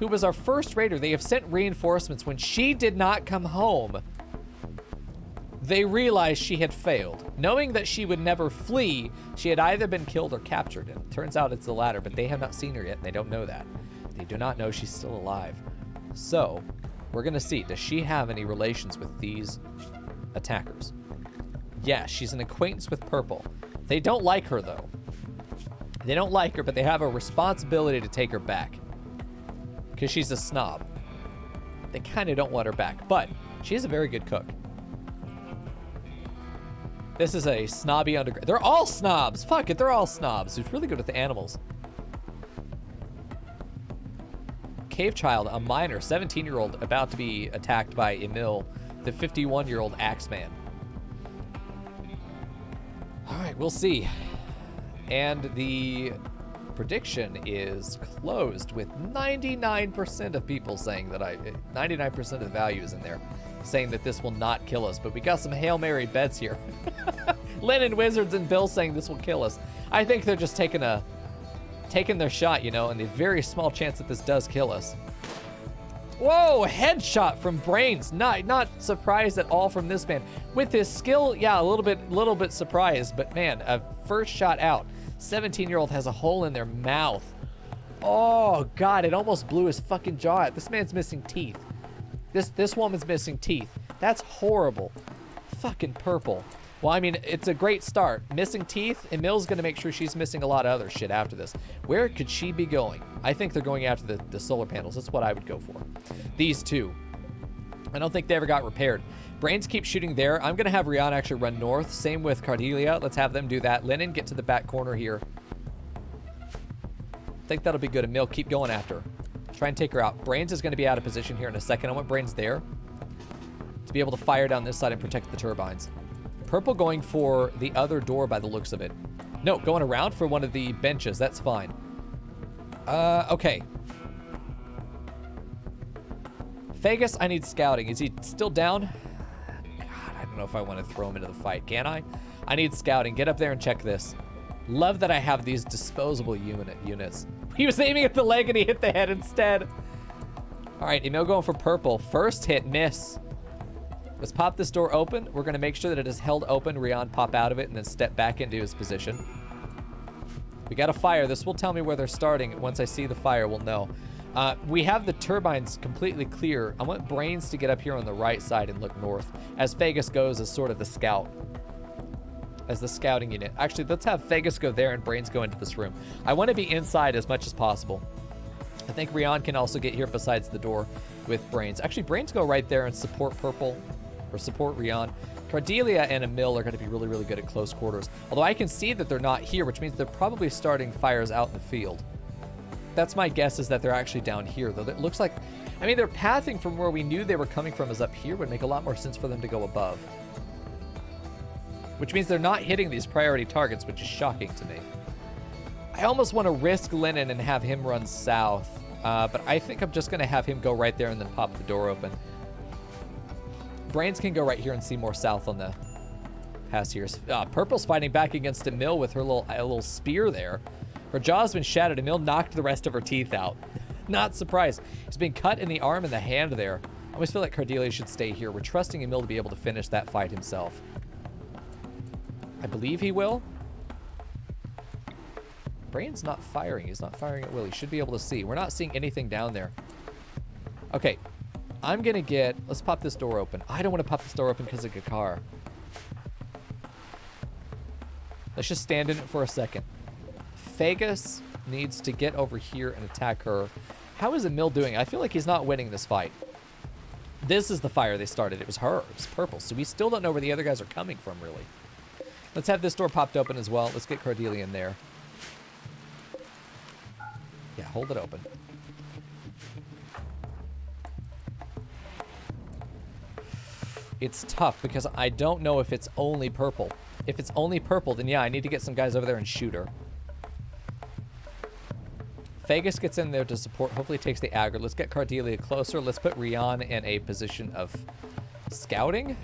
who was our first raider. They have sent reinforcements. When she did not come home, they realized she had failed. Knowing that she would never flee, she had either been killed or captured. And it turns out it's the latter, but they have not seen her yet, and they don't know that. They do not know she's still alive. So, we're going to see, does she have any relations with these attackers? Yes, she's an acquaintance with Purple. They don't like her, though. They don't like her, but they have a responsibility to take her back. Because she's a snob. They kind of don't want her back, but she's a very good cook. This is a snobby underground. They're all snobs. Fuck it, they're all snobs. Who's really good with the animals. Cave Child, a minor, 17-year-old, about to be attacked by Emil, the 51-year-old Axeman. All right, we'll see. And the prediction is closed with 99% of people saying that 99% of the value is in there, saying that this will not kill us. But we got some Hail Mary bets here. Lennon Wizards and Bill saying this will kill us. I think they're just taking their shot, you know, and the very small chance that this does kill us. Whoa, headshot from Brains. Not surprised at all from this man. With his skill, yeah, a little bit surprised, but man, a first shot out. 17-year-old has a hole in their mouth. Oh God, it almost blew his fucking jaw out. This man's missing teeth. This woman's missing teeth. That's horrible. Fucking Purple. Well, I mean, it's a great start. Missing teeth, Emil's gonna make sure she's missing a lot of other shit after this. Where could she be going? I think they're going after the solar panels. That's what I would go for. These two. I don't think they ever got repaired. Brains keep shooting there. I'm gonna have Rian actually run north. Same with Cardelia. Let's have them do that. Lennon, get to the back corner here. I think that'll be good. Emil, keep going after her. Try and take her out. Brains is gonna be out of position here in a second. I want Brains there to be able to fire down this side and protect the turbines. Purple going for the other door by the looks of it. No, going around for one of the benches. That's fine. Okay. Vegas, I need scouting. Is he still down? God, I don't know if I want to throw him into the fight. Can I? I need scouting. Get up there and check this. Love that I have these disposable units. He was aiming at the leg and he hit the head instead. All right, Emil going for Purple. First hit, miss. Let's pop this door open. We're going to make sure that it is held open. Rian pop out of it and then step back into his position. We got a fire. This will tell me where they're starting. Once I see the fire, we'll know. We have the turbines completely clear. I want Brains to get up here on the right side and look north, as Vegas goes as sort of the scout, as the scouting unit. Actually, let's have Vegas go there and Brains go into this room. I want to be inside as much as possible. I think Rian can also get here besides the door with Brains. Actually, Brains go right there and support Purple, or support Rian. Cardelia and Emil are going to be really, really good at close quarters. Although I can see that they're not here, which means they're probably starting fires out in the field. That's my guess, is that they're actually down here, though. It looks like, I mean, their pathing from where we knew they were coming from is up here. Would make a lot more sense for them to go above. Which means they're not hitting these priority targets, which is shocking to me. I almost want to risk Lennon and have him run south. But I think I'm just going to have him go right there and then pop the door open. Brains can go right here and see more south on the pass here. Purple's fighting back against Emil with her little spear there. Her jaw's been shattered. Emil knocked the rest of her teeth out. Not surprised. He's been cut in the arm and the hand there. I always feel like Cordelia should stay here. We're trusting Emil to be able to finish that fight himself. I believe he will. Brain's not firing. He's not firing at will. He should be able to see. We're not seeing anything down there. Okay. I'm going to get... Let's pop this door open. I don't want to pop this door open because of Gakar. Let's just stand in it for a second. Fagus needs to get over here and attack her. How is Emil doing? I feel like he's not winning this fight. This is the fire they started. It was her. It was Purple. So we still don't know where the other guys are coming from, really. Let's have this door popped open as well. Let's get Cordelia in there. Yeah, hold it open. It's tough because I don't know if it's only Purple. If it's only Purple, then yeah, I need to get some guys over there and shoot her. Fagus gets in there to support. Hopefully takes the aggro. Let's get Cordelia closer. Let's put Rian in a position of scouting.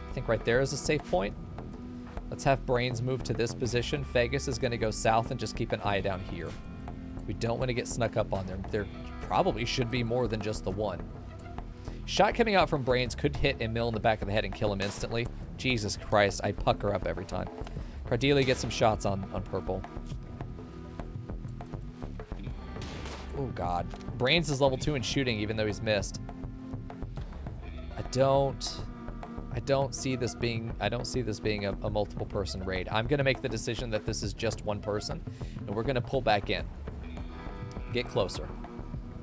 I think right there is a safe point. Let's have Brains move to this position. Fagus is going to go south and just keep an eye down here. We don't want to get snuck up on them. There probably should be more than just the one. Shot coming out from Brains could hit Emil in the back of the head and kill him instantly. Jesus Christ, I pucker up every time. Cordelia gets some shots on Purple. Oh, God. Brains is level 2 in shooting, even though he's missed. I don't see this being a multiple person raid. I'm going to make the decision that this is just one person, and we're going to pull back in. Get closer.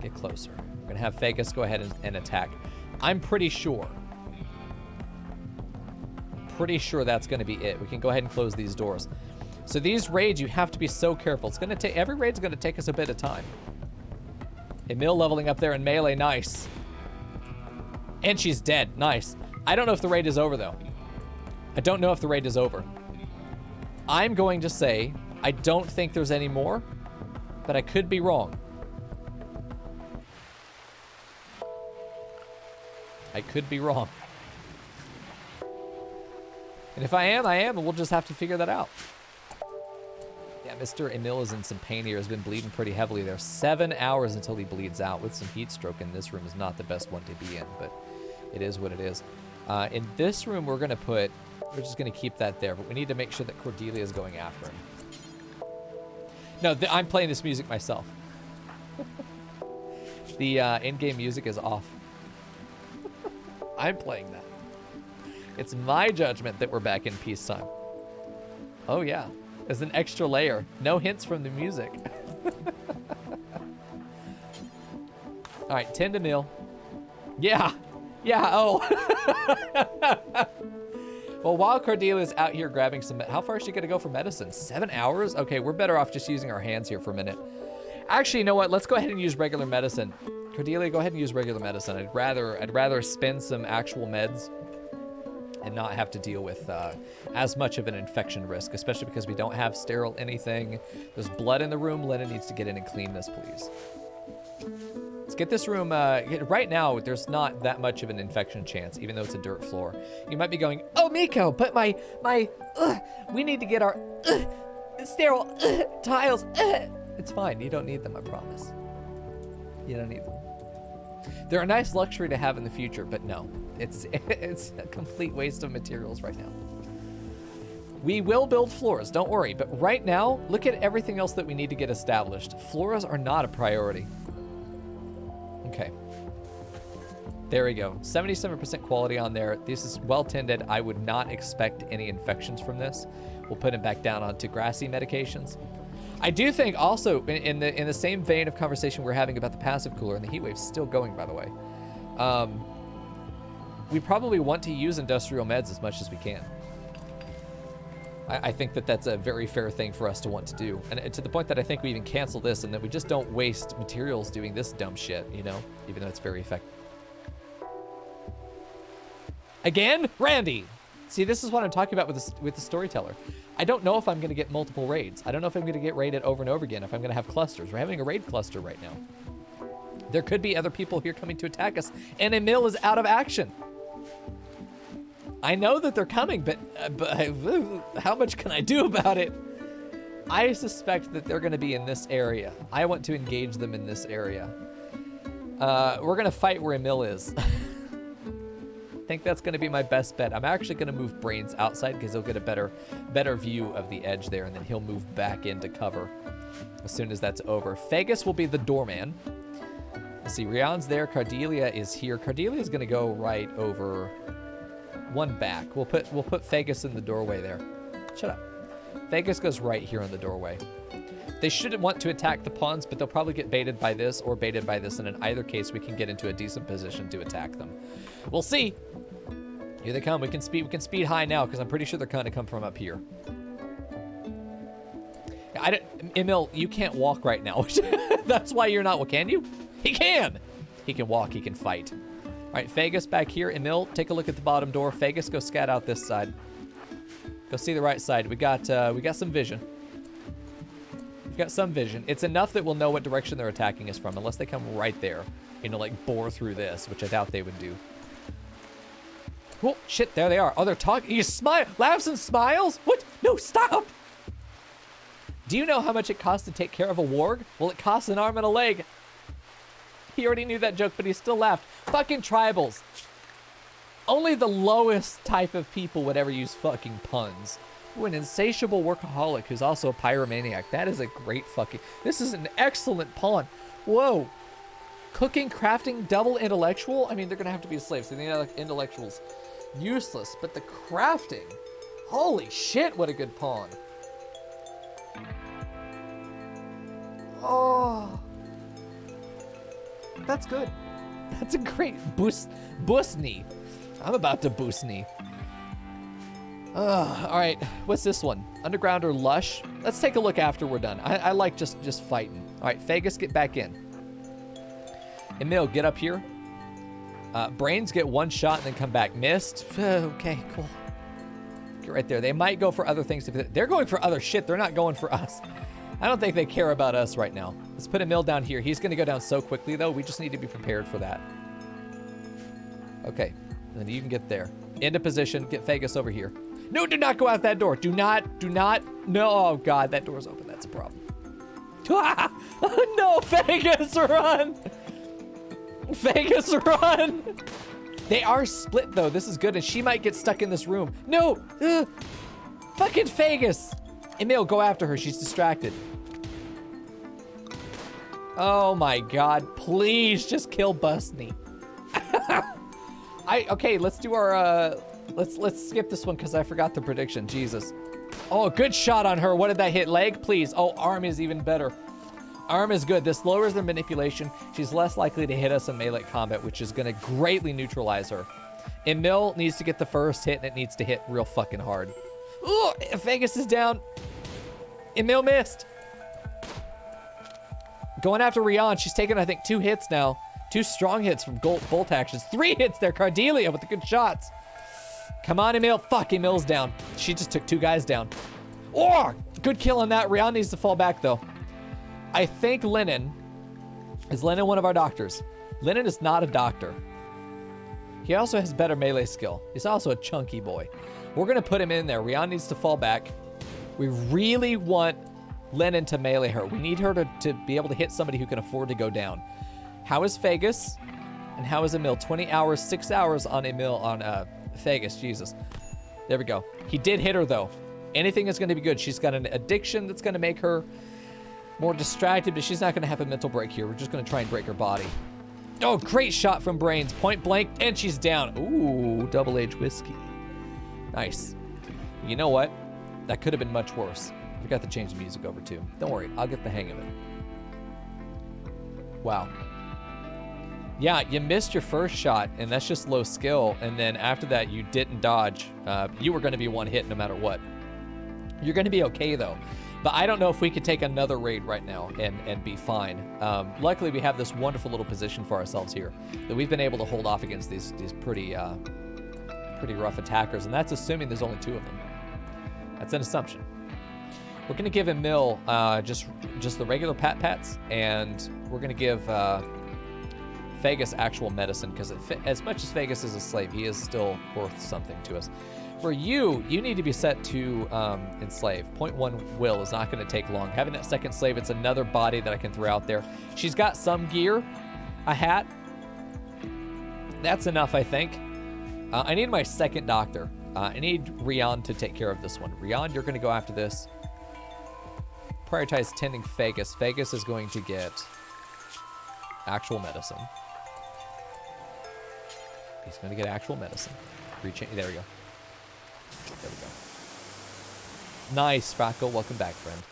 Get closer. We're going to have Fagus go ahead and attack. I'm pretty sure that's going to be it. We can go ahead and close these doors. So these raids, you have to be so careful. It's going to take, every raid's going to take us a bit of time. Emil leveling up there in melee, nice. And she's dead, nice. I don't know if the raid is over, though. I don't know if the raid is over. I'm going to say I don't think there's any more, but I could be wrong. I could be wrong. And if I am, and we'll just have to figure that out. Yeah, Mr. Emil is in some pain here. Has been bleeding pretty heavily there. 7 hours until he bleeds out. With some heat stroke in this room is not the best one to be in, but it is what it is. In this room, we're just going to keep that there, but we need to make sure that Cordelia is going after him. No, I'm playing this music myself. The in-game music is off. I'm playing that. It's my judgment that we're back in peacetime. Oh, yeah. As an extra layer. No hints from the music. All right, 10 to nil. Yeah. Yeah, oh. Well, while Cordelia's out here grabbing some... How far is she going to go for medicine? 7 hours? Okay, we're better off just using our hands here for a minute. Actually, you know what? Let's go ahead and use regular medicine. Cordelia, go ahead and use regular medicine. I'd rather spend some actual meds and not have to deal with as much of an infection risk, especially because we don't have sterile anything. There's blood in the room. Lennon needs to get in and clean this, please. Let's get this room... right now, there's not that much of an infection chance, even though it's a dirt floor. You might be going, oh, Miko, but we need to get our sterile tiles. It's fine. You don't need them, I promise. You don't need them. They're a nice luxury to have in the future, but no. It's a complete waste of materials right now. We will build floors, don't worry. But right now, look at everything else that we need to get established. Floors are not a priority. Okay. There we go. 77% quality on there. This is well tended. I would not expect any infections from this. We'll put him back down onto grassy medications. I do think also in the same vein of conversation we're having about the passive cooler, and the heat wave's still going, by the way. We probably want to use industrial meds as much as we can. I think that that's a very fair thing for us to want to do. And to the point that I think we even cancel this and that we just don't waste materials doing this dumb shit, you know, even though it's very effective. Again, Randy. See, this is what I'm talking about with the storyteller. I don't know if I'm going to get multiple raids. I don't know if I'm going to get raided over and over again, if I'm going to have clusters. We're having a raid cluster right now. There could be other people here coming to attack us, and Emil is out of action. I know that they're coming, but how much can I do about it? I suspect that they're going to be in this area. I want to engage them in this area. We're going to fight where Emil is. I think that's going to be my best bet. I'm actually going to move Brains outside because he'll get a better view of the edge there, and then he'll move back into cover as soon as that's over. Fagus will be the doorman. Let's see, Rion's there. Cardelia is here. Cardelia is going to go right over one back. We'll put Fagus in the doorway there. Shut up. Fagus goes right here in the doorway. They shouldn't want to attack the pawns, but they'll probably get baited by this or baited by this, and in either case, we can get into a decent position to attack them. We'll see. Here they come. We can speed high now because I'm pretty sure they're going to come from up here. Emil, you can't walk right now. That's why you're not. Well, can you? He can. He can walk. He can fight. All right, Fagus back here. Emil, take a look at the bottom door. Fagus, go scat out this side. Go see the right side. We got some vision. We've got some vision. It's enough that we'll know what direction they're attacking us from, unless they come right there, you know, like bore through this, which I doubt they would do. Oh, shit, there they are. Oh, they're talking. You smile, laughs and smiles? What? No, stop. Do you know how much it costs to take care of a warg? Well, it costs an arm and a leg. He already knew that joke, but he still laughed. Fucking tribals. Only the lowest type of people would ever use fucking puns. Ooh, an insatiable workaholic who's also a pyromaniac. That is a great fucking... This is an excellent pawn. Whoa. Cooking, crafting, double intellectual? I mean, they're going to have to be slaves. So the intellectual's useless. But the crafting... Holy shit, what a good pawn. Oh. That's good. That's a great Busni. I'm about to Busni. All right, what's this one? Underground or lush? Let's take a look after we're done. I like just fighting. All right, Fagus, get back in. Emil, get up here. Brains, get one shot and then come back. Missed. Okay, cool. Get right there. They might go for other things. They're going for other shit. They're not going for us. I don't think they care about us right now. Let's put Emil down here. He's going to go down so quickly, though. We just need to be prepared for that. Okay. And then you can get there. Into position. Get Fagus over here. No, do not go out that door. Do not. No, oh, God. That door's open. That's a problem. No, Fagus, run. Fagus, run. They are split, though. This is good, and she might get stuck in this room. No. Fucking Fagus. Emil, go after her. She's distracted. Oh my God! Please just kill Busney. Okay. Let's do our. Let's skip this one because I forgot the prediction. Jesus. Oh, good shot on her. What did that hit? Leg, please. Oh, arm is even better. Arm is good. This lowers their manipulation. She's less likely to hit us in melee combat, which is going to greatly neutralize her. Emil needs to get the first hit, and it needs to hit real fucking hard. Ooh, Fagus is down. Emil missed. Going after Rion. She's taken, I think, 2 hits now. 2 strong hits from bolt actions. 3 hits there. Cardelia with the good shots. Come on, Emil. Fuck, Emil's down. She just took 2 guys down. Oh, good kill on that. Rion needs to fall back, though. I think Lennon... Is Lennon one of our doctors? Lennon is not a doctor. He also has better melee skill. He's also a chunky boy. We're going to put him in there. Rion needs to fall back. We really want Lennon to melee her. We need her to be able to hit somebody who can afford to go down. How is Fagus? And how is Emil? 20 hours, 6 hours on Emil, on Fagus. Jesus. There we go. He did hit her, though. Anything is going to be good. She's got an addiction that's going to make her more distracted, but she's not going to have a mental break here. We're just going to try and break her body. Oh, great shot from Brains. Point blank, and she's down. Ooh, double-aged whiskey. Nice. You know what? That could have been much worse. Forgot to change the music over, too. Don't worry. I'll get the hang of it. Wow. Yeah, you missed your first shot, and that's just low skill. And then after that, you didn't dodge. You were going to be one hit no matter what. You're going to be okay, though. But I don't know if we could take another raid right now and be fine. Luckily, we have this wonderful little position for ourselves here that we've been able to hold off against these pretty rough attackers, and that's assuming there's only 2 of them. That's an assumption. We're going to give Emil just the regular pat-pats, and we're going to give Phagus actual medicine, because as much as Phagus is a slave, he is still worth something to us. For you, you need to be set to enslave. 0.1 will is not going to take long. Having that second slave, it's another body that I can throw out there. She's got some gear, a hat. That's enough, I think. I need my second doctor. I need Rion to take care of this one. Rion, you're going to go after this. Prioritize tending Phagus. Phagus is going to get actual medicine. He's going to get actual medicine. There we go. There we go. Nice, Fractal. Welcome back, friend.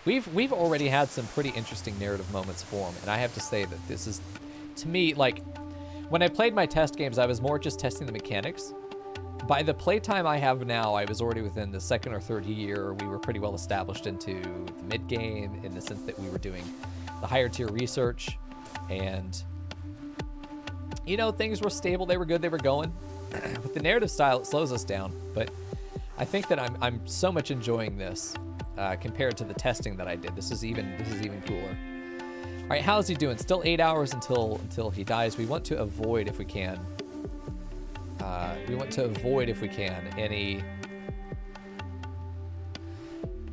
We've already had some pretty interesting narrative moments form, and I have to say that this is, to me, like, when I played my test games, I was more just testing the mechanics. By the playtime I have now, I was already within the second or third year. We were pretty well established into the mid-game in the sense that we were doing the higher tier research, and, you know, things were stable. They were good. They were going. With the narrative style, it slows us down, but I think that I'm so much enjoying this compared to the testing that I did. This is even cooler. All right, how's he doing? Still 8 hours until he dies. We want to avoid, if we can, any.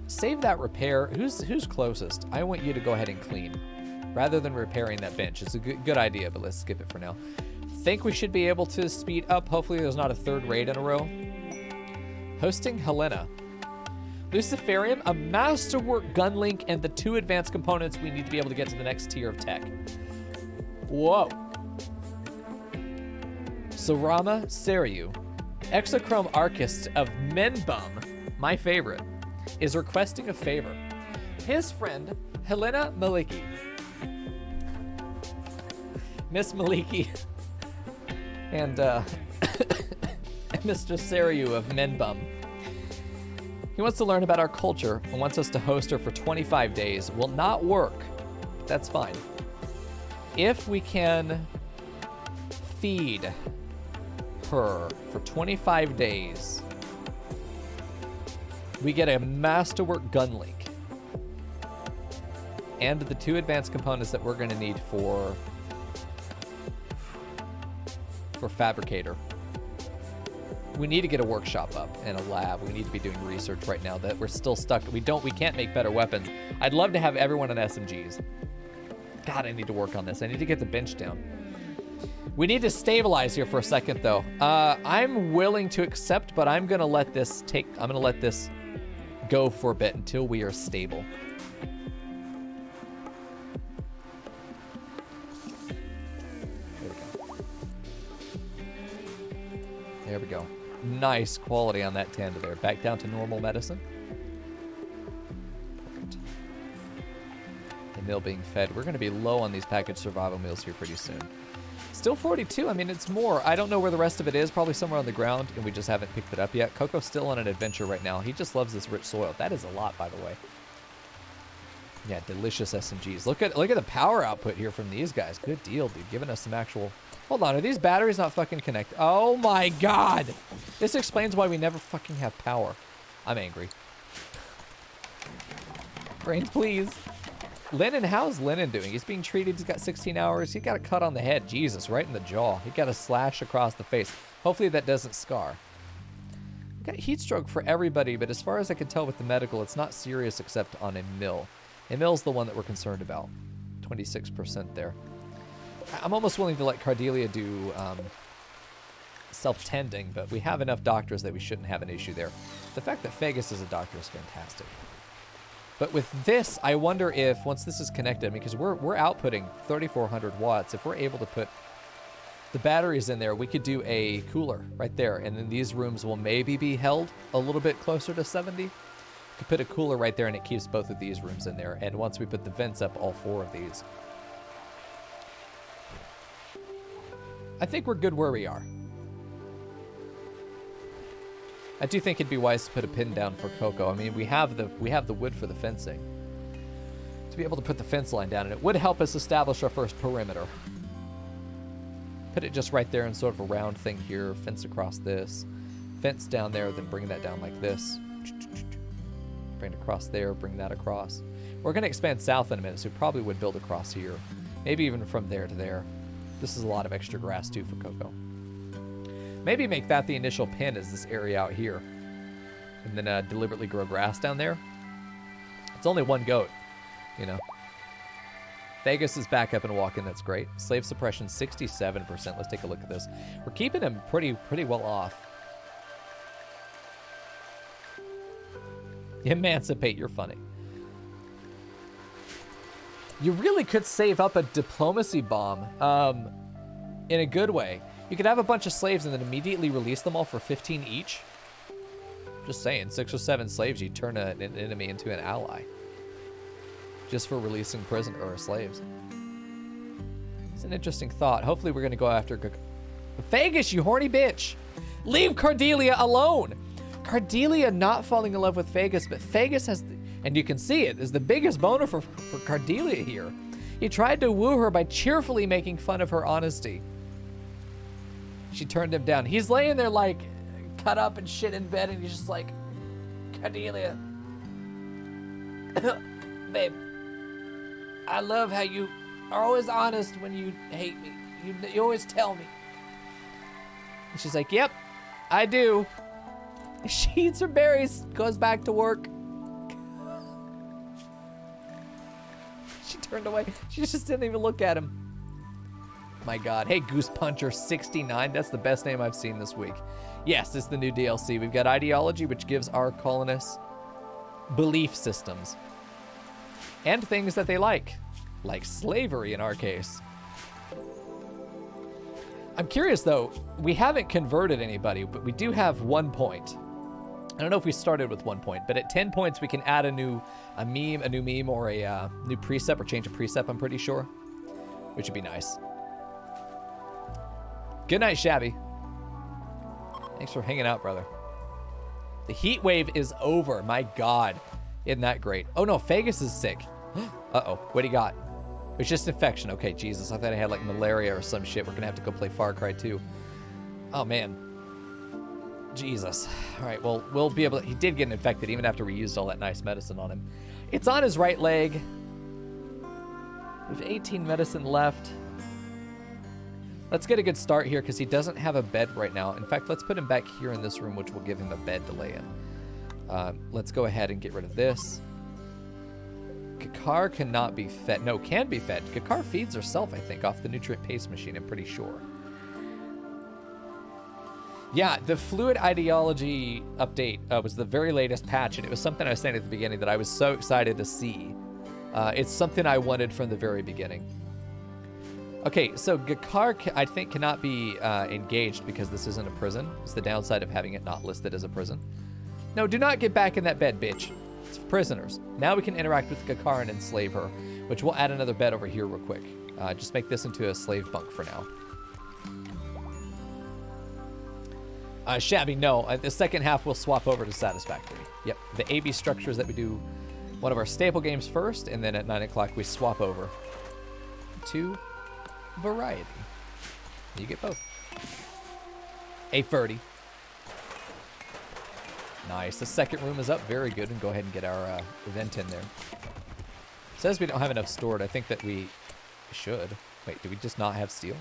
Save that repair. Who's closest? I want you to go ahead and clean, rather than repairing that bench. It's a good idea, but let's skip it for now. Think we should be able to speed up. Hopefully, there's not a third raid in a row. Hosting Helena. Luciferium, a masterwork gun link, and the 2 advanced components we need to be able to get to the next tier of tech. Whoa. Sarama Seriu, Exochrome Archist of Menbum, my favorite, is requesting a favor. His friend, Helena Maliki. Miss Maliki and Mr. Seriu of Menbum. He wants to learn about our culture and wants us to host her for 25 days. Will not work. That's fine. If we can feed her for 25 days, we get a masterwork gun link and the 2 advanced components that we're going to need for fabricator. We need to get a workshop up and a lab. We need to be doing research right now that we're still stuck. We can't make better weapons. I'd love to have everyone on SMGs. God, I need to work on this. I need to get the bench down. We need to stabilize here for a second, though. I'm willing to accept, but I'm gonna let this go for a bit until we are stable. There we go. Nice quality on that Tanda there. Back down to normal medicine. Perfect. The meal being fed. We're going to be low on these packaged survival meals here pretty soon. Still 42. I mean, it's more. I don't know where the rest of it is. Probably somewhere on the ground, and we just haven't picked it up yet. Coco's still on an adventure right now. He just loves this rich soil. That is a lot, by the way. Yeah, delicious SMGs. Look at the power output here from these guys. Good deal, dude. Giving us some actual... Hold on, are these batteries not fucking connected? Oh my god! This explains why we never fucking have power. I'm angry. Brains, please. Lennon, how's Lennon doing? He's being treated, he's got 16 hours. He got a cut on the head. Jesus, right in the jaw. He got a slash across the face. Hopefully that doesn't scar. Got heat stroke for everybody, but as far as I can tell with the medical, it's not serious except on Emil. Emil's the one that we're concerned about. 26% there. I'm almost willing to let Cardelia do self-tending, but we have enough doctors that we shouldn't have an issue there. The fact that Phagus is a doctor is fantastic. But with this, I wonder if, once this is connected, I mean, because we're outputting 3,400 watts, if we're able to put the batteries in there, we could do a cooler right there, and then these rooms will maybe be held a little bit closer to 70. We could put a cooler right there, and it keeps both of these rooms in there, and once we put the vents up, all 4 of these. I think we're good where we are. I do think it'd be wise to put a pin down for Coco. I mean, we have the wood for the fencing. To be able to put the fence line down, and it would help us establish our first perimeter. Put it just right there in sort of a round thing here, fence across this. Fence down there, then bring that down like this. Bring it across there, bring that across. We're going to expand south in a minute, so we probably would build across here. Maybe even from there to there. This is a lot of extra grass too for Coco. Maybe make that the initial pin as this area out here. And then deliberately grow grass down there. It's only one goat, you know. Vegas is back up and walking. That's great. Slave suppression 67%. Let's take a look at this. We're keeping him pretty well off. Emancipate. You're funny. You really could save up a diplomacy bomb in a good way. You could have a bunch of slaves and then immediately release them all for 15 each. Just saying, 6 or 7 slaves, you turn an enemy into an ally. Just for releasing prisoner or slaves. It's an interesting thought. Hopefully we're going to go after Vegas, you horny bitch. Leave Cordelia alone. Cordelia not falling in love with Vegas, but Vegas has... And you can see it is the biggest boner for Cordelia here. He tried to woo her by cheerfully making fun of her honesty. She turned him down. He's laying there like cut up and shit in bed, and he's just like, Cordelia, babe, I love how you are always honest when you hate me. You always tell me. And she's like, yep, I do. She eats her berries, goes back to work. She turned away. She just didn't even look at him. My God. Hey, Goose Puncher 69. That's the best name I've seen this week. Yes, it's the new DLC. We've got ideology, which gives our colonists belief systems. And things that they like slavery in our case. I'm curious, though. We haven't converted anybody, but we do have 1 point. I don't know if we started with 1 point, but at 10 points, we can add a new meme, or a new precept, or change a precept, I'm pretty sure, which would be nice. Good night, Shabby. Thanks for hanging out, brother. The heat wave is over. My God. Isn't that great? Oh, no, Vegas is sick. Uh-oh. What do you got? It's just infection. Okay, Jesus. I thought I had, like, malaria or some shit. We're going to have to go play Far Cry 2. Oh, man. Jesus. All right, well, we'll be able to... He did get infected even after we used all that nice medicine on him. It's on his right leg. We have 18 medicine left. Let's get a good start here because he doesn't have a bed right now. In fact, let's put him back here in this room, which will give him a bed to lay in. Let's go ahead and get rid of this. Kakar cannot be fed. No, can be fed. Kakar feeds herself, I think, off the nutrient paste machine, I'm pretty sure. Yeah, the Fluid Ideology update was the very latest patch, and it was something I was saying at the beginning that I was so excited to see. It's something I wanted from the very beginning. Okay, so Gakar, I think, cannot be engaged because this isn't a prison. It's the downside of having it not listed as a prison. No, do not get back in that bed, bitch. It's for prisoners. Now we can interact with Gakar and enslave her, which we'll add another bed over here real quick. Just make this into a slave bunk for now. Shabby, no. The second half we'll swap over to Satisfactory. Yep, the AB structures that we do one of our staple games first, and then at 9 o'clock we swap over to Variety. You get both. A 30. Nice. The second room is up. Very good. And go ahead and get our event in there. It says we don't have enough stored. I think that we should. Wait, do we just not have steel?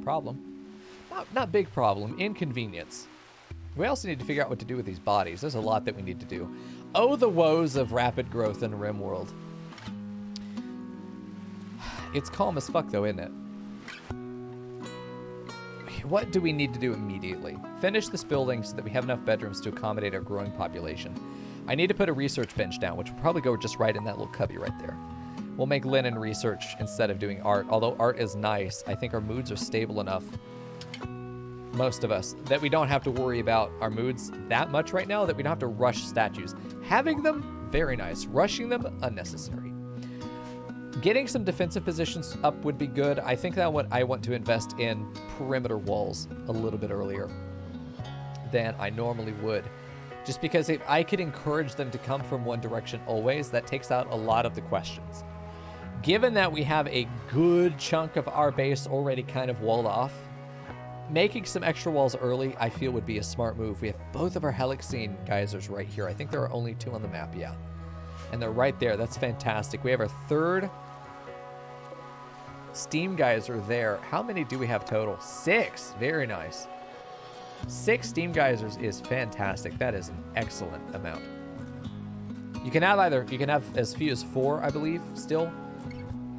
Problem. Not big problem. Inconvenience. We also need to figure out what to do with these bodies. There's a lot that we need to do. Oh, the woes of rapid growth in RimWorld. It's calm as fuck, though, isn't it? What do we need to do immediately? Finish this building so that we have enough bedrooms to accommodate our growing population. I need to put a research bench down, which will probably go just right in that little cubby right there. We'll make linen research instead of doing art. Although art is nice, I think our moods are stable enough, most of us, that we don't have to worry about our moods that much right now, that we don't have to rush statues. Having them, very nice. Rushing them, unnecessary. Getting some defensive positions up would be good. I think that I want to invest in perimeter walls a little bit earlier than I normally would. Just because if I could encourage them to come from one direction always, that takes out a lot of the questions. Given that we have a good chunk of our base already kind of walled off, making some extra walls early, I feel, would be a smart move. We have both of our Helixine geysers right here. I think there are only 2 on the map, yeah. And they're right there. That's fantastic. We have our third steam geyser there. How many do we have total? 6. Very nice. 6 steam geysers is fantastic. That is an excellent amount. You can have as few as 4, I believe, still.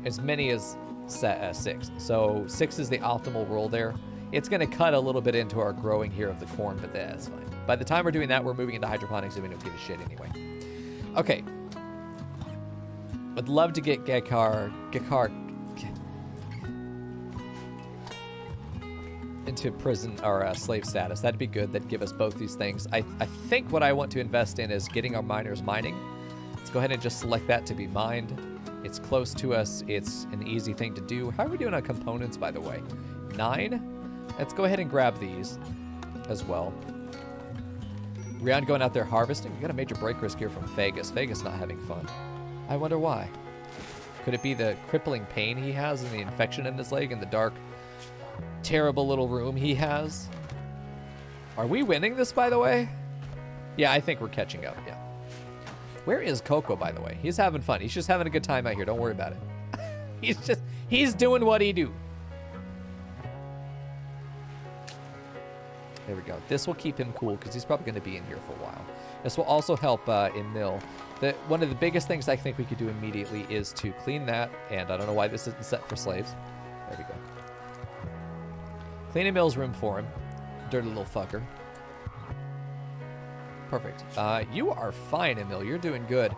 As many as 6. So 6 is the optimal roll there. It's going to cut a little bit into our growing here of the corn, but that's fine. By the time we're doing that, we're moving into hydroponics and we don't give a shit anyway. Okay. Would love to get Gekar into prison or slave status. That'd be good. That'd give us both these things. I think what I want to invest in is getting our miners mining. Let's go ahead and just select that to be mined. It's close to us. It's an easy thing to do. How are we doing on components, by the way? 9? Let's go ahead and grab these as well. Rion going out there harvesting. We got a major break risk here from Vegas. Vegas not having fun. I wonder why. Could it be the crippling pain he has and the infection in his leg and the dark, terrible little room he has? Are we winning this, by the way? Yeah, I think we're catching up, yeah. Where is Coco, by the way? He's having fun. He's just having a good time out here. Don't worry about it. He's doing what he do. There we go. This will keep him cool because he's probably going to be in here for a while. This will also help Emil. One of the biggest things I think we could do immediately is to clean that. And I don't know why this isn't set for slaves. There we go. Clean Emil's room for him. Dirty little fucker. Perfect. You are fine, Emil. You're doing good.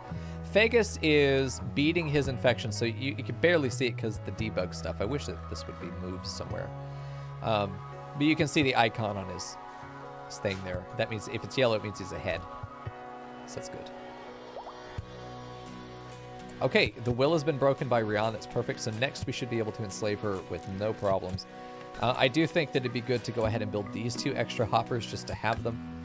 Vegas is beating his infection, so you can barely see it because of the debug stuff. I wish that this would be moved somewhere. But you can see the icon on his thing there. That means if it's yellow, it means he's ahead. So that's good. Okay, the will has been broken by Rion. That's perfect. So next we should be able to enslave her with no problems. I do think that it'd be good to go ahead and build these 2 extra hoppers just to have them.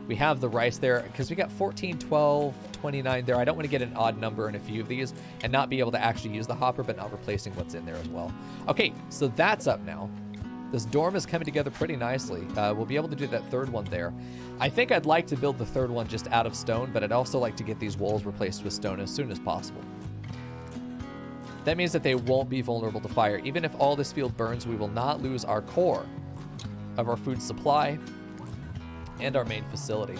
We have the rice there because we got 14, 12, 29 there. I don't want to get an odd number in a few of these and not be able to actually use the hopper, but not replacing what's in there as well. Okay, so that's up now. This dorm is coming together pretty nicely. We'll be able to do that 3rd one there. I think I'd like to build the 3rd one just out of stone, but I'd also like to get these walls replaced with stone as soon as possible. That means that they won't be vulnerable to fire. Even if all this field burns, we will not lose our core of our food supply and our main facility.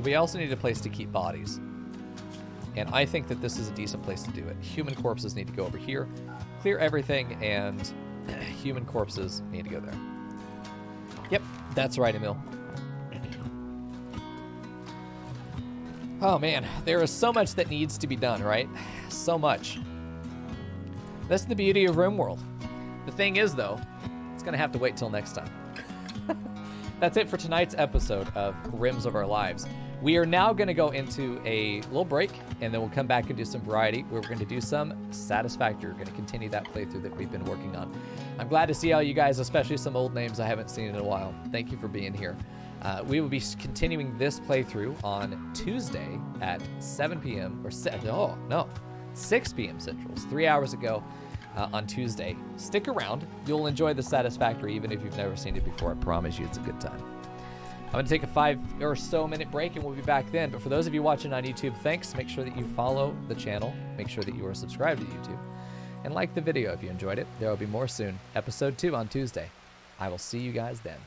We also need a place to keep bodies. And I think that this is a decent place to do it. Human corpses need to go over here. Clear everything, and human corpses need to go there. Yep, that's right, Emil. Oh, man. There is so much that needs to be done, right? So much. That's the beauty of RimWorld. The thing is, though, it's going to have to wait till next time. That's it for tonight's episode of Rims of Our Lives. We are now going to go into a little break, and then we'll come back and do some variety. We're going to do some Satisfactory. We're going to continue that playthrough that we've been working on. I'm glad to see all you guys, especially some old names I haven't seen in a while. Thank you for being here. We will be continuing this playthrough on Tuesday at 7 p.m. or 6 p.m. Central. It's 3 hours ago on Tuesday. Stick around. You'll enjoy the Satisfactory even if you've never seen it before. I promise you it's a good time. I'm going to take a 5 or so minute break and we'll be back then. But for those of you watching on YouTube, thanks. Make sure that you follow the channel. Make sure that you are subscribed to YouTube. And like the video if you enjoyed it. There will be more soon. Episode 2 on Tuesday. I will see you guys then.